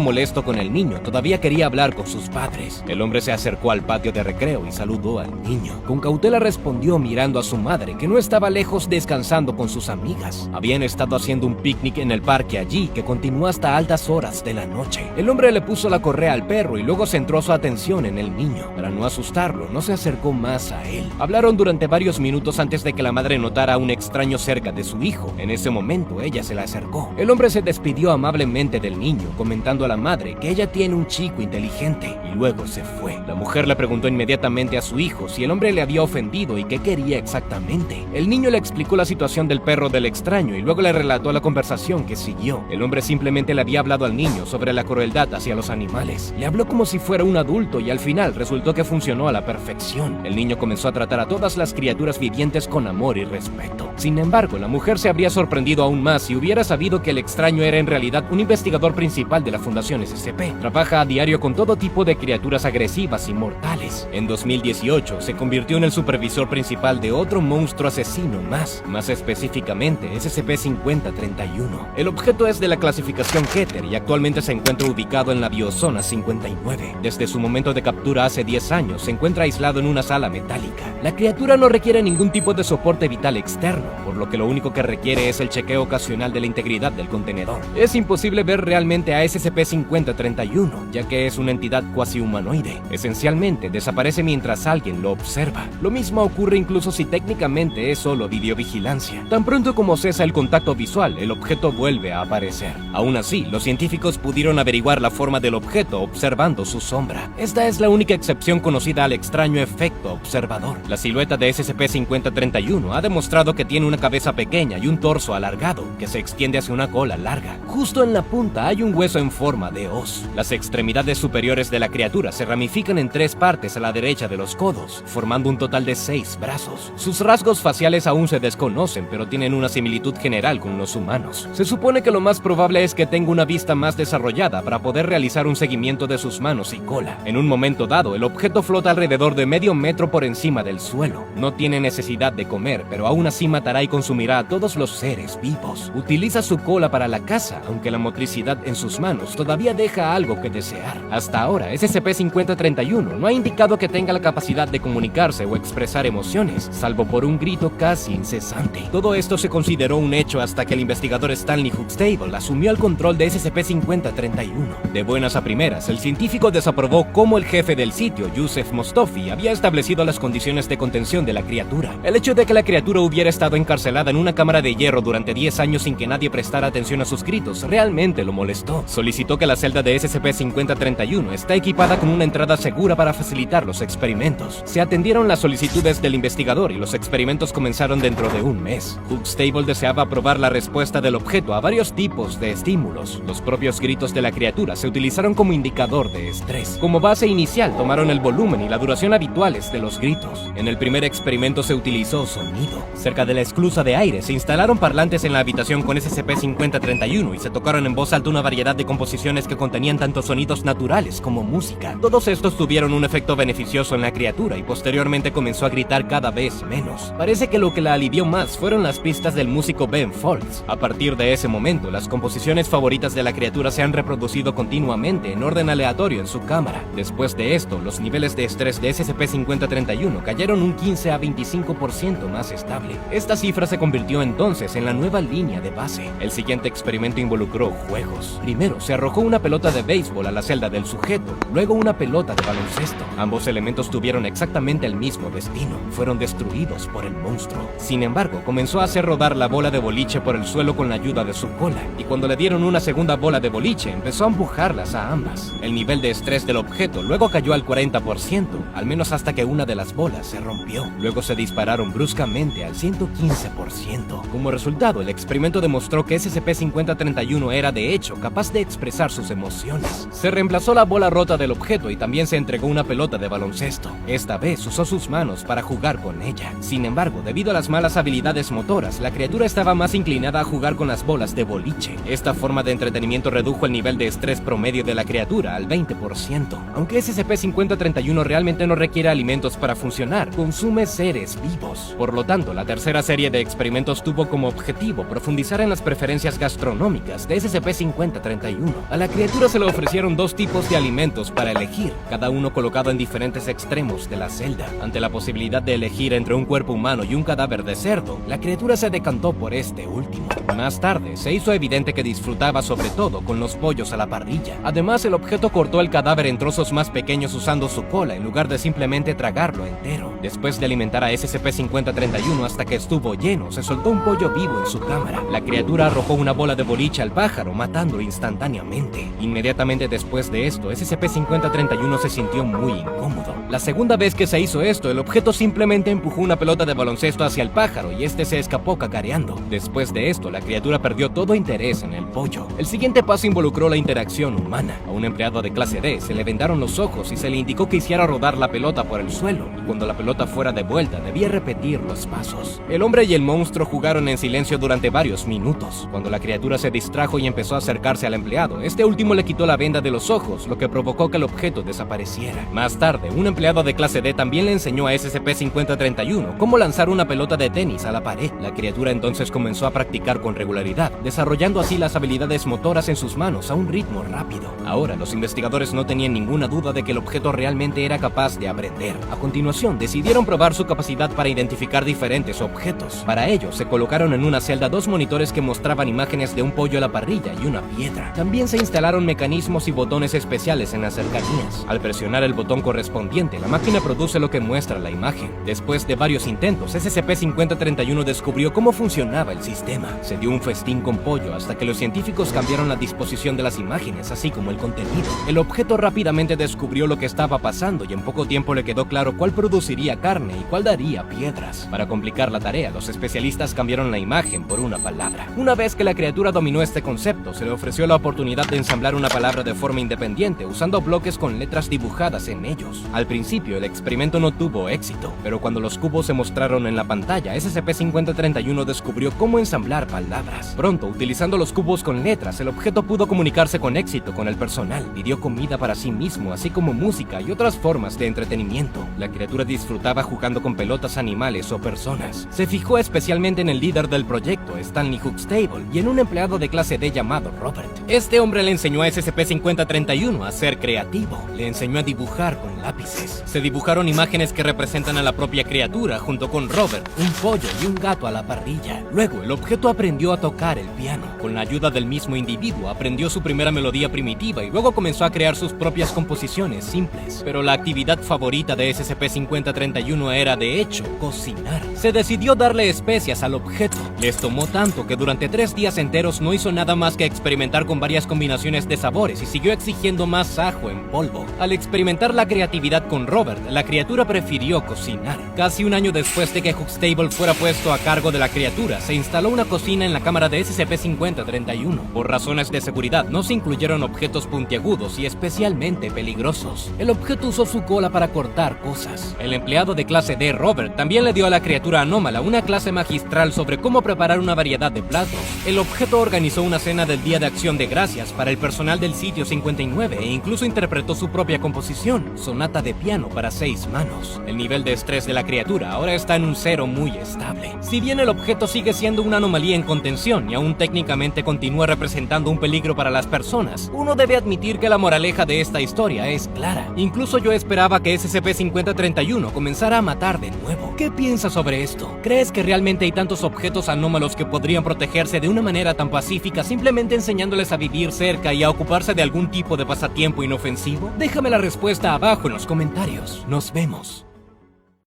molesto con el niño, todavía quería hablar con sus padres. El hombre se acercó al patio de recreo y saludó al niño. Con cautela respondió mirando a su madre, que no estaba lejos descansando con sus amigas. Habían estado haciendo un picnic en el parque allí, que continuó hasta altas horas de la noche. El hombre le puso la correa al perro y luego centró su atención en el niño. Para no asustarlo, no se acercó más a él. Hablaron durante varios minutos antes de que la madre notara a un extraño cerca de su hijo. En ese momento, ella se le acercó. El hombre se despidió amablemente del niño, comentando a la madre que ella tiene un chico inteligente, y luego se fue. La mujer le preguntó inmediatamente a su hijo si el hombre le había ofendido y qué quería exactamente. El niño le explicó la situación del perro del extraño y luego le relató la conversación que siguió. El hombre simplemente le había hablado al niño sobre la crueldad hacia los animales. Le habló como si fuera un adulto y al final resultó que funcionó a la perfección. El niño comenzó a tratar a todas las criaturas vivientes con amor y respeto. Sin embargo, la mujer se habría sorprendido aún más si hubiera sabido que el extraño era en realidad un investigador principal de la Fundación SCP. Trabaja a diario con todo tipo de criaturas agresivas y mortales. En 2018 se convirtió en el supervisor principal de otro monstruo asesino más específicamente SCP-5031. El objeto es de la clasificación Keter y actualmente se encuentra ubicado en la Biozona 59. Desde su momento de captura hace 10 años se encuentra aislado en una sala metálica. La criatura no requiere ningún tipo de soporte vital externo, por lo que lo único que requiere es el chequeo ocasional de la integridad del contenedor. Es imposible ver realmente a SCP-5031, ya que es una entidad cuasi humanoide. Esencialmente desaparece mientras alguien lo observa. Lo mismo ocurre incluso si técnicamente es solo videovigilancia. Tan pronto como cesa el contacto visual, el objeto vuelve a aparecer. Aún así, los científicos pudieron averiguar la forma del objeto observando su sombra. Esta es la única excepción conocida al extraño efecto observador. La silueta de SCP-5031 ha demostrado que tiene una cabeza pequeña y un torso alargado, que se extiende hacia una cola larga. Justo en la punta hay un hueso en forma de hoz. Las extremidades superiores de la criatura se ramifican en 3 partes a la derecha de los codos, formando un total de 6 brazos. Sus rasgos faciales aún se desconocen, pero tienen una similitud general con los humanos. Se supone que lo más probable es que tenga una vista más desarrollada para poder realizar un seguimiento de sus manos y cola. En un momento dado, el objeto flota alrededor de medio metro por encima del suelo. No tiene necesidad de comer, pero aún así matará y consumirá a todos los seres vivos. Utiliza su cola para la caza, aunque la motricidad en sus manos todavía deja algo que desear. Hasta ahora, SCP-5031 no ha indicado que tenga la capacidad de comunicarse o expresar emociones, salvo por un grito casi incesante. Todo esto se consideró un hecho hasta que el investigador Stanley Huxtable asumió el control de SCP-5031. De buenas a primeras, el científico desaprobó cómo el jefe del sitio, Yusef Mostofi, había establecido las condiciones de contención de la criatura. El hecho de que la criatura hubiera estado encarcelada en una cámara de hierro durante 10 años sin que nadie prestara atención a sus gritos realmente lo molestó. Solicitó que la celda de SCP-5031 está equipada con una entrada segura para facilitar los experimentos. Se atendieron las solicitudes del investigador y los experimentos comenzaron dentro de un mes. Huxtable deseaba probar la respuesta del objeto a varios tipos de estímulos. Los propios gritos de la criatura se utilizaron como indicador de estrés. Como base inicial tomaron el volumen y la duración habituales de los gritos. En el primer experimento se utilizó sonido. Cerca de la esclusa de aire se instalaron parlantes en la habitación con SCP-5031 y se tocaron en voz alta una variedad de composiciones que contenían tanto sonidos naturales como música. Todos estos tuvieron un efecto beneficioso en la criatura y posteriormente comenzó a gritar cada vez menos. Parece que lo que la alivió más fueron las pistas del músico Ben Folds. A partir de ese momento, las composiciones favoritas de la criatura se han reproducido continuamente en orden aleatorio en su cámara. Después de esto, los niveles de estrés de SCP-5031 cayeron un 15 a 25% más estable. Esta cifra se convirtió entonces en la nueva línea de base. El siguiente experimento involucró juegos. Primero, se arrojó una pelota de béisbol a la celda del sujeto, luego una pelota de baloncesto. Ambos elementos tuvieron exactamente el mismo destino. Fueron destruidos por el monstruo. Sin embargo, comenzó a hacer rodar la bola de boliche por el suelo con la ayuda de su cola, y cuando le dieron una segunda bola de boliche, empezó a empujarlas a ambas. El nivel de estrés del objeto luego cayó al 40%, al menos hasta que una de las bolas se rompió. Luego se dispararon bruscamente al 115%. Como resultado, el experimento demostró que SCP-5031 era de hecho capaz de expresar sus emociones. Se reemplazó la bola rota del objeto y también se entregó una pelota de baloncesto. Esta vez usó sus manos para jugar con ella. Sin embargo, debido a las malas habilidades motoras, la criatura estaba más inclinada a jugar con las bolas de boliche. Esta forma de entretenimiento mantenimiento redujo el nivel de estrés promedio de la criatura al 20%. Aunque SCP-5031 realmente no requiere alimentos para funcionar, consume seres vivos. Por lo tanto, la tercera serie de experimentos tuvo como objetivo profundizar en las preferencias gastronómicas de SCP-5031. A la criatura se le ofrecieron dos tipos de alimentos para elegir, cada uno colocado en diferentes extremos de la celda. Ante la posibilidad de elegir entre un cuerpo humano y un cadáver de cerdo, la criatura se decantó por este último. Más tarde, se hizo evidente que disfrutaba sobre todo con los pollos a la parrilla. Además, el objeto cortó el cadáver en trozos más pequeños usando su cola en lugar de simplemente tragarlo entero. Después de alimentar a SCP-5031 hasta que estuvo lleno, se soltó un pollo vivo en su cámara. La criatura arrojó una bola de boliche al pájaro, matándolo instantáneamente. Inmediatamente después de esto, SCP-5031 se sintió muy incómodo. La segunda vez que se hizo esto, el objeto simplemente empujó una pelota de baloncesto hacia el pájaro y este se escapó cacareando. Después de esto, la criatura perdió todo interés en el pollo. El siguiente paso involucró la interacción humana. A un empleado de clase D se le vendaron los ojos y se le indicó que hiciera rodar la pelota por el suelo, y cuando la pelota fuera de vuelta debía repetir los pasos. El hombre y el monstruo jugaron en silencio durante varios minutos. Cuando la criatura se distrajo y empezó a acercarse al empleado, este último le quitó la venda de los ojos, lo que provocó que el objeto desapareciera. Más tarde, un empleado de clase D también le enseñó a SCP-5031 cómo lanzar una pelota de tenis a la pared. La criatura entonces comenzó a practicar con regularidad, desarrollando así las habilidades motoras en sus manos a un ritmo rápido. Ahora, los investigadores no tenían ninguna duda de que el objeto realmente era capaz de aprender. A continuación, decidieron probar su capacidad para identificar diferentes objetos. Para ello, se colocaron en una celda dos monitores que mostraban imágenes de un pollo a la parrilla y una piedra. También se instalaron mecanismos y botones especiales en las cercanías. Al presionar el botón correspondiente, la máquina produce lo que muestra la imagen. Después de varios intentos, SCP-5031 descubrió cómo funcionaba el sistema. Se dio un festín con pollo hasta que los científicos cambiaron la disposición de las imágenes, así como el contenido. El objeto rápidamente descubrió lo que estaba pasando y en poco tiempo le quedó claro cuál produciría carne y cuál daría piedras. Para complicar la tarea, los especialistas cambiaron la imagen por una palabra. Una vez que la criatura dominó este concepto, se le ofreció la oportunidad de ensamblar una palabra de forma independiente usando bloques con letras dibujadas en ellos. Al principio, el experimento no tuvo éxito, pero cuando los cubos se mostraron en la pantalla, SCP-5031 descubrió cómo ensamblar palabras. Pronto, utilizando los cubos con letras, el objeto pudo comunicarse con éxito con el personal, pidió comida para sí mismo, así como música y otras formas de entretenimiento. La criatura disfrutaba jugando con pelotas, animales o personas. Se fijó especialmente en el líder del proyecto, Stanley Huxtable, y en un empleado de clase D llamado Robert. Este hombre le enseñó a SCP-5031 a ser creativo, le enseñó a dibujar con lápices. Se dibujaron imágenes que representan a la propia criatura junto con Robert, un pollo y un gato a la parrilla. Luego, el objeto aprendió a tocar el piano. Con la ayuda del mismo individuo, aprendió su primera melodía primitiva y luego comenzó a crear sus propias composiciones simples. Pero la actividad favorita de SCP-5031 era, de hecho, cocinar. Se decidió darle especias al objeto. Les tomó tanto que durante 3 días enteros no hizo nada más que experimentar con varias combinaciones de sabores y siguió exigiendo más ajo en polvo. Al experimentar la creatividad con Robert, la criatura prefirió cocinar. Casi un año después de que Huxtable fuera puesto a cargo de la criatura, se instaló una cocina en la cámara de SCP-5031. Por razones de seguridad, no se incluyeron objetos puntiagudos y especialmente peligrosos. El objeto usó su cola para cortar cosas. El empleado de clase D, Robert, también le dio a la criatura anómala una clase magistral sobre cómo preparar una variedad de platos. El objeto organizó una cena del Día de Acción de Gracias para el personal del Sitio 59 e incluso interpretó su propia composición, sonata de piano para 6 manos. El nivel de estrés de la criatura ahora está en un 0 muy estable. Si bien el objeto sigue siendo una anomalía en contención y aún técnicamente continúa representando un peligro para las personas, uno debe admitir que la moraleja de esta historia es clara. Incluso yo esperaba que SCP-5031 comenzara a matar de nuevo. ¿Qué piensas sobre esto? ¿Crees que realmente hay tantos objetos anómalos que podrían protegerse de una manera tan pacífica simplemente enseñándoles a vivir cerca y a ocuparse de algún tipo de pasatiempo inofensivo? Déjame la respuesta abajo en los comentarios. Nos vemos.